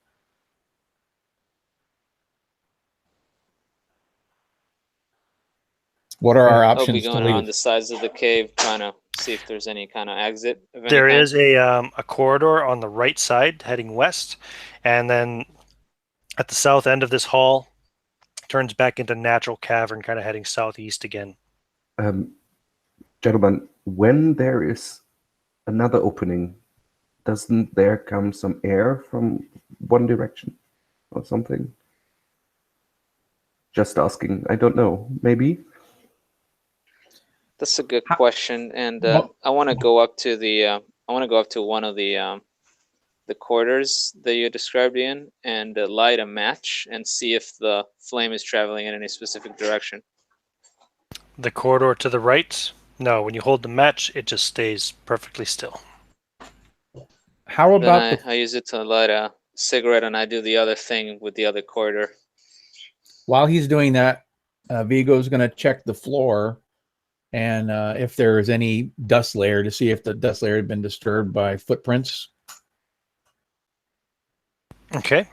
What are our options? I'll be going around the sides of the cave, trying to see if there's any kind of exit. There is a corridor on the right side heading west, and then at the south end of this hall, turns back into natural cavern, kind of heading southeast again. Gentlemen, when there is another opening, doesn't there come some air from one direction or something? Just asking. I don't know. Maybe? That's a good How- question, and well- I want to go up to the one of the corridors that you described, Ian, and light a match and see if the flame is traveling in any specific direction. The corridor to the right? No, when you hold the match, it just stays perfectly still. How Then about I use it to light a cigarette, and I do the other thing with the other corridor. while he's doing that, Vigo's going to check the floor and if there is any dust layer to see if the dust layer had been disturbed by footprints. Okay.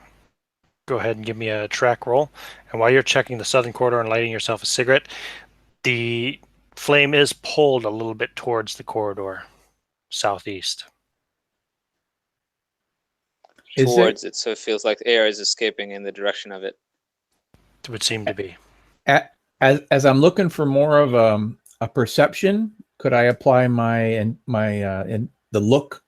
Go ahead and give me a track roll. And while you're checking the southern corridor and lighting yourself a cigarette, the flame is pulled a little bit towards the corridor, southeast. Towards it, so it feels like air is escaping in the direction of it. It would seem to be. As I'm looking for more of a perception, could I apply my the look?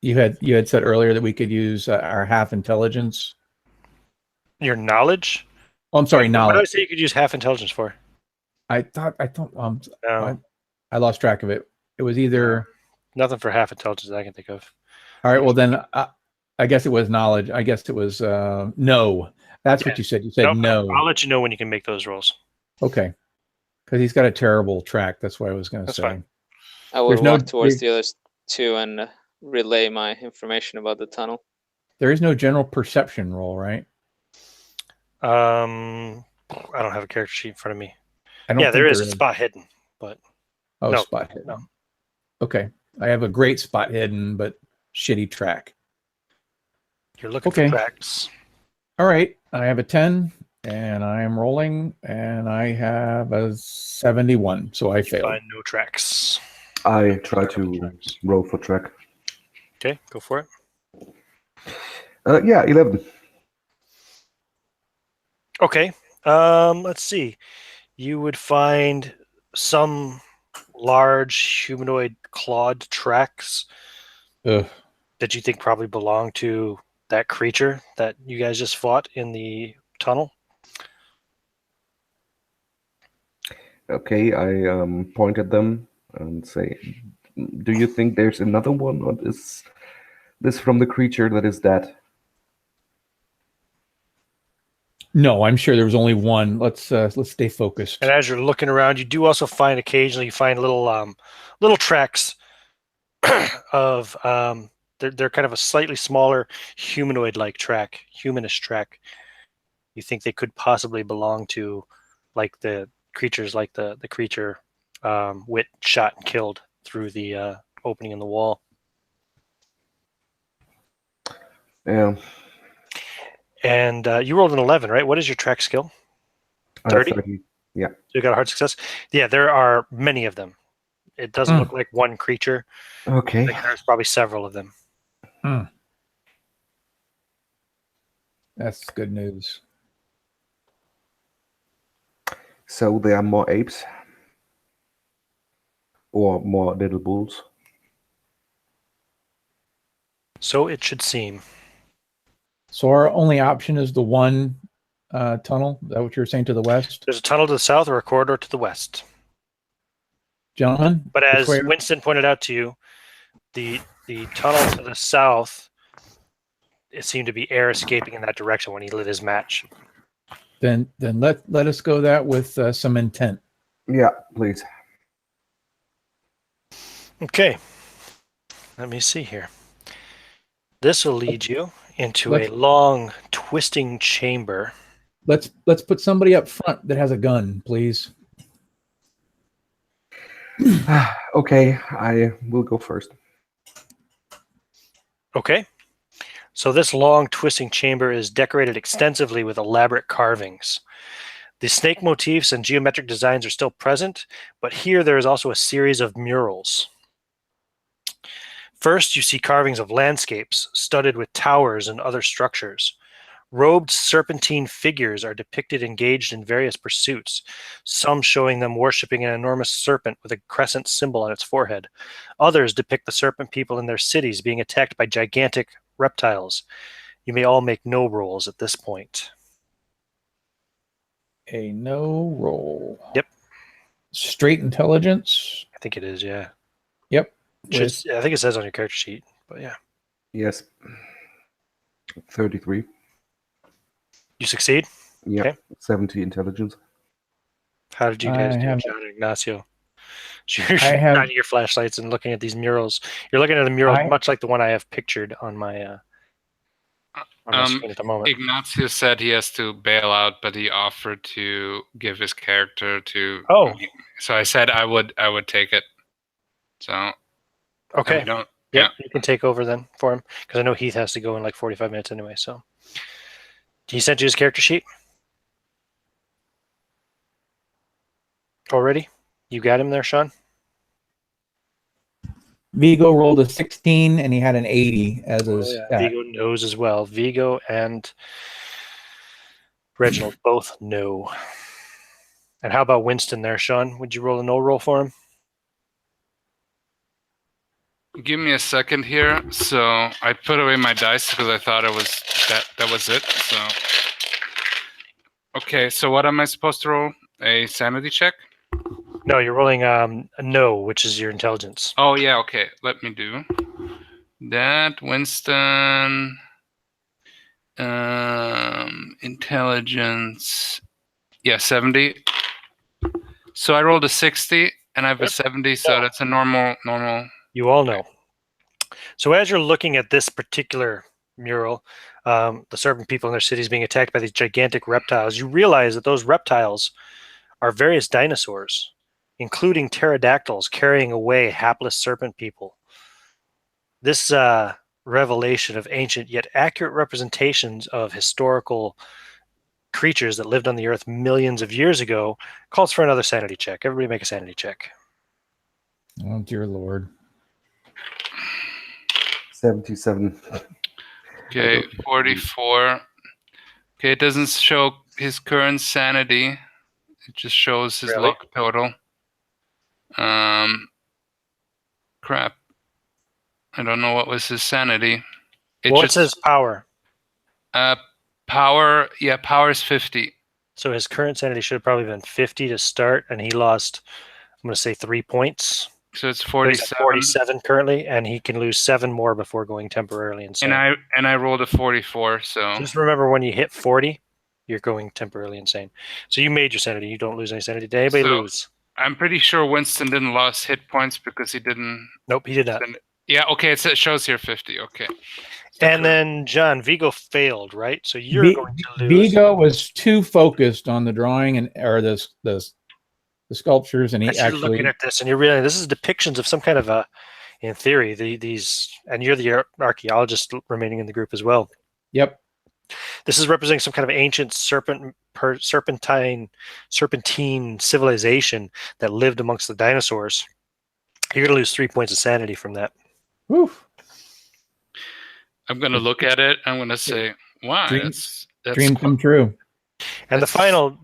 You had said earlier that we could use our half intelligence. Your knowledge? Oh, I'm sorry, What did I knowledge. say you could use half intelligence for? I thought No, I lost track of it. It was either nothing for half intelligence that I can think of. all right. Well, then I guess it was knowledge. I guess it was no. That's what you said. You said Nope, no. I'll let you know when you can make those rolls. Okay, because he's got a terrible track. That's what I was going to That's say. fine. I will There's no- walk towards the other two and relay my information about the tunnel. There is no general perception roll, right? I don't have a character sheet in front of me. I don't Yeah, there think is a spot hidden, but Oh, no, spot hidden. no. Okay, I have a great spot hidden, but shitty track. You're looking Okay. for tracks. All right, I have a 10, and I am rolling, and I have a 71, so I failed. Find no tracks. I try to roll for track. Okay, go for it. Yeah, 11. Okay. Let's see. You would find some large humanoid clawed tracks Ugh. that you think probably belong to that creature that you guys just fought in the tunnel. Okay, I point at them and say, "Do you think there's another one, or is this from the creature that is dead?" No, I'm sure there was only one. Let's stay focused. And as you're looking around, you do also find occasionally you find little tracks of they're kind of a slightly smaller humanoid-like track, humanish track. You think they could possibly belong to like the creatures, like the creature Wit shot and killed through the opening in the wall. Yeah. And you rolled an 11, right? What is your track skill? 30? 30. Yeah. So you got a hard success? Yeah, there are many of them. It doesn't look like one creature. Okay. I think there's probably several of them. That's good news. So there are more apes? Or more little bulls? So it should seem. So our only option is the one tunnel. Is that what you were saying, to the west? There's a tunnel to the south or a corridor to the west. Gentlemen? But as which way- Winston pointed out to you, the tunnel to the south, it seemed to be air escaping in that direction when he lit his match. Then let us go that with some intent. Yeah, please. Okay. Let me see here. This will lead you into a long, twisting chamber. Let's put somebody up front that has a gun, please. Okay, I will go first. Okay. So this long, twisting chamber is decorated extensively with elaborate carvings. The snake motifs and geometric designs are still present, but here there is also a series of murals. First, you see carvings of landscapes studded with towers and other structures. Robed serpentine figures are depicted engaged in various pursuits, some showing them worshipping an enormous serpent with a crescent symbol on its forehead. Others depict the serpent people in their cities being attacked by gigantic reptiles. You may all make no rolls at this point. a no roll. Yep. Straight intelligence. I think it is, yeah. Yep. I think it says on your character sheet, but yeah. Yes. 33. You succeed? Yeah. Okay. 70 intelligence. How did you guys do, have- John and Ignacio? So you're I have- shining your flashlights and looking at these murals. You're looking at the mural much like the one I have pictured on my screen at the moment. Ignacio said he has to bail out, but he offered to give his character to. Oh. So I said I would take it. So. Okay. Don't. Yep, you can take over then for him because I know Heath has to go in like 45 minutes anyway. So, he sent you his character sheet already. You got him there, Sean. Vigo rolled a 16 and he had an 80 as his stat. Vigo knows as well. Vigo and Reginald both know. And how about Winston there, Sean? Would you roll a no roll for him? Give me a second here. So I put away my dice because I thought it was that was it. So okay, so what am I supposed to roll? A sanity check? No, you're rolling a no, which is your intelligence. Oh yeah, okay. Let me do that. Winston, intelligence. Yeah, 70. So I rolled a 60 and I have a 70. So that's a normal. You all know. So as you're looking at this particular mural, the serpent people in their cities being attacked by these gigantic reptiles, you realize that those reptiles are various dinosaurs, including pterodactyls carrying away hapless serpent people. This revelation of ancient yet accurate representations of historical creatures that lived on the earth millions of years ago calls for another sanity check. Everybody make a sanity check. Oh, dear Lord. 77. Okay, 44. Okay, it doesn't show his current sanity. It just shows his luck total. Crap. I don't know what was his sanity. What says power? Power is 50. So his current sanity should have probably been 50 to start, and he lost, I'm going to say 3 points. So it's 47. He's at 47 currently, and he can lose 7 more before going temporarily insane. And I rolled a 44, so just remember when you hit 40, you're going temporarily insane. So you made your sanity. You don't lose any sanity. Did anybody lose? I'm pretty sure Winston didn't lose hit points because he didn't. Nope, he did not. Yeah, okay, it shows here 50. Okay. And then John, Vigo failed, right? So you're going to lose. Vigo was too focused on the drawing or the sculptures, and he you're looking at this and you're realizing this is depictions of some kind of in theory, these, and you're the archaeologist remaining in the group as well. Yep. This is representing some kind of ancient serpentine civilization that lived amongst the dinosaurs. You're going to lose 3 points of sanity from that. Woof. I'm going to look at it. I'm going to say, wow, that's dream come true. And the final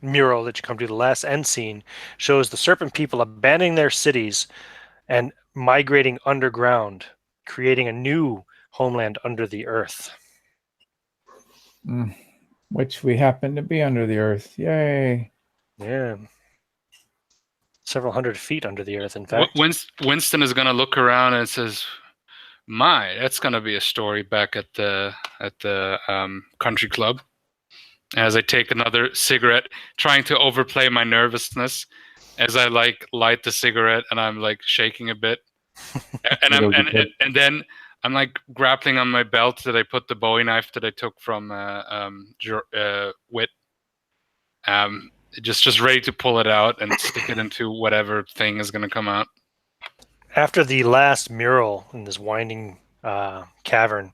mural that you come to, the last end scene, shows the serpent people abandoning their cities and migrating underground, creating a new homeland under the earth. Which we happen to be under the earth. Yay. Yeah. Several hundred feet under the earth, in fact. Winston is going to look around and says, that's going to be a story back at the country club. As I take another cigarette, trying to overplay my nervousness, as I light the cigarette and I'm shaking a bit, and then I'm grappling on my belt that I put the Bowie knife that I took from Wit, just ready to pull it out and stick it into whatever thing is going to come out. After the last mural in this winding cavern,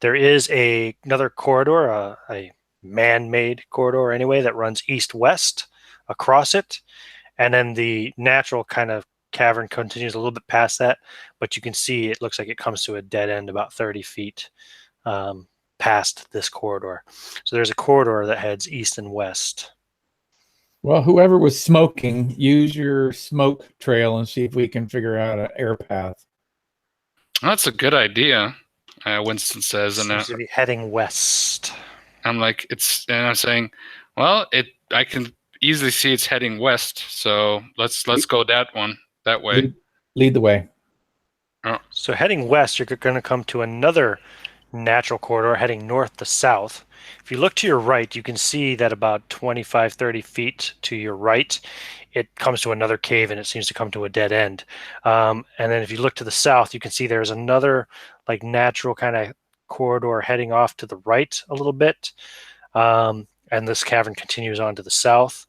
there is another corridor, a man-made corridor anyway, that runs east-west across it, and then the natural kind of cavern continues a little bit past that, but you can see it looks like it comes to a dead end about 30 feet past this corridor. So there's a corridor that heads east and west. Well, whoever was smoking, use your smoke trail and see if we can figure out an air path. That's a good idea, Winston says. Seems to be heading west. I'm like, and I'm saying, well, I can easily see it's heading west, so let's go that way. Lead the way. Oh, So heading west, you're going to come to another natural corridor heading north to south. If you look to your right, you can see that about 25, 30 feet to your right, it comes to another cave and it seems to come to a dead end. And then if you look to the south, you can see there's another like natural kind of corridor heading off to the right a little bit. And this cavern continues on to the south.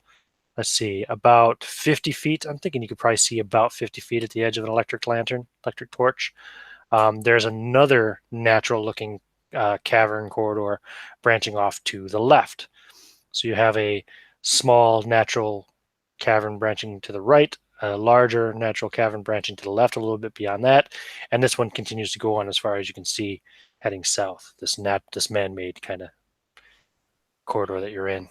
Let's see, about 50 feet. I'm thinking you could probably see about 50 feet at the edge of an electric torch. There's another natural looking cavern corridor branching off to the left. So you have a small natural cavern branching to the right, a larger natural cavern branching to the left a little bit beyond that, and this one continues to go on as far as you can see heading south, this man-made kind of corridor that you're in.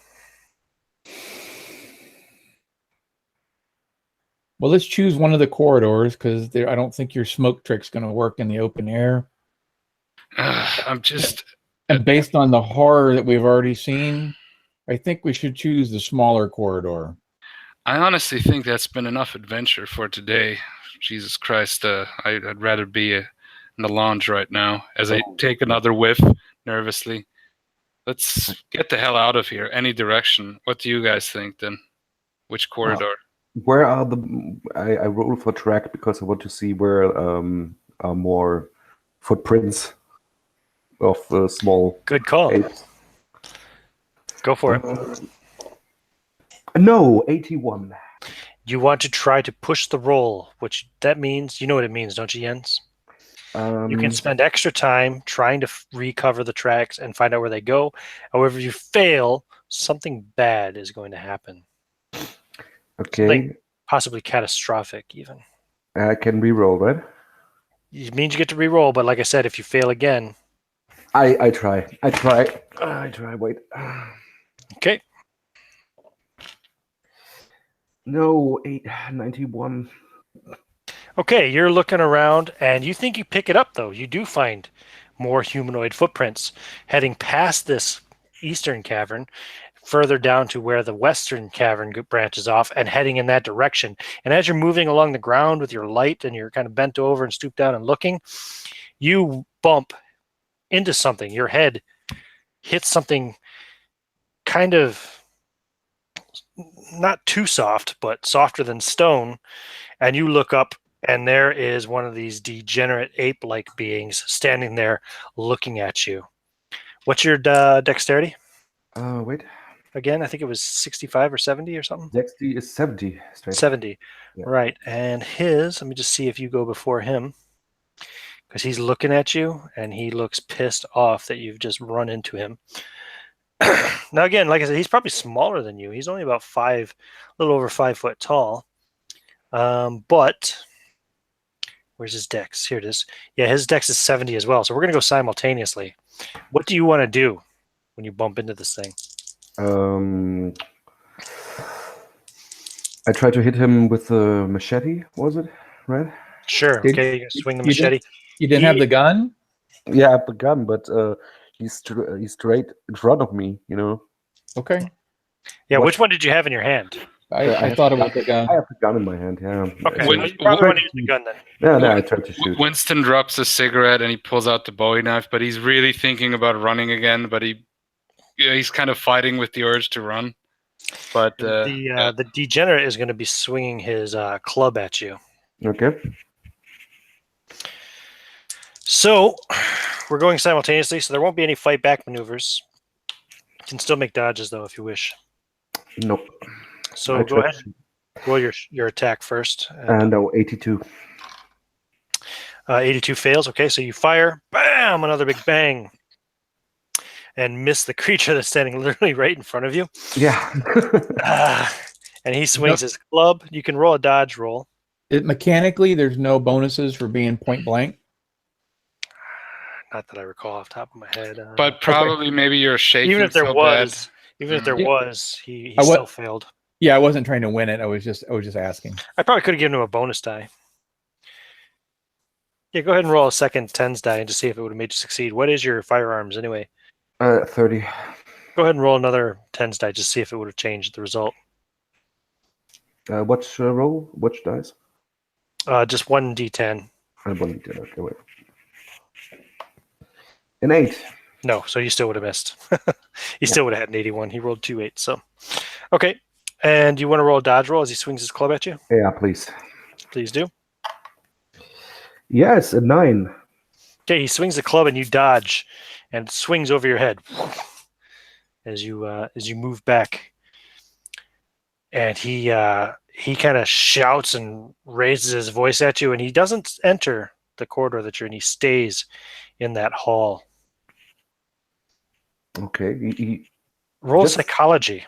Well, let's choose one of the corridors because I don't think your smoke trick's going to work in the open air. I'm just... And based on the horror that we've already seen, I think we should choose the smaller corridor. I honestly think that's been enough adventure for today. Jesus Christ, I'd rather be in the lounge right now as I take another whiff nervously. Let's get the hell out of here, any direction. What do you guys think then? Which corridor? Where are the... I roll for track because I want to see where are more footprints of small... Good call. apes. Go for it. No, 81. You want to try to push the roll, which that means, you know what it means, don't you, Jens? You can spend extra time trying to recover the tracks and find out where they go. However, if you fail, something bad is going to happen. Okay. Something possibly catastrophic, even. I can re-roll, right? It means you get to re-roll, but like I said, if you fail again... I try. Wait. Okay. No, 91. Okay, you're looking around, and you think you pick it up, though. You do find more humanoid footprints heading past this eastern cavern, further down to where the western cavern branches off, and heading in that direction. And as you're moving along the ground with your light, and you're kind of bent over and stooped down and looking, you bump into something. Your head hits something kind of not too soft, but softer than stone, and you look up, and there is one of these degenerate ape-like beings standing there looking at you. What's your dexterity? Wait. Again, I think it was 65 or 70 or something? Dexterity is 70. Straight. 70. Yeah. Right. And his, let me just see if you go before him, because he's looking at you, and he looks pissed off that you've just run into him. Now, again, like I said, he's probably smaller than you. He's only about a little over 5 foot tall. But where's his dex? Here it is. Yeah, his dex is 70 as well. So we're going to go simultaneously. What do you want to do when you bump into this thing? I tried to hit him with a machete, was it? Right? Sure. Okay, you can swing the machete. You didn't have the gun? Yeah, I have the gun, but he's straight in front of me, you know? Okay. Yeah, which one did you have in your hand? I thought it was the gun. I have the gun in my hand, yeah. Okay, When- you probably want to use the gun then. Yeah, I tried to shoot. Winston drops a cigarette and he pulls out the Bowie knife, but he's really thinking about running again. But he's kind of fighting with the urge to run. But The degenerate is going to be swinging his club at you. Okay. So we're going simultaneously, so there won't be any fight back maneuvers. You can still make dodges though if you wish. Nope. So I go tried ahead. Roll your attack first. No, 82. 82 fails. Okay, so you fire. Bam! Another big bang. And miss the creature that's standing literally right in front of you. Yeah. And he swings his club. You can roll a dodge roll. Mechanically, there's no bonuses for being point blank. Not that I recall off the top of my head. but probably maybe you're shaking even if there so was, bad. he I still failed. Yeah, I wasn't trying to win it. I was just asking. I probably could have given him a bonus die. Yeah, go ahead and roll a second tens die and just see if it would have made you succeed. What is your firearms anyway? 30. Go ahead and roll another tens die, just see if it would have changed the result. What roll? Which dice? Just 1d10. One d10. Okay, wait. An 8. No, so you still would have missed. He still would have had an 81. He rolled 2 8s. So, okay. And you want to roll a dodge roll as he swings his club at you? Yeah, please. Please do. Yes, a 9. Okay, he swings the club and you dodge, and it swings over your head as you move back. And he kind of shouts and raises his voice at you, and he doesn't enter the corridor that you're in. He stays in that hall. Okay. He Roll just- psychology.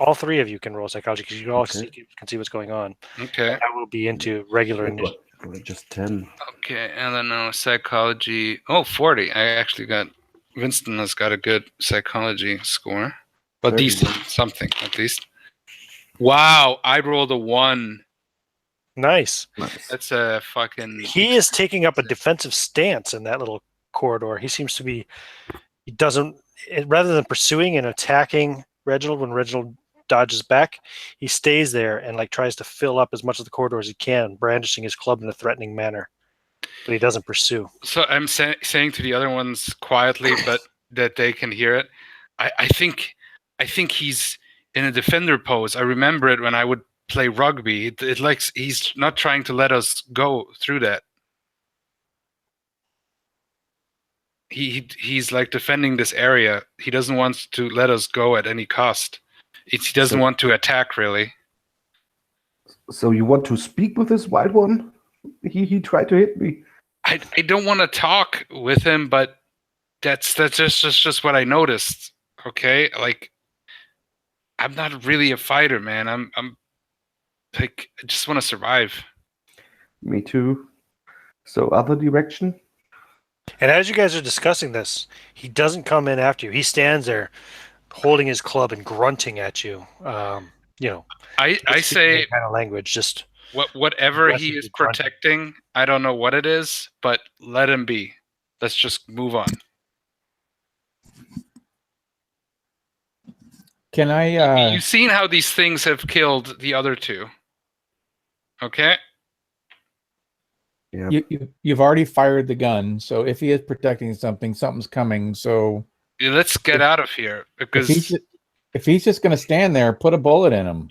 All three of you can roll psychology because you all Okay. can see what's going on. Okay. I will be into regular initiative. Just 10. Okay, and then psychology. Oh, 40. I actually got... Winston has got a good psychology score. But Very decent. good. Something, at least. Wow, I rolled a 1. Nice. Nice. That's a fucking... He is taking up a defensive stance in that little corridor. He seems to be... He doesn't... Rather than pursuing and attacking Reginald when Reginald dodges back, he stays there and tries to fill up as much of the corridor as he can, brandishing his club in a threatening manner. But he doesn't pursue. So I'm saying to the other ones quietly, but that they can hear it. I think he's in a defender pose. I remember it when I would play rugby. It likes he's not trying to let us go through that. He's like defending this area. He doesn't want to let us go at any cost. He doesn't want to attack really. So you want to speak with this white one? He tried to hit me. I don't want to talk with him, but that's just what I noticed. Okay, I'm not really a fighter, man. I'm I just want to survive. Me too. So other direction? And as you guys are discussing this, he doesn't come in after you. He stands there holding his club and grunting at you. I say kind of language, just whatever he aggressively is grunting. protecting, I don't know what it is, but let him be. Let's just move on. Can I? You've seen how these things have killed the other two. Okay? Yeah. You've already fired the gun, so if he is protecting something, something's coming. So Yeah, let's get out of here because if he's just going to stand there, put a bullet in him.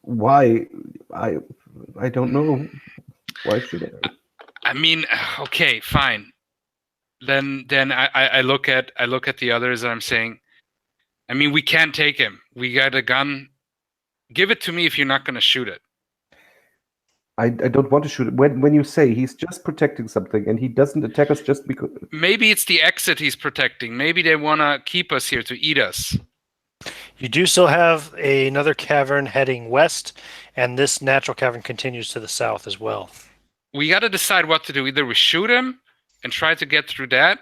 Why? I don't know. Why should I? I mean, okay, fine. Then I look at the others and I'm saying, I mean, we can't take him. We got a gun. Give it to me if you're not going to shoot it. I don't want to shoot it. When you say he's just protecting something and he doesn't attack us just because... Maybe it's the exit he's protecting. Maybe they want to keep us here to eat us. You do still have another cavern heading west, and this natural cavern continues to the south as well. We got to decide what to do. Either we shoot him and try to get through that,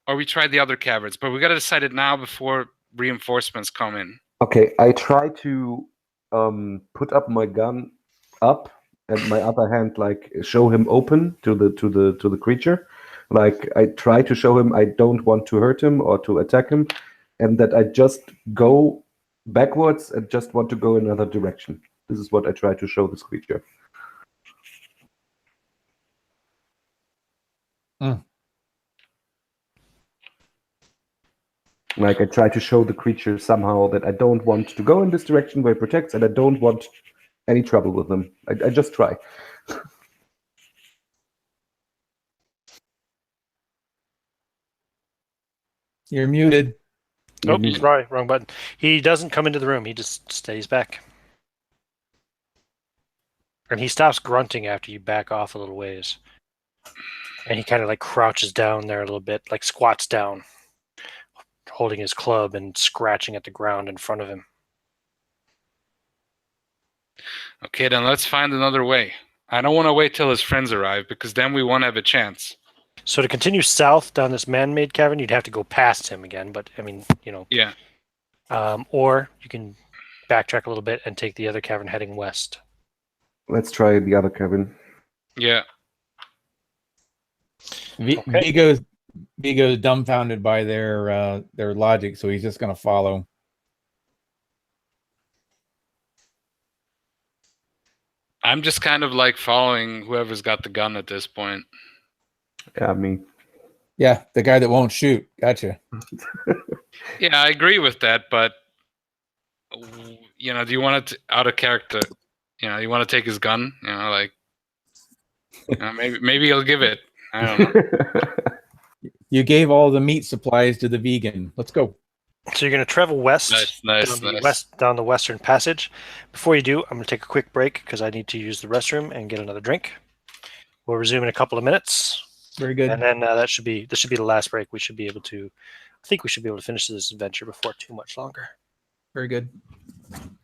or we try the other caverns. But we got to decide it now before reinforcements come in. Okay, I try to put up my gun up, and my other hand show him open to the creature. I try to show him I don't want to hurt him or to attack him, and that I just go backwards and just want to go in another direction. This is what I try to show this creature. I try to show the creature somehow that I don't want to go in this direction where he protects, and I don't want any trouble with him. I just try. You're muted. Nope, right, wrong button. He doesn't come into the room. He just stays back. And he stops grunting after you back off a little ways. And he kind of crouches down there a little bit, squats down, holding his club and scratching at the ground in front of him. Okay, then let's find another way. I don't want to wait till his friends arrive because then we won't have a chance. So to continue south down this man-made cavern, you'd have to go past him again. But I mean, Yeah. Or you can backtrack a little bit and take the other cavern heading west. Let's try the other cabin. Yeah. Vigo's Vigo is dumbfounded by their logic, so he's just going to follow. I'm just kind of like following whoever's got the gun at this point. Yeah, me. Yeah, the guy that won't shoot. Gotcha. Yeah, I agree with that, but do you want it out of character? You want to take his gun? Maybe he'll give it. I don't know. You gave all the meat supplies to the vegan. Let's go. So you're going to travel west, Nice. down the Western Passage. Before you do, I'm going to take a quick break because I need to use the restroom and get another drink. We'll resume in a couple of minutes. Very good. And then this should be the last break. I think we should be able to finish this adventure before too much longer. Very good.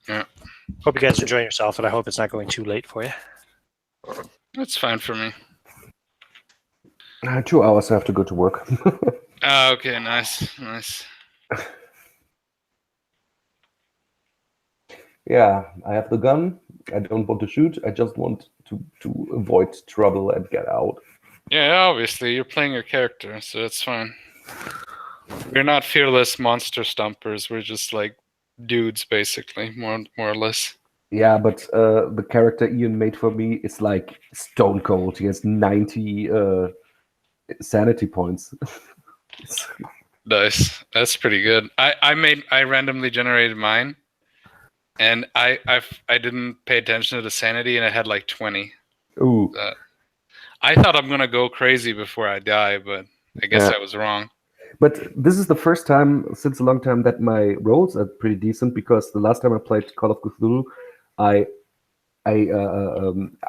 Yeah. Hope you guys are enjoying yourself, and I hope it's not going too late for you. That's fine for me. 2 hours I have to go to work. Okay, nice. Yeah, I have the gun. I don't want to shoot. I just want to avoid trouble and get out. Yeah, obviously you're playing your character, so it's fine. We're not fearless monster stompers. We're just like dudes, basically, more or less. Yeah, but the character Ian made for me is like stone cold. He has 90 sanity points. Nice. That's pretty good. I randomly generated mine, and I didn't pay attention to the sanity, and I had like 20. Ooh. I thought I'm gonna go crazy before I die, but I guess I was wrong. But this is the first time since a long time that my rolls are pretty decent, because the last time I played Call of Cthulhu,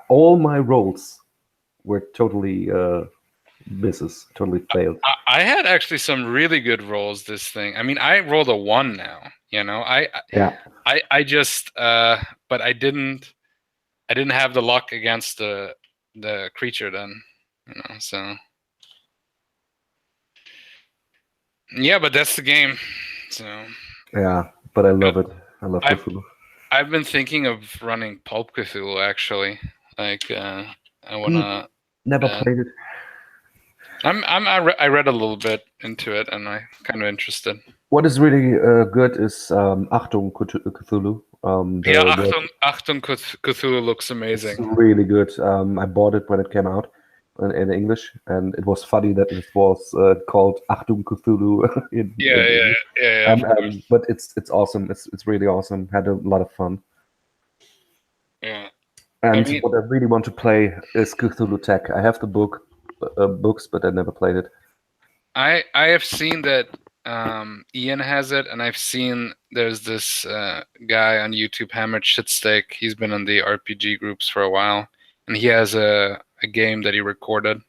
all my rolls were totally misses, totally failed. I had actually some really good rolls this thing. I mean, I rolled a 1 now. I just but I didn't have the luck against the creature then, so yeah, but that's the game. So yeah, but I love it. I love Cthulhu. I've been thinking of running Pulp Cthulhu, actually. Like, I wanna. Never played it. I read a little bit into it, and I'm kind of interested. What is really good is Achtung Cthulhu. Achtung Cthulhu looks amazing. It's really good. I bought it when it came out in English, and it was funny that it was called Achtung Cthulhu. Yeah. But it's awesome. It's really awesome. Had a lot of fun. Yeah. And what I really want to play is Cthulhu Tech. I have the books, but I never played it. I have seen that Ian has it, and I've seen there's this guy on YouTube, Hammered Shitsteak. He's been in the RPG groups for a while, and he has a game that he recorded,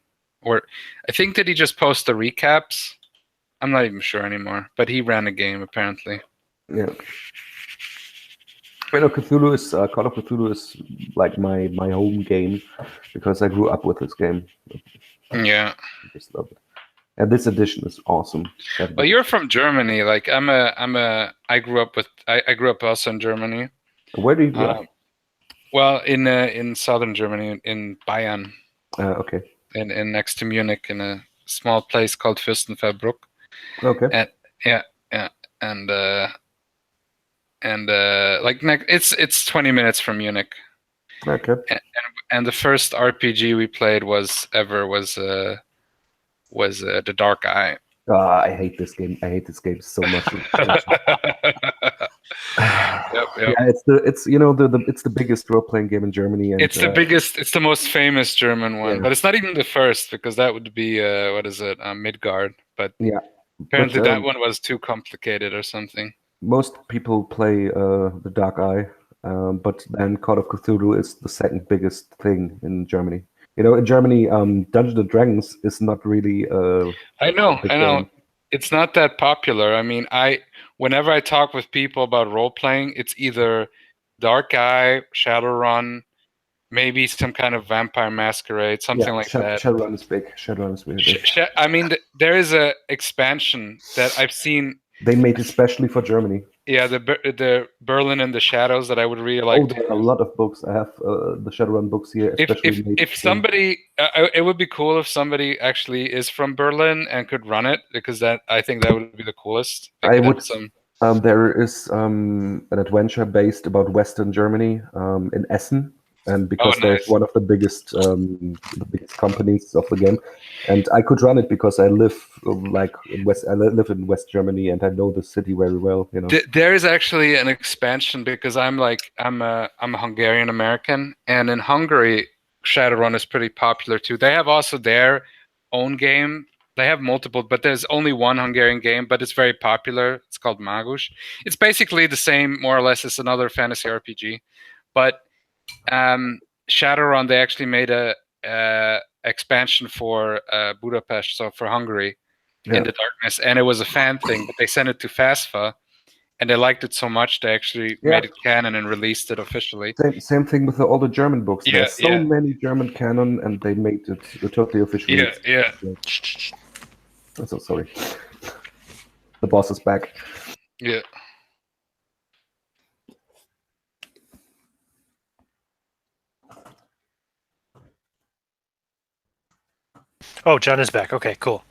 or I think that he just posts the recaps. I'm not even sure anymore, but he ran a game apparently. Yeah. Call of Cthulhu is like my home game, because I grew up with this game. Yeah. I just love it. And this edition is awesome. Well, you're from Germany. Like I grew up also in Germany. Where do you grow up? Well, in southern Germany, in Bayern. Okay. In next to Munich, in a small place called Fürstenfeldbruck. Okay. And it's 20 minutes from Munich. Okay. And the first RPG we played was The Dark Eye. I hate this game. I hate this game so much. Yep. Yeah, it's the biggest role playing game in Germany, and it's the biggest. It's the most famous German one, yeah. but it's not even the first, because that would be Midgard. But yeah, apparently that one was too complicated or something. Most people play The Dark Eye, but then Call of Cthulhu is the second biggest thing in Germany. In Germany, Dungeons and Dragons is not really. I know. It's not that popular. I mean, whenever I talk with people about role playing, it's either Dark Eye, Shadowrun, maybe some kind of Vampire Masquerade, something like that. Shadowrun is big. Shadowrun is really big. I mean, there is a expansion that I've seen. They made especially for Germany. Yeah, the Berlin and the Shadows that I would really Oh, like there to. are a lot of books. I have the Shadowrun books here, especially made If for- somebody, it would be cool if somebody actually is from Berlin and could run it, because I think that would be the coolest. They I could have would. some. There is an adventure based about Western Germany in Essen, and because there's Nice. one of the biggest companies of the game, and I could run it because I live like in West. I live in West Germany, and I know the city very well. You know. There is actually an expansion, because I'm a Hungarian American, and in Hungary, Shadowrun is pretty popular too. They have also their own game. They have multiple, but there's only one Hungarian game, but it's very popular. It's called Magus. It's basically the same, more or less, as another fantasy RPG, but Shadowrun, they actually made a expansion for Budapest, so for Hungary, in the darkness, and it was a fan thing, but they sent it to FASFA, and they liked it so much they actually made it canon and released it officially. Same thing with all the German books. Yeah, There's so yeah. many German canon, and they made it totally officially. Yeah. I'm so sorry. The boss is back. Yeah. Oh, John is back. Okay, cool.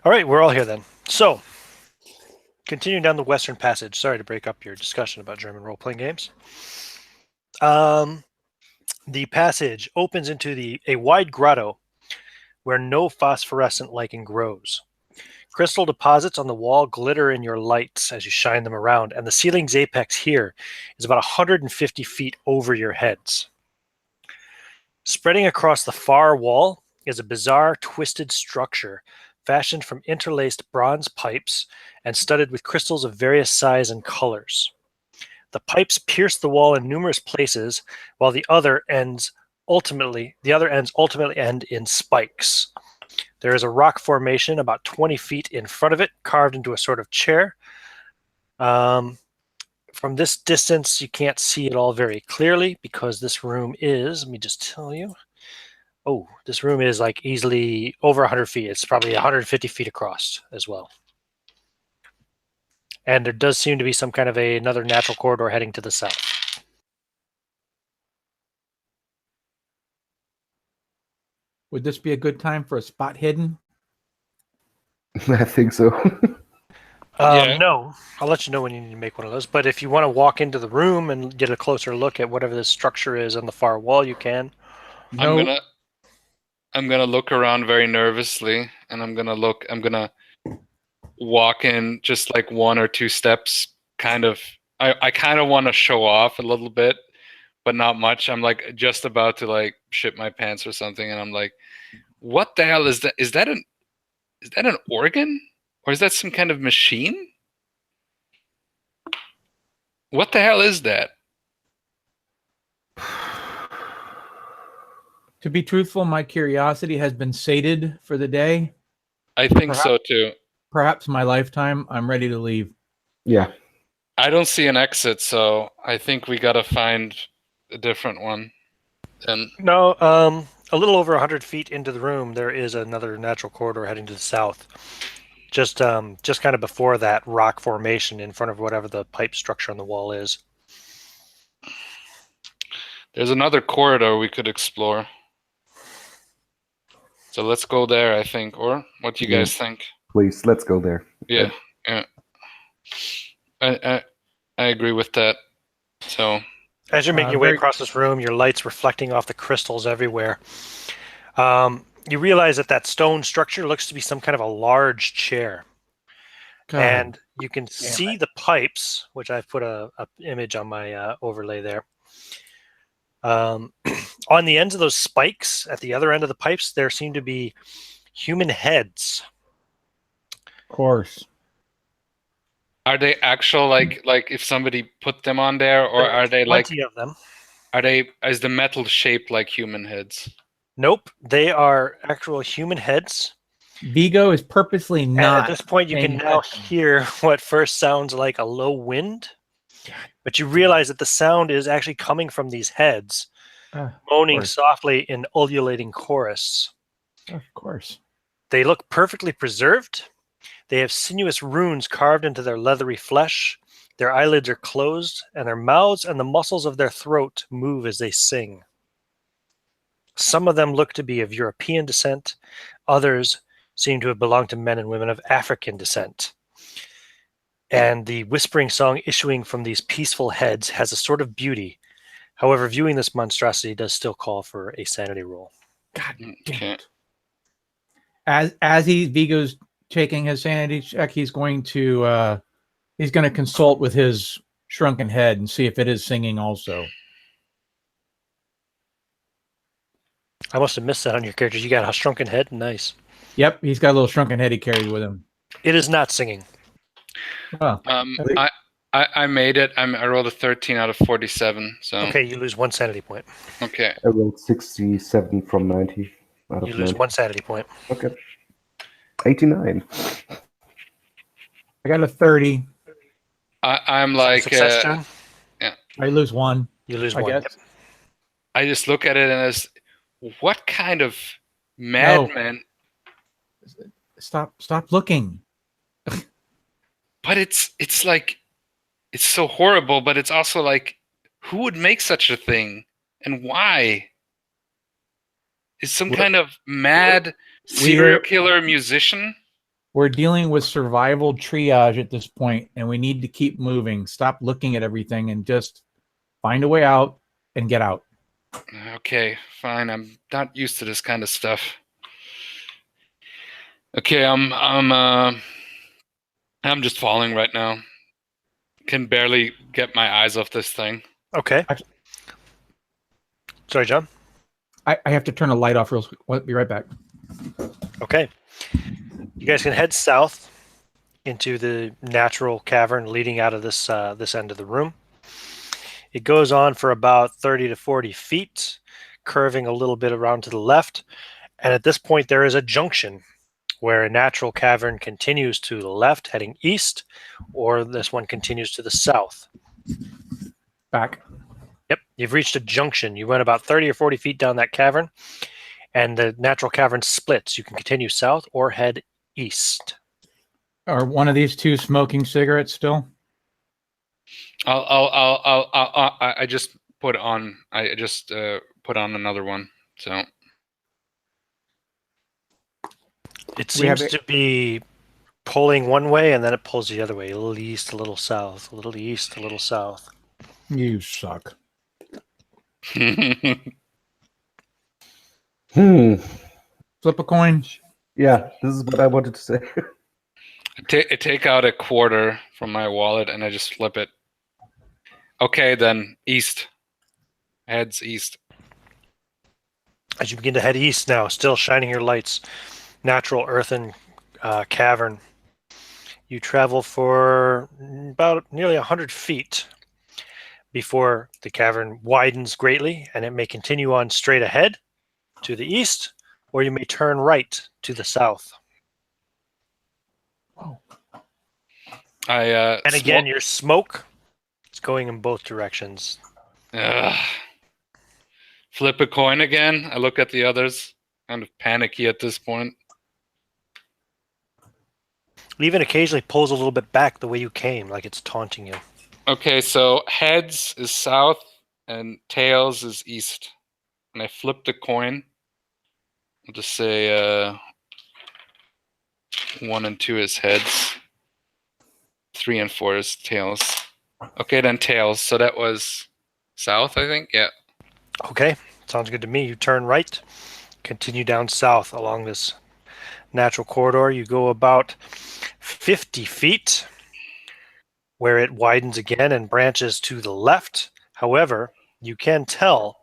All right, we're all here then. So, continuing down the Western Passage. Sorry to break up your discussion about German role-playing games. The passage opens into a wide grotto where no phosphorescent lichen grows. Crystal deposits on the wall glitter in your lights as you shine them around, and the ceiling's apex here is about 150 feet over your heads. Spreading across the far wall is a bizarre, twisted structure fashioned from interlaced bronze pipes and studded with crystals of various size and colors. The pipes pierce the wall in numerous places, while the other ends ultimately end in spikes. There is a rock formation about 20 feet in front of it, carved into a sort of chair. From this distance, you can't see it all very clearly because this room is, let me just tell you. Oh, this room is like easily over 100 feet. It's probably 150 feet across as well. And there does seem to be some kind of another natural corridor heading to the south. Would this be a good time for a spot hidden? I think so. No, I'll let you know when you need to make one of those. But if you want to walk into the room and get a closer look at whatever this structure is on the far wall, you can. No. I'm gonna look around very nervously, and I'm gonna walk in just like one or two steps. I kind of want to show off a little bit, but not much. I'm like just about to like shit my pants or something, and I'm like, "What the hell is that? Is that an organ, or is that some kind of machine? What the hell is that?" To be truthful, my curiosity has been sated for the day. I think so too. Perhaps my lifetime. I'm ready to leave. Yeah. I don't see an exit, so I think we gotta find a different one. And No, a little over 100 feet into the room, there is another natural corridor heading to the south. Just kind of before that rock formation in front of whatever the pipe structure on the wall is. there's another corridor we could explore. So let's go there, I think. Or what do you guys think? Please, let's go there. Yeah. I agree with that. So as you're making your way across this room, your light's reflecting off the crystals everywhere. You realize that stone structure looks to be some kind of a large chair. God. And you can see the pipes, which I've put a image on my overlay there. On the ends of those spikes, at the other end of the pipes, there seem to be human heads. Of course. are they actual like if somebody put them on there, or are they like plenty of them? Is the metal shaped like human heads? Nope, they are actual human heads. Vigo is purposely not. And at this point, you can now hear what first sounds like a low wind, but you realize that the sound is actually coming from these heads, moaning softly in ululating chorus. Of course. They look perfectly preserved. They have sinuous runes carved into their leathery flesh, Their eyelids are closed, and their mouths and the muscles of their throat move as they sing. Some of them look to be of European descent. Others seem to have belonged to men and women of African descent. And the whispering song issuing from these peaceful heads has a sort of beauty. However, viewing this monstrosity does still call for a sanity roll. God damn Okay. it. As Vigo's taking his sanity check, he's going to consult with his shrunken head and see if it is singing also. I must have missed that on your characters. You got a shrunken head? Nice. Yep, he's got a little shrunken head he carried with him. It is not singing. Oh, I made it. I rolled a 13 out of 47. So Okay, you lose 1 sanity point. okay. I rolled 67 from 90 out of You lose 90. 1 sanity point. Okay. 89. I got a 30. I'm like Success, John? I lose 1. You lose I 1. guess. I just look at it and it's what kind of madman? Stop looking. But it's like it's so horrible, but it's also like who would make such a thing and why? Is some kind of mad serial killer musician? We're dealing with survival triage at this point, and we need to keep moving. Stop looking at everything and just find a way out and get out. Okay, fine. I'm not used to this kind of stuff. Okay, I'm just falling right now. Can barely get my eyes off this thing. Okay. Sorry, John. I have to turn a light off real quick. I'll be right back. Okay. You guys can head south into the natural cavern leading out of this end of the room. It goes on for about 30 to 40 feet, curving a little bit around to the left. And at this point, there is a junction where a natural cavern continues to the left, heading east, or this one continues to the south. Back. Yep, you've reached a junction. You went about 30 or 40 feet down that cavern, and the natural cavern splits. You can continue south or head east. Are one of these two smoking cigarettes still? I just put on. I just put on another one. So it seems to be pulling one way, and then it pulls the other way. A little east, a little south. A little east, a little south. You suck. Hmm. Flip a coin. Yeah, this is what I wanted to say. I take out a quarter from my wallet and I just flip it. Okay, then east. Heads east. As you begin to head east now, still shining your lights, natural earthen cavern. You travel for about nearly 100 feet before the cavern widens greatly, and it may continue on straight ahead to the east, or you may turn right to the south. Oh. And again, your smoke is going in both directions. Flip a coin again. I look at the others, kind of panicky at this point. It even occasionally pulls a little bit back the way you came, like it's taunting you. Okay, so heads is south and tails is east. And I flipped a coin. I'll just say 1 and 2 is heads. 3 and 4 is tails. Okay, then tails. So that was south, I think. Yeah. Okay, sounds good to me. You turn right, continue down south along this natural corridor. You go about 50 feet where it widens again and branches to the left. However, you can tell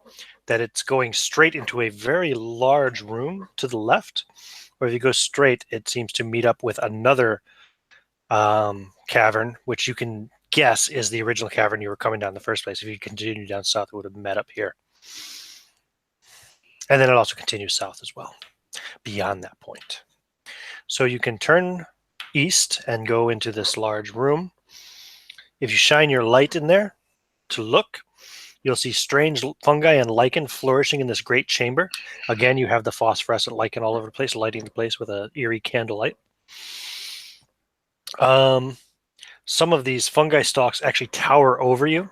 that it's going straight into a very large room to the left, or if you go straight, it seems to meet up with another cavern, which you can guess is the original cavern you were coming down in the first place. If you continue down south, it would have met up here. And then it also continues south as well, beyond that point. So you can turn east and go into this large room. If you shine your light in there to look, you'll see strange fungi and lichen flourishing in this great chamber. Again, you have the phosphorescent lichen all over the place, lighting the place with an eerie candlelight. some of these fungi stalks actually tower over you.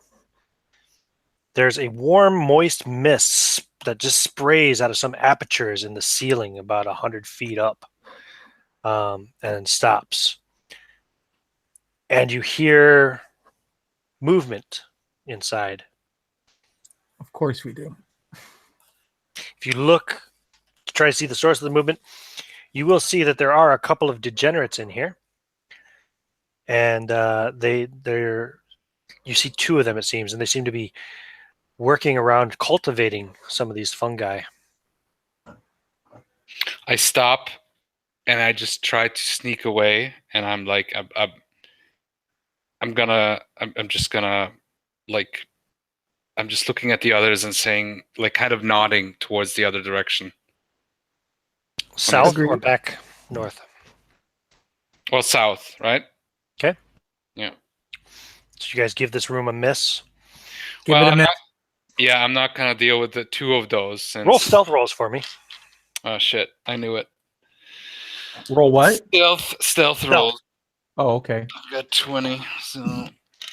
There's a warm, moist mist that just sprays out of some apertures in the ceiling about 100 feet up, and stops. And you hear movement inside. Of course we do. If you look to try to see the source of the movement, you will see that there are a couple of degenerates in here. And you see two of them, it seems, and they seem to be working around cultivating some of these fungi. I stop and I just try to sneak away, and I'm like, I'm just looking at the others and saying, like, kind of nodding towards the other direction. South or Agreed. back north? Well, south, right? Okay. Yeah. So you guys give this room a miss. Give it a minute. I'm not gonna deal with the two of those. Since... Roll stealth rolls for me. Oh shit! I knew it. Roll what? Stealth roll. Oh, okay. I've got 20. So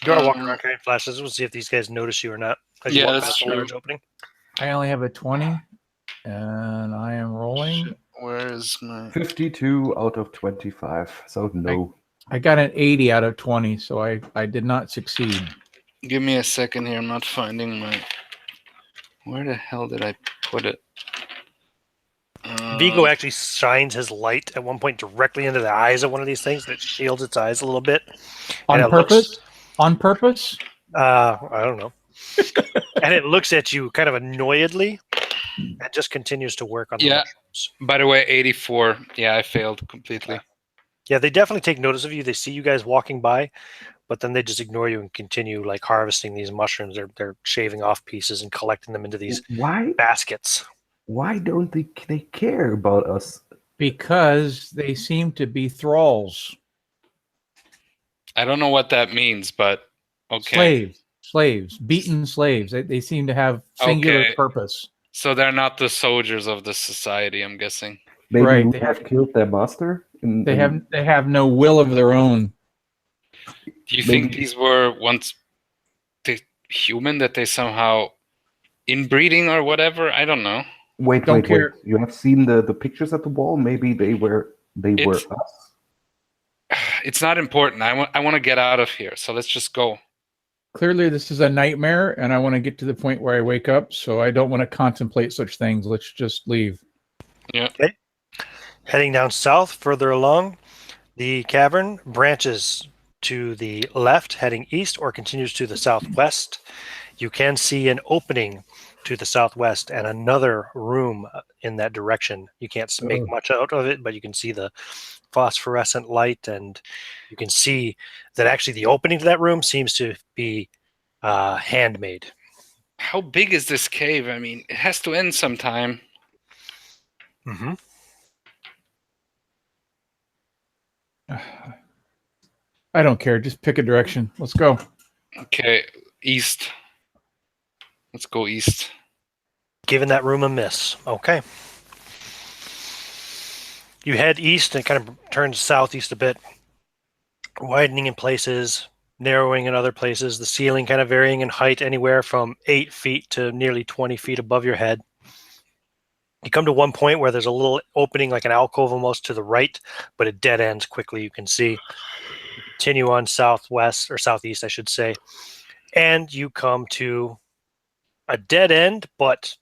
You are walking around carrying flashes. We'll see if these guys notice you or not. As you Yeah, walk that's past the true. large opening. I only have a 20, and I am rolling. where is my? 52 out of 25. So no. I got an 80 out of 20, so I did not succeed. Give me a second here. I'm not finding my. Where the hell did I put it? Vigo actually shines his light at one point directly into the eyes of one of these things that shields its eyes a little bit. On And it purpose? looks- On purpose? I don't know. And it looks at you kind of annoyedly and just continues to work on the Yeah. mushrooms. By the way, 84. Yeah, I failed completely. Yeah, they definitely take notice of you. They see you guys walking by, but then they just ignore you and continue like harvesting these mushrooms. They're shaving off pieces and collecting them into these Why baskets. don't they care about us? Because they seem to be thralls. I don't know what that means, but okay. Slaves, beaten slaves. They seem to have singular Okay. purpose. So they're not the soldiers of the society, I'm guessing. Maybe Right, we they have killed their master. They have no will of their own. Do you Maybe- think these were once human, that they somehow inbreeding or whatever? I don't know. Wait. You have seen the pictures at the wall? Maybe they were It's- us. It's not important. I want to get out of here. So let's just go. Clearly, this is a nightmare, and I want to get to the point where I wake up, so I don't want to contemplate such things. Let's just leave. Yeah. Heading down south, further along, the cavern branches to the left, heading east, or continues to the southwest. You can see an opening to the southwest and another room in that direction. You can't make much out of it, but you can see the phosphorescent light, and you can see that actually the opening to that room seems to be handmade. How big is this cave? I mean, it has to end sometime. Mm-hmm. I don't care. Just pick a direction. Let's go. Okay, east. Let's go east. Giving that room a miss. Okay. You head east and kind of turn southeast a bit, widening in places, narrowing in other places, the ceiling kind of varying in height anywhere from 8 feet to nearly 20 feet above your head. You come to one point where there's a little opening, like an alcove almost to the right, but it dead ends quickly, you can see. You continue on southwest, or southeast, I should say, and you come to a dead end, but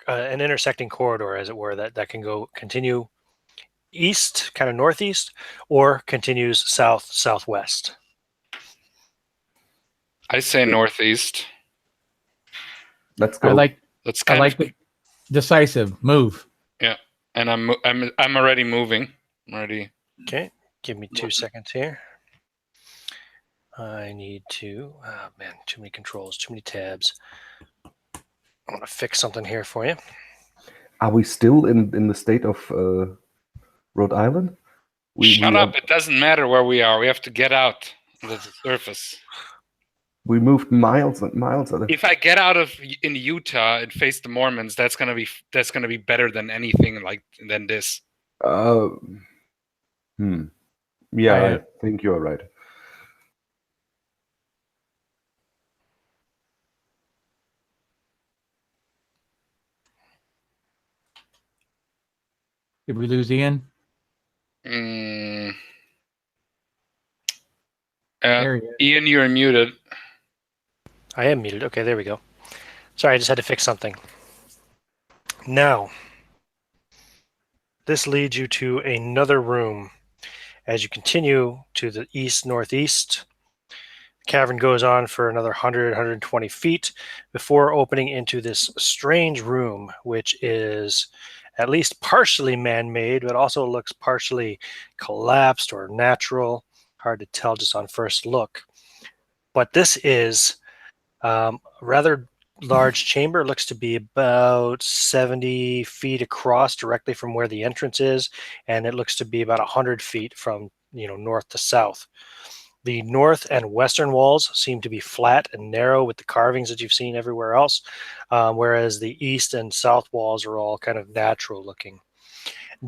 an intersecting corridor, as it were, that can continue east, kind of northeast, or continues southwest. I say northeast. Let's go. I like Let's the decisive move. Yeah, and I'm already moving. I'm already. Okay, give me 2 seconds here. I need to. Oh man, too many controls, too many tabs. I want to fix something here for you. Are we still in the state of Rhode Island? Shut up! It doesn't matter where we are. We have to get out to the surface. We moved miles and miles. If I get out in Utah and face the Mormons, that's gonna be better than anything than this. Yeah, I think you're right. Did we lose Ian? Mm. There he is. Ian, you're muted. I am muted. Okay, there we go. Sorry, I just had to fix something. Now, this leads you to another room. As you continue to the east-northeast, the cavern goes on for another 100, 120 feet before opening into this strange room, which is at least partially man-made, but also looks partially collapsed or natural. Hard to tell just on first look. But this is a rather large chamber. It looks to be about 70 feet across directly from where the entrance is, and it looks to be about 100 feet from north to south. The north and western walls seem to be flat and narrow with the carvings that you've seen everywhere else, whereas the east and south walls are all kind of natural looking.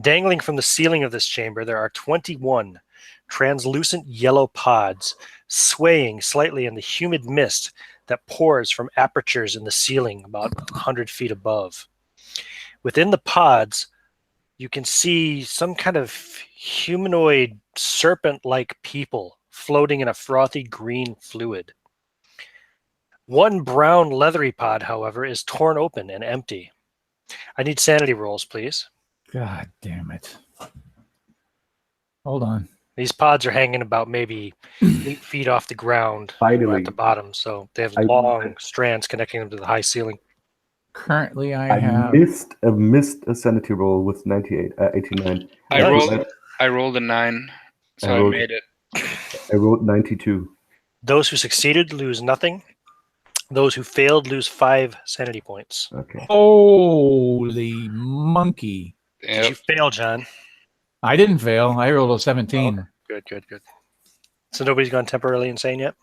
Dangling from the ceiling of this chamber, there are 21 translucent yellow pods swaying slightly in the humid mist that pours from apertures in the ceiling about 100 feet above. Within the pods, you can see some kind of humanoid serpent-like people floating in a frothy green fluid. One brown leathery pod, however, is torn open and empty. I need sanity rolls, please. God damn it. Hold on. These pods are hanging about maybe 8 feet off the ground Finally. at the bottom, so they have I- long strands connecting them to the high ceiling. Currently, I I have. missed a sanity roll with 89. I Nice. rolled a 9, so I I rolled- made it. I wrote 92. Those who succeeded lose nothing. Those who failed lose 5 sanity points. Okay. Holy monkey. Did you fail, John? I didn't fail. I rolled a 17. Good. So nobody's gone temporarily insane yet?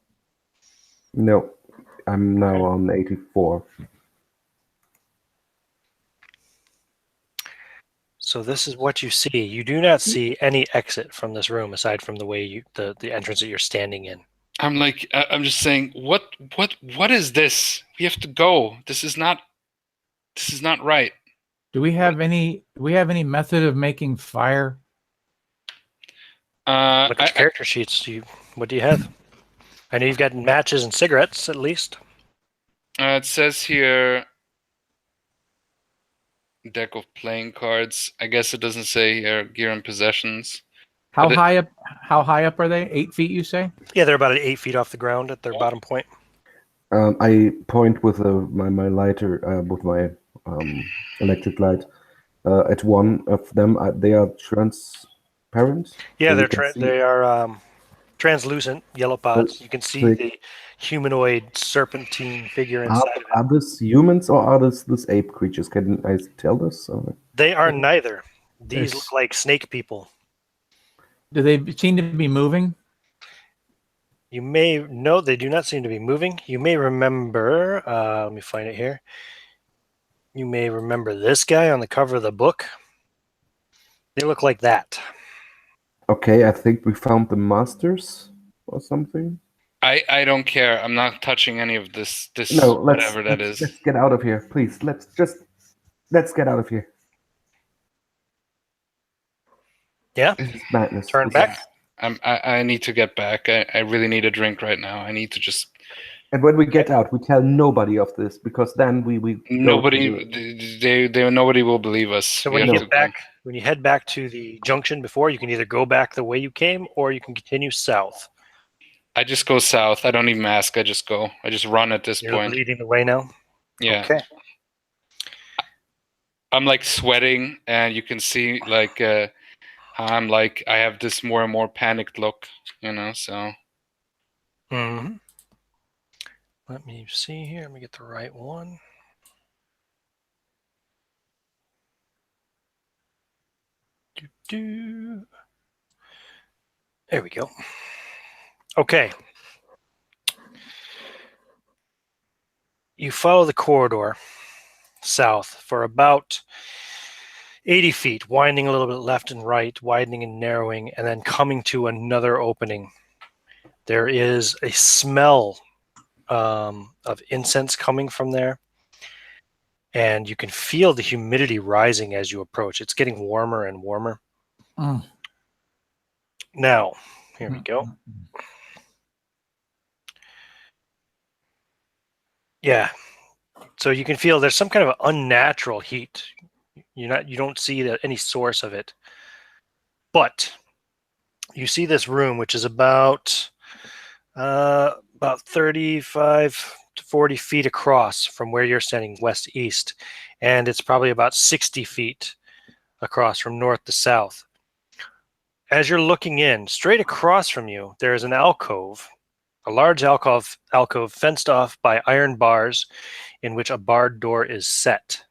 No, I'm now on 84. So this is what you see. You do not see any exit from this room aside from the way the entrance that you're standing in. I'm just saying, what is this? We have to go. This is not right. Do we have any method of making fire? Look at your character sheets. What do you have? I know you've got matches and cigarettes, at least. It says here, deck of playing cards. I guess it doesn't say here gear and possessions. How high up are they? 8 feet, you say? Yeah, they're about 8 feet off the ground at their bottom point. I point with my lighter, with my electric light, at one of them. They are transparent. Yeah, so you can see. they are translucent yellow pods. You can see the humanoid serpentine figure inside of it. Are this humans or are this ape creatures? Can I tell this? Or? They are neither. These There's- look like snake people. Do they seem to be moving? No, they do not seem to be moving. You may remember, let me find it here. You may remember this guy on the cover of the book. They look like that. Okay, I think we found the masters or something. I don't care. I'm not touching any of this No, whatever that is. Let's get out of here, please. Let's get out of here. Yeah? This is madness. Turn This back. is- I need to get back. I really need a drink right now. I need to just. And when we get out, we tell nobody of this because then we go to Nobody will believe us. So We when have you to get go. back, when you head back to the junction before, you can either go back the way you came or you can continue south. I just go south. I don't even ask. I just go. I just run at this You're point. leading the way now. Yeah. Okay. I'm like sweating, and you can see like I'm like I have this more and more panicked look, So Mm-hmm. Let me see here. Let me get the right one. There we go. Okay. You follow the corridor south for about 80 feet, winding a little bit left and right, widening and narrowing, and then coming to another opening. There is a smell of incense coming from there. and you can feel the humidity rising as you approach. It's getting warmer and warmer. Now, here we go. Yeah. So you can feel there's some kind of unnatural heat. You don't see any source of it. But you see this room, which is about 35 to 40 feet across from where you're standing west east, and it's probably about 60 feet across from north to south. As you're looking in, straight across from you, there is an alcove, a large alcove fenced off by iron bars in which a barred door is set.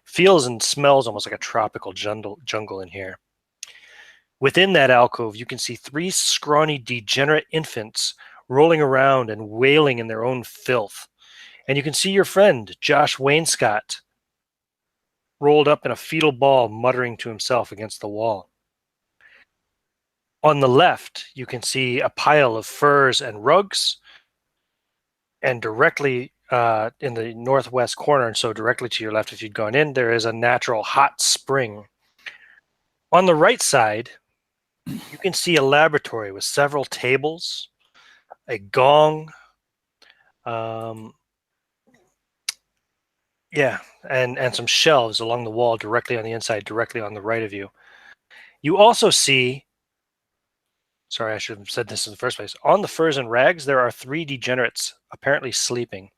Feels and smells almost like a tropical jungle in here. Within that alcove, you can see 3 scrawny, degenerate infants rolling around and wailing in their own filth. And you can see your friend, Josh Wainscott, rolled up in a fetal ball, muttering to himself against the wall. On the left, you can see a pile of furs and rugs, and directly in the northwest corner, and so directly to your left if you'd gone in, there is a natural hot spring. On the right side, you can see a laboratory with several tables, a gong, and some shelves along the wall directly on the inside, directly on the right of you. You also see, sorry, I should have said this in the first place. On the furs and rags, there are 3 degenerates apparently sleeping.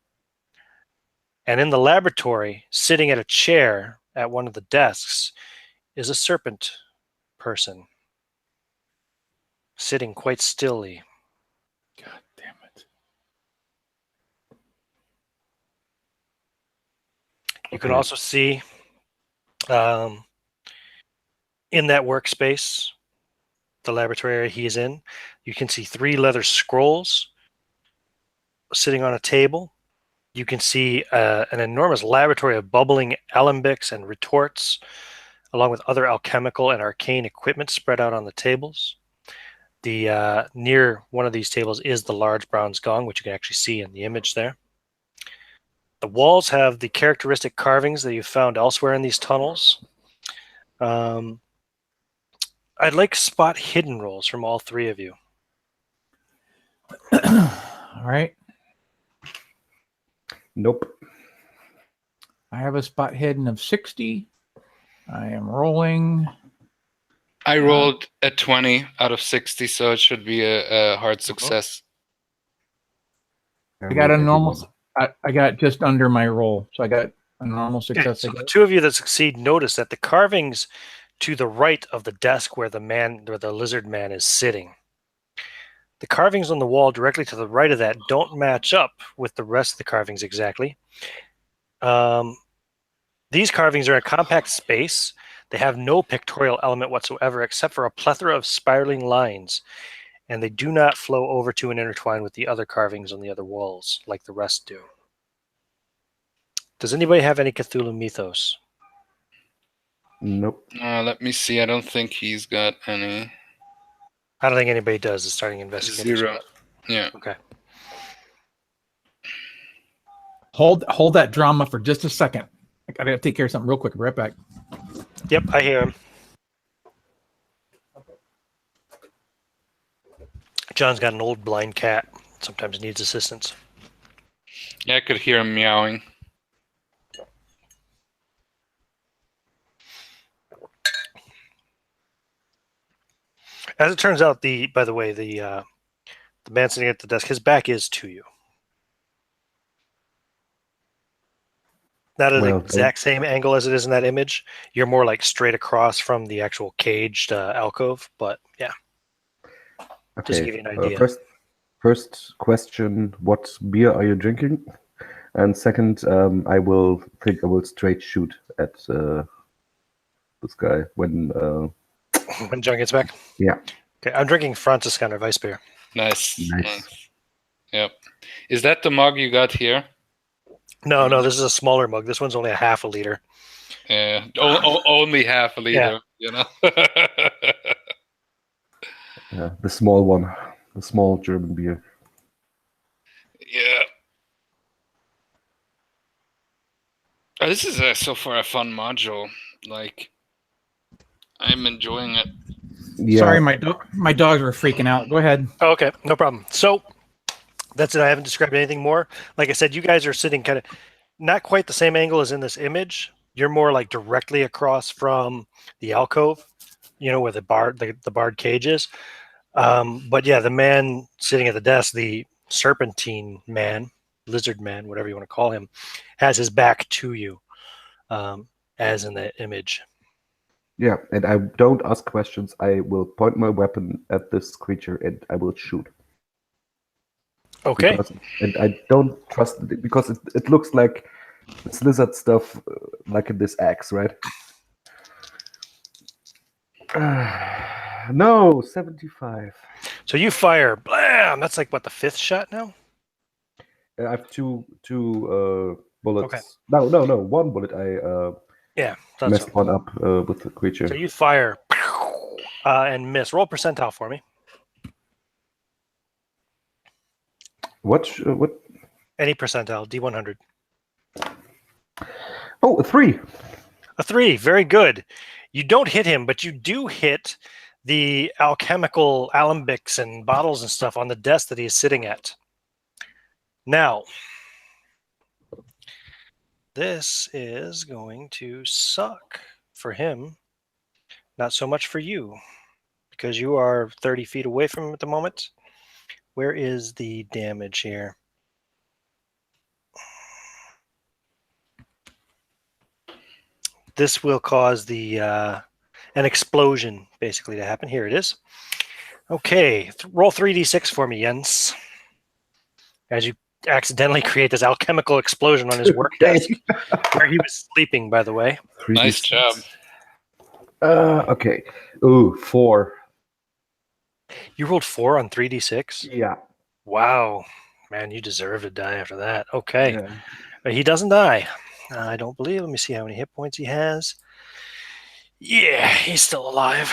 And in the laboratory, sitting at a chair at one of the desks, is a serpent person, sitting quite stilly. God damn it. You can also see in that workspace, the laboratory area he is in, you can see 3 leather scrolls sitting on a table. You can see an enormous laboratory of bubbling alembics and retorts, along with other alchemical and arcane equipment spread out on the tables. Near one of these tables is the large bronze gong, which you can actually see in the image there. The walls have the characteristic carvings that you found elsewhere in these tunnels. I'd like spot hidden rolls from all 3 of you. All right. Nope. I have a spot hidden of 60. I am rolling. I rolled a 20 out of 60, so it should be a hard success. I got a normal. I got just under my roll, so I got a normal success. So the 2 of you that succeed notice that the carvings to the right of the desk where the lizard man is sitting, the carvings on the wall directly to the right of that don't match up with the rest of the carvings exactly. These carvings are in a compact space. They have no pictorial element whatsoever except for a plethora of spiraling lines, and they do not flow over to and intertwine with the other carvings on the other walls like the rest do. Does anybody have any Cthulhu mythos? Nope. Let me see. I don't think he's got any. I don't think anybody does. The starting investigator. 0. Yeah. Okay. Hold that drama for just a second. I gotta take care of something real quick. Right back. Yep, I hear him. John's got an old blind cat. Sometimes needs assistance. Yeah, I could hear him meowing. As it turns out, by the way, the man sitting at the desk, his back is to you. Not at the exact same angle as it is in that image. You're more like straight across from the actual caged alcove, but yeah. Okay. Just to give you an idea. First question: what beer are you drinking? And second, I will straight shoot at this guy when John gets back. Yeah. Okay, I'm drinking Franciscaner Weiss beer. Nice. Yep. Is that the mug you got here? No, this is a smaller mug. This one's only a half a liter. Yeah, only half a liter. Yeah. You know. Yeah, the small one, the small German beer. Yeah. This is so far a fun module. Like, I'm enjoying it. Yeah. Sorry, my dogs were freaking out. Go ahead. Oh, okay, no problem. So that's it. I haven't described anything more. Like I said, you guys are sitting kind of not quite the same angle as in this image. You're more like directly across from the alcove, where the barred cage is. But yeah, the man sitting at the desk, the serpentine man, lizard man, whatever you want to call him, has his back to you, as in the image. Yeah, and I don't ask questions. I will point my weapon at this creature and I will shoot. Okay. And I don't trust it because it looks like this lizard stuff, like in this axe, right? No, 75. So you fire, blam! That's like what, the fifth shot now? I have two bullets. Okay. No, one bullet. I Yeah, messed one up with the creature. So you fire and miss. Roll percentile for me. What? Any percentile, D100. Oh, a 3. A 3, very good. You don't hit him, but you do hit the alchemical alembics and bottles and stuff on the desk that he is sitting at. Now, this is going to suck for him, not so much for you, because you are 30 feet away from him at the moment. Where is the damage here? This will cause the an explosion basically to happen. Here it is. Okay, roll 3d6 for me, Jens. As you accidentally create this alchemical explosion on his work desk, where he was sleeping, by the way. 3d6. Nice job. Okay. Ooh, 4. You rolled 4 on 3d6? Yeah. Wow. Man, you deserve to die after that. Okay. Yeah. But he doesn't die. I don't believe. Let me see how many hit points he has. Yeah, he's still alive.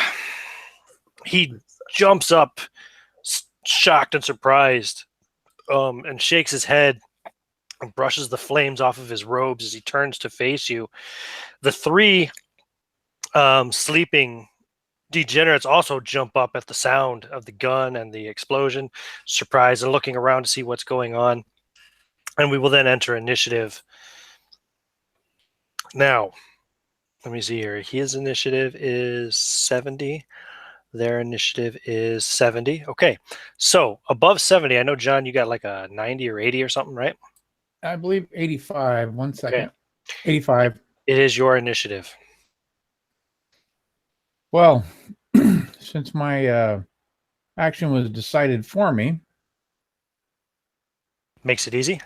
He jumps up, shocked and surprised, and shakes his head and brushes the flames off of his robes as he turns to face you. The 3 sleeping degenerates also jump up at the sound of the gun and the explosion, surprised and looking around to see what's going on. And we will then enter initiative. Now, let me see here. His initiative is 70. Their initiative is 70. Okay, so above 70, I know, John, you got like a 90 or 80 or something, right? I believe 85. 1 second. Okay. 85. It is your initiative. Well, since my action was decided for me, Makes it easy.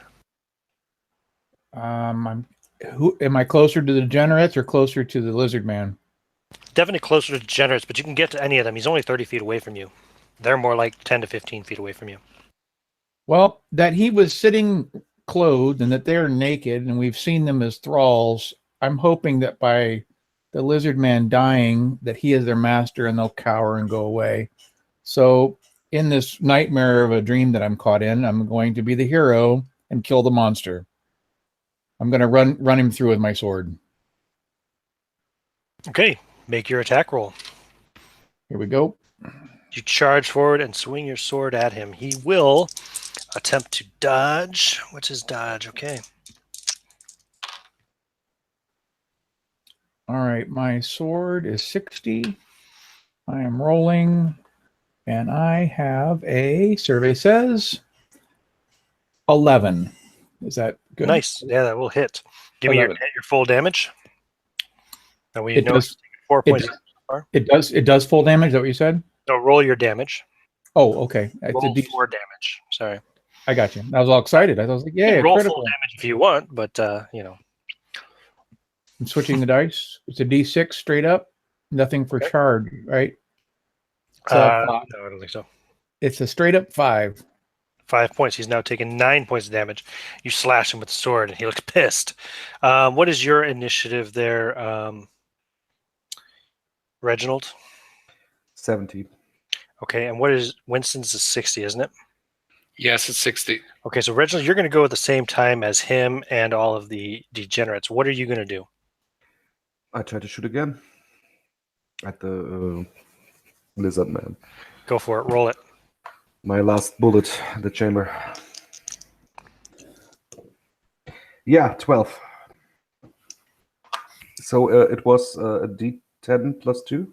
am I closer to the degenerates or closer to the lizard man? Definitely closer to degenerates, but you can get to any of them. He's only 30 feet away from you. They're more like 10 to 15 feet away from you. Well, that he was sitting clothed and that they're naked and we've seen them as thralls, I'm hoping that by the lizard man dying, that he is their master and they'll cower and go away. So in this nightmare of a dream that I'm caught in, I'm going to be the hero and kill the monster. I'm going to run him through with my sword. Okay, make your attack roll. Here we go. You charge forward and swing your sword at him. He will attempt to dodge. What's his dodge? Okay. All right, my sword is 60. I am rolling, and I have a, survey says, 11. Is that good? Nice. Yeah, that will hit. Give me your 11. full damage. And we It know does- 4 it points. does- It does full damage, is that what you said? No, roll your damage. Oh, okay. It's Roll a D. 4 damage. Sorry. I got you. I was all excited. I was like, You yeah, can roll critical. full damage if you want, but I'm switching the dice. It's a D6 straight up. Nothing for charge, right? no, I don't think so. It's a straight up 5. 5 points. He's now taken 9 points of damage. You slash him with the sword, and he looks pissed. What is your initiative there, Reginald? 70. Okay, and what is Winston's is 60, isn't it? Yes, it's 60. Okay, so Reginald, you're going to go at the same time as him and all of the degenerates. What are you going to do? I try to shoot again at the lizard man. Go for it. Roll it. My last bullet in the chamber. Yeah, 12. So it was a D10 plus 2.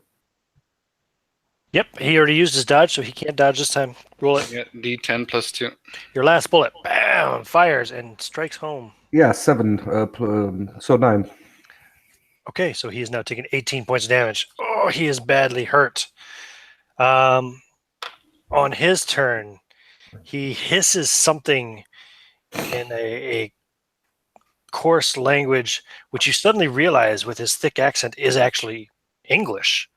Yep, he already used his dodge, so he can't dodge this time. Roll it. Yeah, D10 plus 2. Your last bullet, bam, fires and strikes home. Yeah, 7. So 9. Okay, so he is now taking 18 points of damage. Oh, he is badly hurt. On his turn, he hisses something in a coarse language, which you suddenly realize with his thick accent is actually English,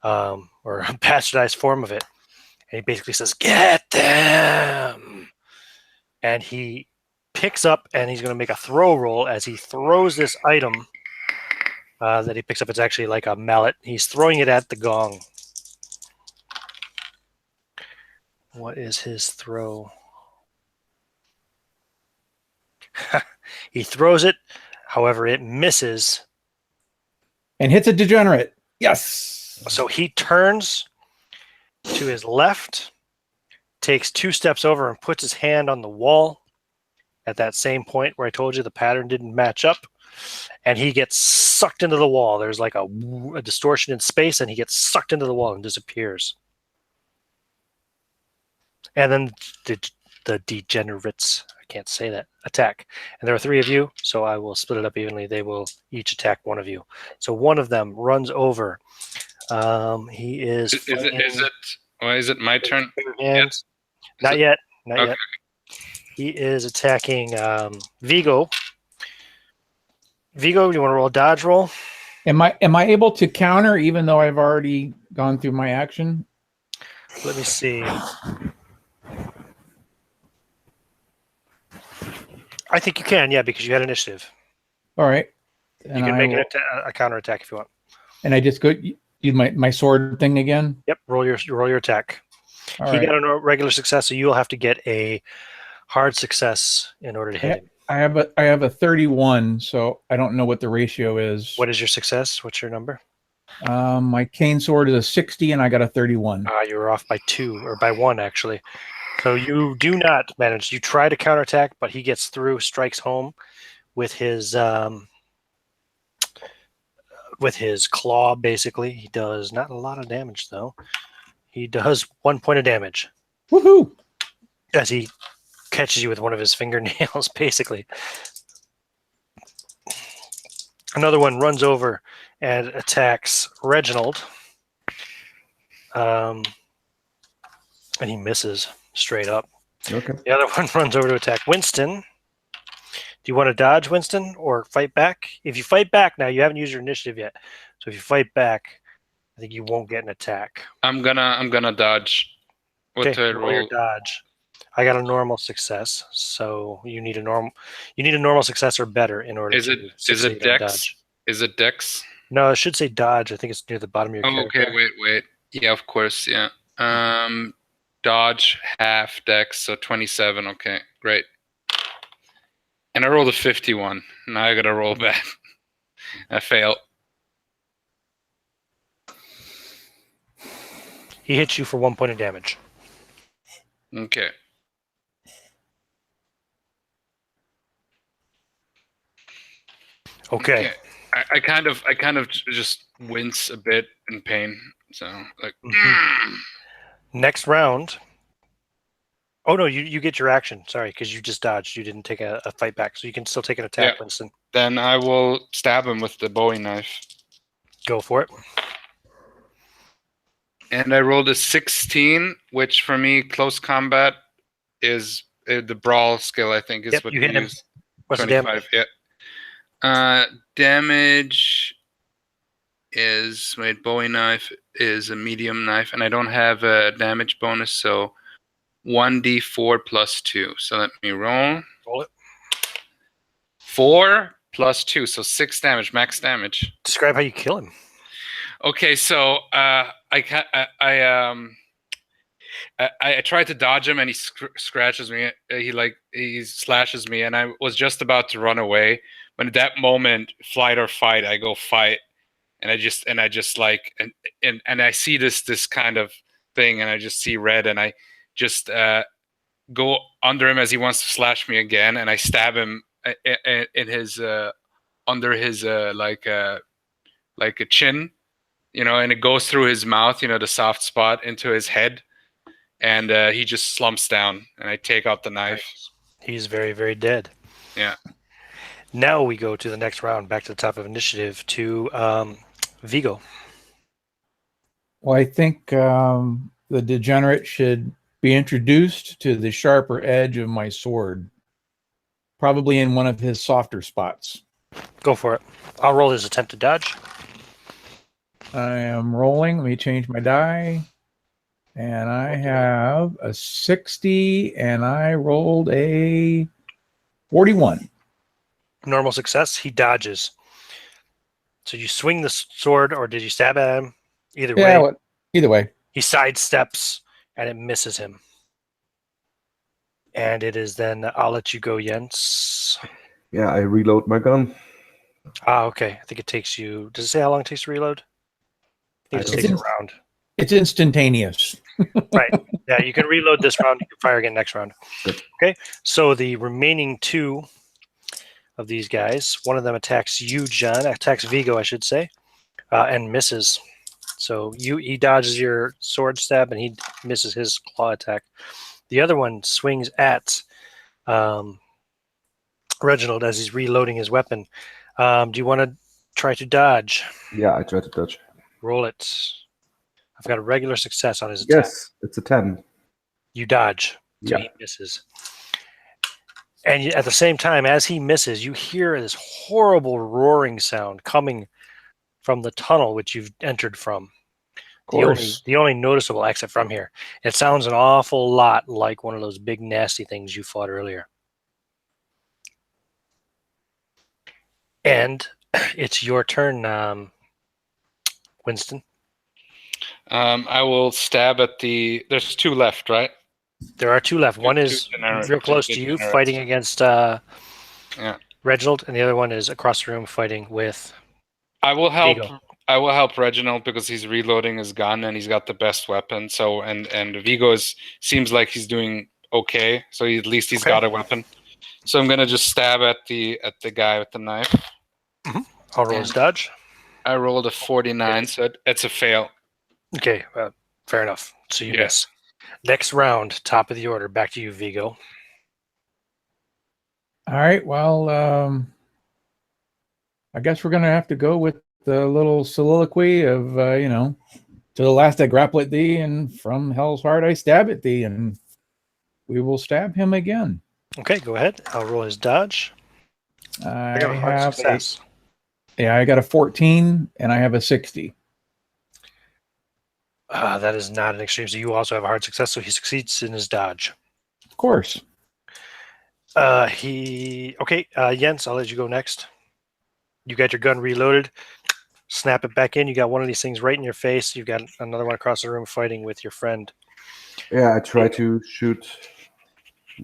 or a bastardized form of it. And he basically says, "Get them!" And he picks up and he's going to make a throw roll as he throws this item that he picks up. It's actually like a mallet. He's throwing it at the gong. What is his throw? He throws it, however, it misses. And hits a degenerate. Yes. So he turns to his left, takes 2 steps over and puts his hand on the wall at that same point where I told you the pattern didn't match up. And he gets sucked into the wall. There's like a distortion in space, and he gets sucked into the wall and disappears. And then the degenerates, I can't say that, attack. And there are 3 of you, so I will split it up evenly. They will each attack one of you. So one of them runs over. He is. Is it my turn? Hands. Not yet. Not yet. He is attacking Vigo. Vigo, you want to roll a dodge roll? Am I able to counter even though I've already gone through my action? Let me see. I think you can, yeah, because you had initiative. All right. You can make a counter attack if you want. And I just go use my sword thing again. Yep, roll your attack. All he right. got a regular success, so you'll have to get a hard success in order to hit him. I have a 31, so I don't know what the ratio is. What is your success? What's your number? My cane sword is a 60, and I got a 31. You were off by 2 or by 1 actually. So you do not manage. You try to counterattack, but he gets through, strikes home with his claw. Basically, he does not a lot of damage though. He does 1 point of damage. Woohoo! As he catches you with one of his fingernails, basically. Another one runs over and attacks Reginald. And he misses straight up. Okay. The other one runs over to attack Winston. Do you want to dodge, Winston, or fight back? If you fight back now, you haven't used your initiative yet. So if you fight back, I think you won't get an attack. I'm gonna dodge. What do I roll your roll? dodge. I got a normal success, so you need a normal success or better in order to succeed it on Dex? dodge. Is it Dex? No, it should say dodge. I think it's near the bottom of your character. Okay, wait. Yeah, of course, yeah. Dodge half Dex, so 27. Okay, great. And I rolled a 51. Now I gotta roll back. I fail. He hits you for 1 point of damage. Okay. Okay. I kind of just wince a bit in pain. So like. Next round. Oh no, you get your action. Sorry, because you just dodged. You didn't take a fight back, so you can still take an attack, Winston. Then I will stab him with the Bowie knife. Go for it. And I rolled a 16, which for me, close combat is the brawl skill. I think is what you hit him. use. What's the damage? Yeah. Damage is Bowie knife is a medium knife, and I don't have a damage bonus, so 1d4 plus 2. So let me roll. Roll it. 4 plus 2, so 6 damage, max damage. Describe how you kill him. Okay, so I tried to dodge him, and he scratches me. He slashes me, and I was just about to run away. But at that moment, flight or fight, I go fight, and I just like and I see this kind of thing, and I just see red, and I just go under him as he wants to slash me again, and I stab him in his under his like a chin, and it goes through his mouth, the soft spot, into his head, and he just slumps down, and I take out the knife. He's very, very dead. Yeah. Now we go to the next round, back to the top of initiative, to Vigo. Well, I think the degenerate should be introduced to the sharper edge of my sword, probably in one of his softer spots. Go for it. I'll roll his attempt to dodge. I am rolling. Let me change my die. And I have a 60, and I rolled a 41. Normal success. He dodges. So you swing the sword, or did you stab at him? Either way. Either way. He sidesteps, and it misses him. And it is then, I'll let you go, Jens. Yeah, I reload my gun. Okay. I think it takes you, does it say how long it takes to reload? I think it just takes a round. It's instantaneous. Right. Yeah, you can reload this round. You can fire again next round. Good. Okay. So the remaining two of these guys, one of them attacks you, John, attacks Vigo, I should say, and misses. So he dodges your sword stab, and he misses his claw attack. The other one swings at Reginald as he's reloading his weapon. Do you want to try to dodge? Yeah, I try to dodge. Roll it. I've got a regular success on his attack. Yes, it's a 10. You dodge. So Yeah. he misses. And at the same time, as he misses, you hear this horrible roaring sound coming from the tunnel which you've entered from. The only noticeable exit from here. It sounds an awful lot like one of those big nasty things you fought earlier. And it's your turn, Winston. I will stab at there's two left, right? There are two left. One is real close to you, fighting against Reginald, and the other one is across the room fighting with I will help. Vigo. I will help Reginald because he's reloading his gun and he's got the best weapon. So and Vigo seems like he's doing okay. So at least he's got a weapon. So I'm gonna just stab at the guy with the knife. I'll roll his dodge. I rolled a 49, so it's a fail. Okay, fair enough. So you miss. Next round, top of the order. Back to you, Vigo. All right. Well, I guess we're going to have to go with the little soliloquy of, to the last I grapple at thee, and from hell's heart I stab at thee, and we will stab him again. Okay, go ahead. I'll roll his dodge. I got a hard success. I got a 14, and I have a 60. That is not an extreme. So you also have a hard success, so he succeeds in his dodge. Of course. Jens, I'll let you go next. You got your gun reloaded. Snap it back in. You got one of these things right in your face. You've got another one across the room fighting with your friend. Yeah, I try to shoot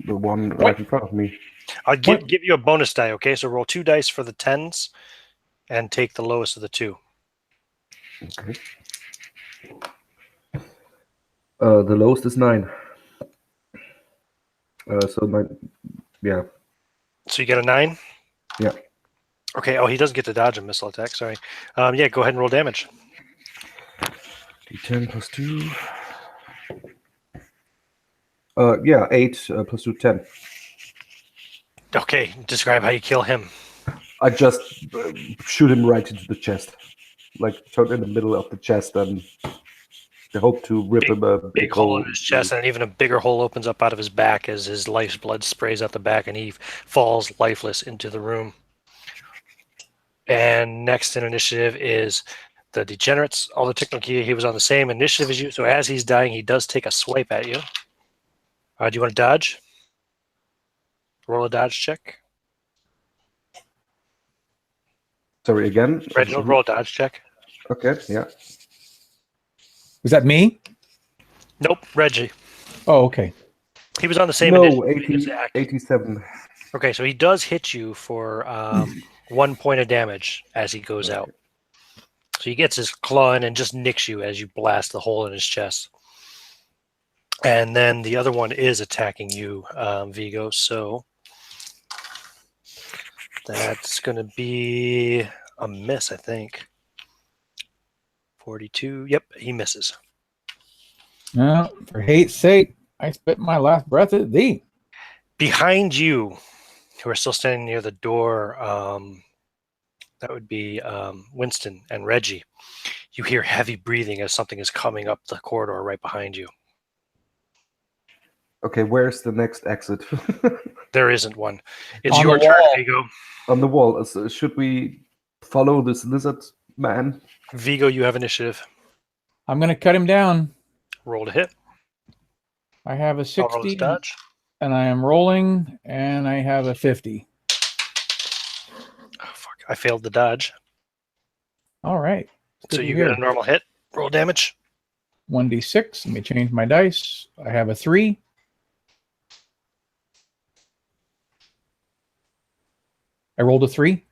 the one right in front of me. I'll give you a bonus die, okay? So roll 2 dice for the 10s and take the lowest of the 2. Okay. The lowest is 9. So 9, yeah. So you get a 9? Yeah. Okay, he doesn't get to dodge a missile attack, sorry. Go ahead and roll damage. D10 plus 2. 8 plus 2, 10. Okay, describe how you kill him. I just shoot him right into the chest. Like, in the middle of the chest, and I hope to rip him a big hole in his chest, and even a bigger hole opens up out of his back as his life's blood sprays out the back, and he falls lifeless into the room. And next in initiative is the degenerates. Although technically he was on the same initiative as you, so as he's dying, he does take a swipe at you. Do you want to dodge? Roll a dodge check. Sorry, again? Reginald, roll a dodge check. Okay, yeah. Was that me? Nope, Reggie. Oh, okay. He was on the same No, initiative. He gets 80, act. 87. Okay, so he does hit you for 1 point of damage as he goes out. So he gets his claw in and just nicks you as you blast the hole in his chest. And then the other one is attacking you, Vigo. So that's going to be a miss, I think. 42. Yep, he misses. No, for hate's sake, I spit my last breath at thee. Behind you, who are still standing near the door, that would be Winston and Reggie. You hear heavy breathing as something is coming up the corridor right behind you. Okay, where's the next exit? There isn't one. It's On your the turn, wall. Vigo. On the wall. So should we follow this lizard man? Vigo, you have initiative. I'm going to cut him down. Roll to hit. I have a I'll roll his 60, dodge. and I am rolling, and I have a 50. Oh, fuck. I failed the dodge. All right. So Good to you hear. get a normal hit. Roll damage. 1d6. Let me change my dice. I have a 3. I rolled a 3.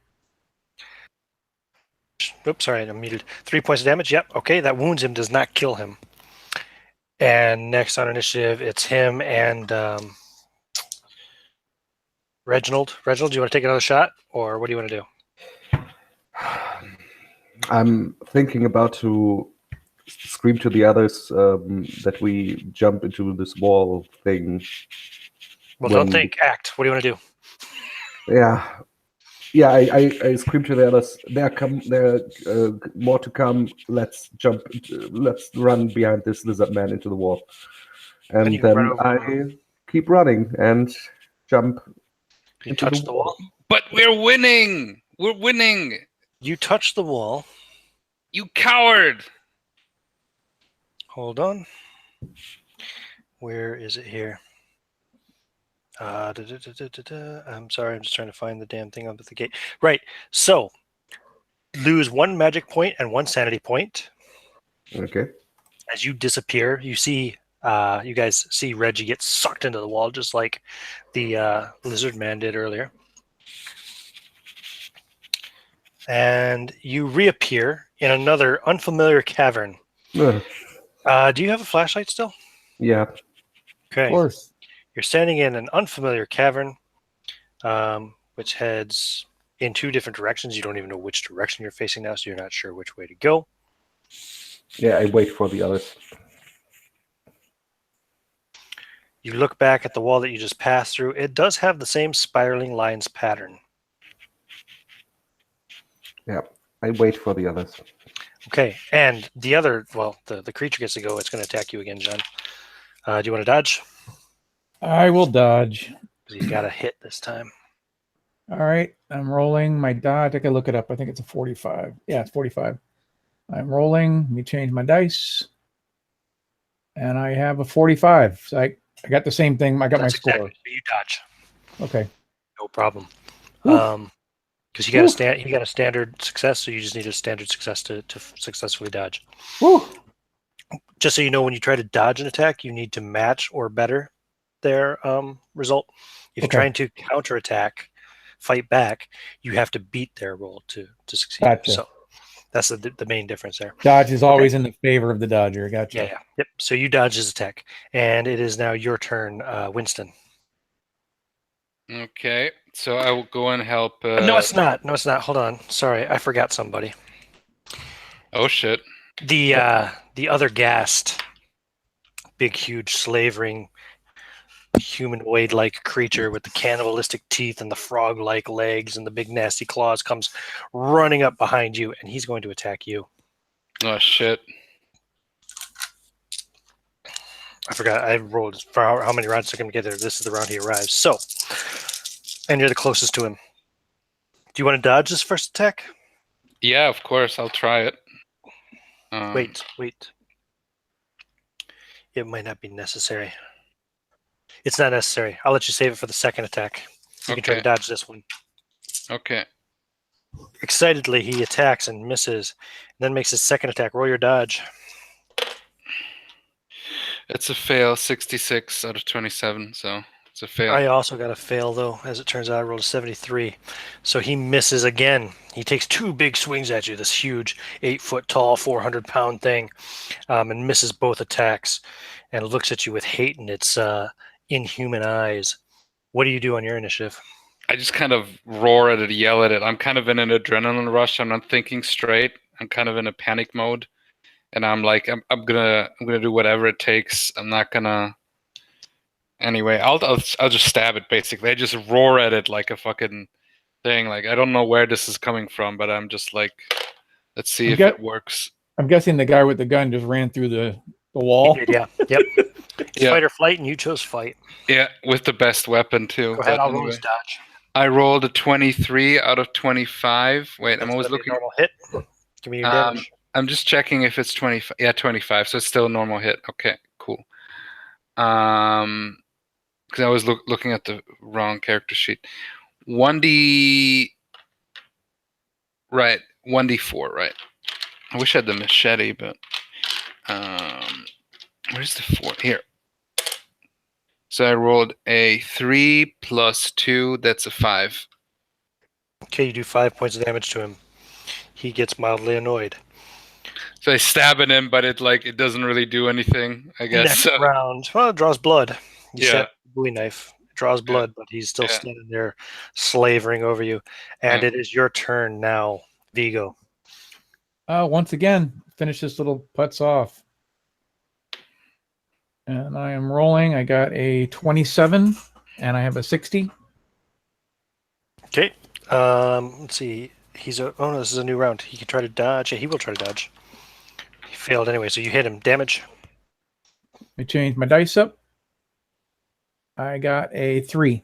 Oops, sorry, I'm muted. 3 points of damage. Yep. Okay, that wounds him, does not kill him. And next on initiative, it's him and Reginald. Reginald, do you want to take another shot, or what do you want to do? I'm thinking about to scream to the others that we jump into this wall thing. Well, don't When- think. Act. What do you want to do? Yeah. I scream to the others. There more to come. Let's jump. Let's run behind this lizard man into the wall, And and you run then over I keep running and jump. You into touch the the wall. But we're winning. We're winning. You touch the wall. You coward. Hold on. Where is it here? I'm sorry, I'm just trying to find the damn thing up at the gate. Right. So lose 1 magic point and 1 sanity point. Okay. As you disappear, you see you guys see Reggie get sucked into the wall just like the lizard man did earlier. And you reappear in another unfamiliar cavern. Uh, Do you have a flashlight still? yeah. Of Okay. course. You're standing in an unfamiliar cavern, which heads in 2 different directions. You don't even know which direction you're facing now, so you're not sure which way to go. Yeah. I wait for the others. You look back at the wall that you just passed through. It does have the same spiraling lines pattern. Yeah. I wait for the others. Okay, and the other, well, the creature gets to go. It's going to attack you again, John. Do you want to dodge? I will dodge. Because he's got a hit this time. All right. I'm rolling my die. I can look it up. I think it's a 45. Yeah, it's 45. I'm rolling. Let me change my dice. And I have a 45. So I got the same thing. I got That's my score. exactly, you dodge. Okay. No problem. Woo. Because you got a standard success, so you just need a standard success to successfully dodge. Woo. Just so you know, when you try to dodge an attack, you need to match or better their result. If you're Okay. trying to counterattack, fight back, you have to beat their roll to succeed. Gotcha. So that's the main difference there. Dodge is always in the favor of the dodger. Gotcha. Yeah. Yep. So you dodge his attack, and it is now your turn, Winston. Okay, so I will go and help. No, it's not. No, it's not. Hold on. Sorry, I forgot somebody. Oh shit! The other ghast, big, huge, slavering, humanoid-like creature with the cannibalistic teeth and the frog-like legs and the big nasty claws comes running up behind you, and he's going to attack you. Oh shit! I forgot. I rolled for how many rounds it took him to get there. This is the round he arrives. So, and you're the closest to him. Do you want to dodge this first attack? Yeah, of course. I'll try it. Wait. It might not be necessary. It's not necessary. I'll let you save it for the second attack. You can try to Okay. dodge this one. Okay. Excitedly, he attacks and misses, and then makes his second attack. Roll your dodge. It's a fail, 66 out of 27, so it's a fail. I also got a fail, though. As it turns out, I rolled a 73. So he misses again. He takes 2 big swings at you, this huge 8-foot tall, 400-pound thing, and misses both attacks and looks at you with hate in its inhuman eyes. What do you do on your initiative? I just kind of roar at it, yell at it. I'm kind of in an adrenaline rush. I'm not thinking straight. I'm kind of in a panic mode. And I'm like, I'm gonna do whatever it takes. I'm not gonna. Anyway, I'll just stab it. Basically, I just roar at it like a fucking thing. Like I don't know where this is coming from, but I'm just like, let's see if it works. I'm guessing the guy with the gun just ran through the wall. He did, yeah. Yep. It's Yeah. fight or flight, and you chose fight. Yeah, with the best weapon too. Go ahead. but I'll roll anyway. his dodge. I rolled a 23 out of 25. Wait, I'm That's always gonna be a looking. normal hit. Give me your damage. I'm just checking if it's 25. Yeah, 25. So it's still a normal hit. Okay, cool. Because I was looking at the wrong character sheet. 1d. Right, 1d4. Right. I wish I had the machete, but where's the 4? Here. So I rolled a 3 plus 2. That's a 5. Okay, you do 5 points of damage to him. He gets mildly annoyed. So I stab at him, but it doesn't really do anything, I guess. Next round. Well, it draws blood. You Yeah. stab the Bowie knife. It draws blood, but he's still standing there slavering over you. And it is your turn now, Vigo. Once again, finish this little putz off. And I am rolling. I got a 27, and I have a 60. Okay. Let's see. Oh no, this is a new round. He can try to dodge. Yeah, he will try to dodge. He failed anyway, so you hit him. Damage. I changed my dice up. I got a 3.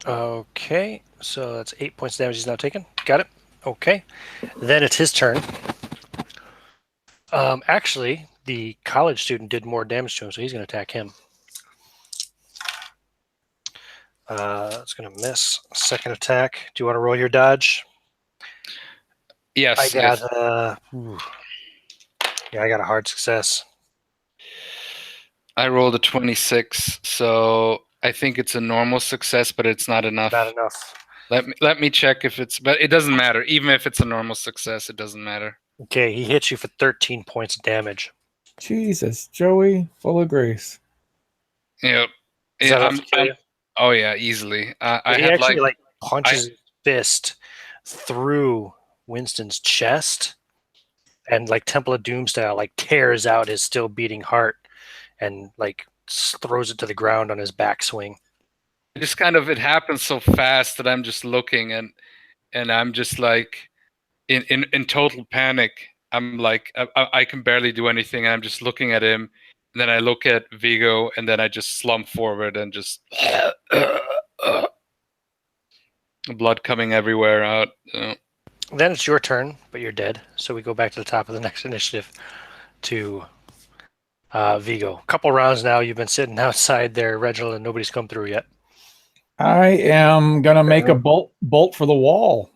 Okay, so that's 8 points of damage he's now taken. Got it. Okay. Then it's his turn. Actually, the college student did more damage to him, so he's going to attack him. It's going to miss. Second attack. Do you want to roll your dodge? Yes. I got I got a hard success. I rolled a 26, so I think it's a normal success, but it's not enough. Not enough. Let me check if it's, but it doesn't matter. Even if it's a normal success, it doesn't matter. Okay, he hits you for 13 points of damage. Jesus, Joey, full of grace. Yep. Is that enough to kill you? Oh yeah, easily. I He had actually punches his fist through Winston's chest, and like Temple of Doom style, tears out his still beating heart, and throws it to the ground on his backswing. just kind of, it happens so fast that I'm just looking and I'm just like in total panic. I'm like I can barely do anything, and I'm just looking at him. And then I look at Vigo, and then I just slump forward and just blood coming everywhere out. Then it's your turn, but you're dead. So we go back to the top of the next initiative to Vigo. Couple rounds now. You've been sitting outside there, Reginald, and nobody's come through yet. I am gonna make a bolt for the wall.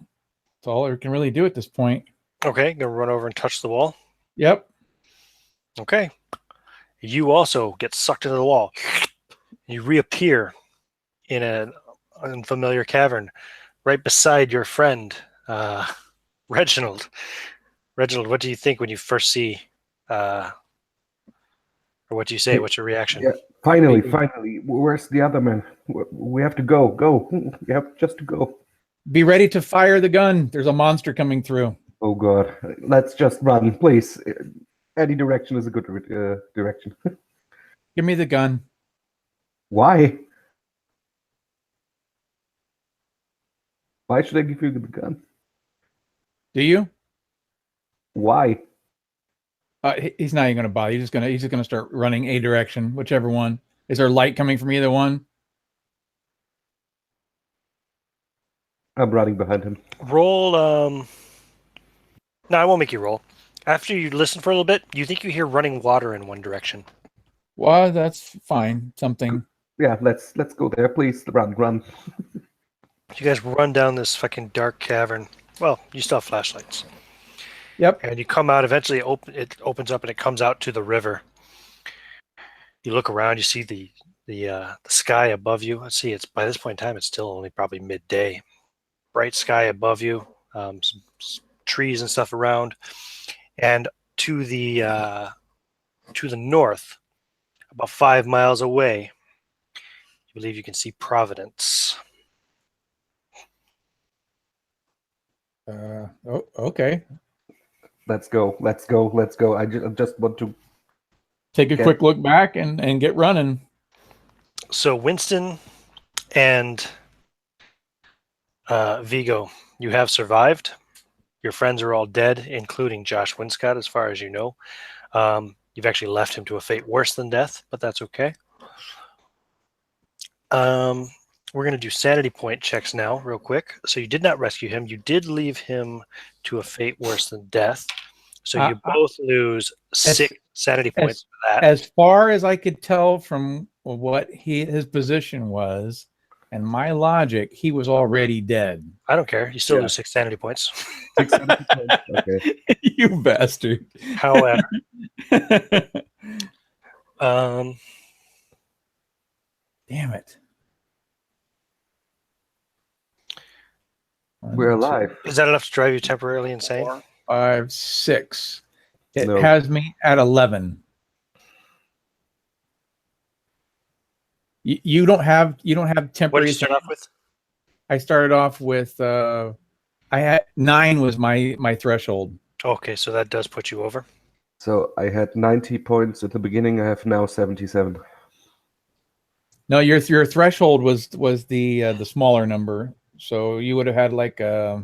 That's all I can really do at this point. Okay, gonna run over and touch the wall. Yep. Okay. You also get sucked into the wall. You reappear in an unfamiliar cavern right beside your friend, Reginald. Reginald, what do you think when you first see, or what do you say? What's your reaction? Yeah, finally. Where's the other man? We have to go. We have just to go. Be ready to fire the gun. There's a monster coming through. Oh God, let's just run, please. Any direction is a good direction. Give me the gun. Why? Why should I give you the gun? Do you? Why? He's not even going to bother. He's just gonna start running a direction, whichever one. Is there light coming from either one? I'm running behind him. Roll. No, I won't make you roll. After you listen for a little bit, you think you hear running water in one direction. Well, that's fine. Something. Yeah, let's go there, please. Run. You guys run down this fucking dark cavern. Well, you still have flashlights. Yep. And you come out. Eventually, it opens up and it comes out to the river. You look around. You see the sky above you. Let's see. It's by this point in time, it's still only probably midday. Bright sky above you. Some trees and stuff around, and to the north, about 5 miles away, you believe you can see Providence. Okay. Let's go. Let's go. Let's go. I just want to Take a quick look back and get running. So Winston and Vigo, you have survived. Your friends are all dead, including Josh Winscott, as far as you know. You've actually left him to a fate worse than death, but that's okay. We're going to do sanity point checks now, real quick. So you did not rescue him. You did leave him to a fate worse than death. So you both lose 6 sanity points for that. As far as I could tell from what his position was and my logic, he was already dead. I don't care. You still lose 6 sanity points. 6 sanity points. Okay. You bastard. However, damn it. We're alive. is that enough to drive you temporarily insane? 4, 5, 6. It No. has me at 11. You don't have What temporary. did you start off with? I started off with I had 9 was my threshold. Okay, so that does put you over. So I had 90 points at the beginning. I have now 77. No, your threshold was the smaller number. So you would have had like I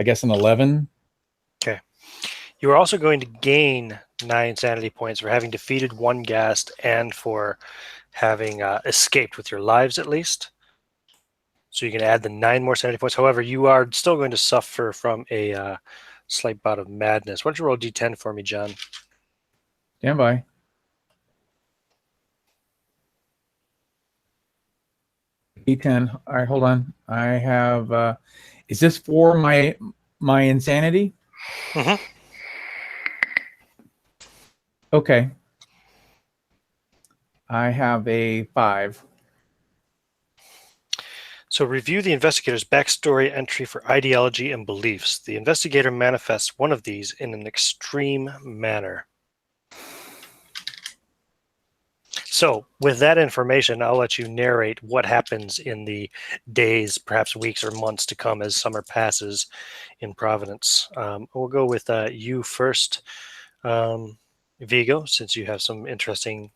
guess an 11. Okay. You are also going to gain 9 sanity points for having defeated one ghast and for having escaped with your lives at least. So you can add the 9 more sanity points. However, you are still going to suffer from a slight bout of madness. Why don't you roll D10 for me, John? Stand by. D10. All right, hold on. I have. Is this for my insanity? Mm-hmm. Okay. I have a 5. So review the investigator's backstory entry for ideology and beliefs. The investigator manifests one of these in an extreme manner. So with that information, I'll let you narrate what happens in the days, perhaps weeks or months to come as summer passes in Providence. We'll go with you first, Vigo, since you have something interesting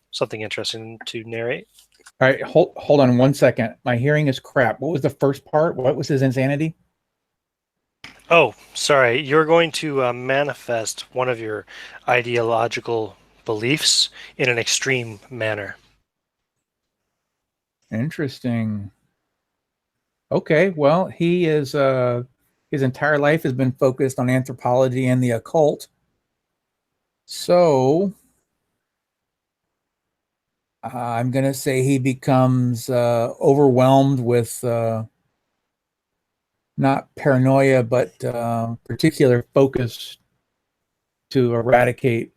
to narrate. All right, hold on 1 second. My hearing is crap. What was the first part? What was his insanity? Oh, sorry. You're going to manifest one of your ideological beliefs in an extreme manner. Interesting. Okay, well, he is his entire life has been focused on anthropology and the occult. So I'm going to say he becomes overwhelmed with not paranoia, but particular focus to eradicate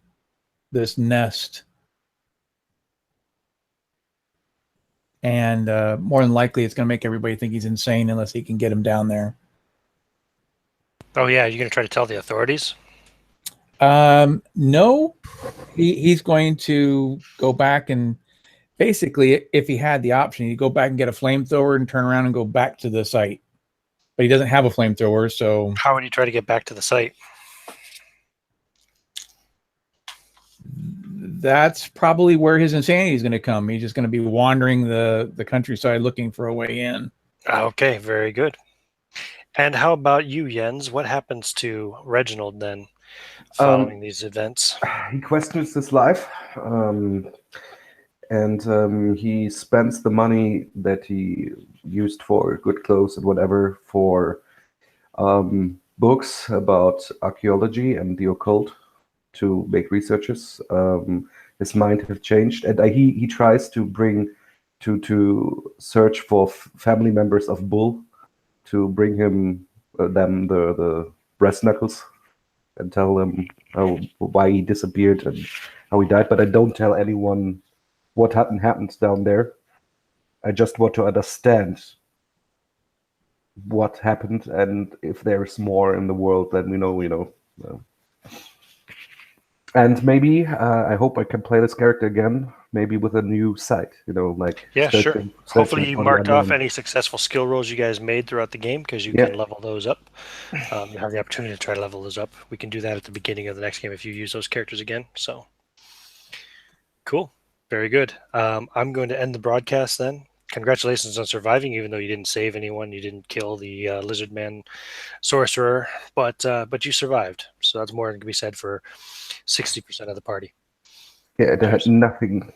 this nest. And more than likely, it's going to make everybody think he's insane unless he can get him down there. Oh, yeah. You're going to try to tell the authorities? No, he's going to go back and basically, if he had the option, he'd go back and get a flamethrower and turn around and go back to the site. But he doesn't have a flamethrower, so... How would you try to get back to the site? That's probably where his insanity is going to come. He's just going to be wandering the countryside looking for a way in. Okay, very good. And how about you, Jens? What happens to Reginald then following these events? He questions his life, and he spends the money that he used for good clothes and whatever for books about archaeology and the occult to make researches. His mind has changed, and he tries to bring to search for family members of Bull to bring him them the breast knuckles and tell them why he disappeared and how he died. But I don't tell anyone what happened down there. I just want to understand what happened, and if there's more in the world than we know. And maybe I hope I can play this character again, maybe with a new site, like Yeah, sure. searching Hopefully you for the marked off unknown. any successful skill rolls you guys made throughout the game, because you Yeah. can level those up. You have the opportunity to try to level those up. We can do that at the beginning of the next game if you use those characters again. So cool. Very good. I'm going to end the broadcast then. Congratulations on surviving, even though you didn't save anyone. You didn't kill the lizard man sorcerer, but you survived. So that's more than can be said for 60% of the party. Yeah, they had Cheers. nothing.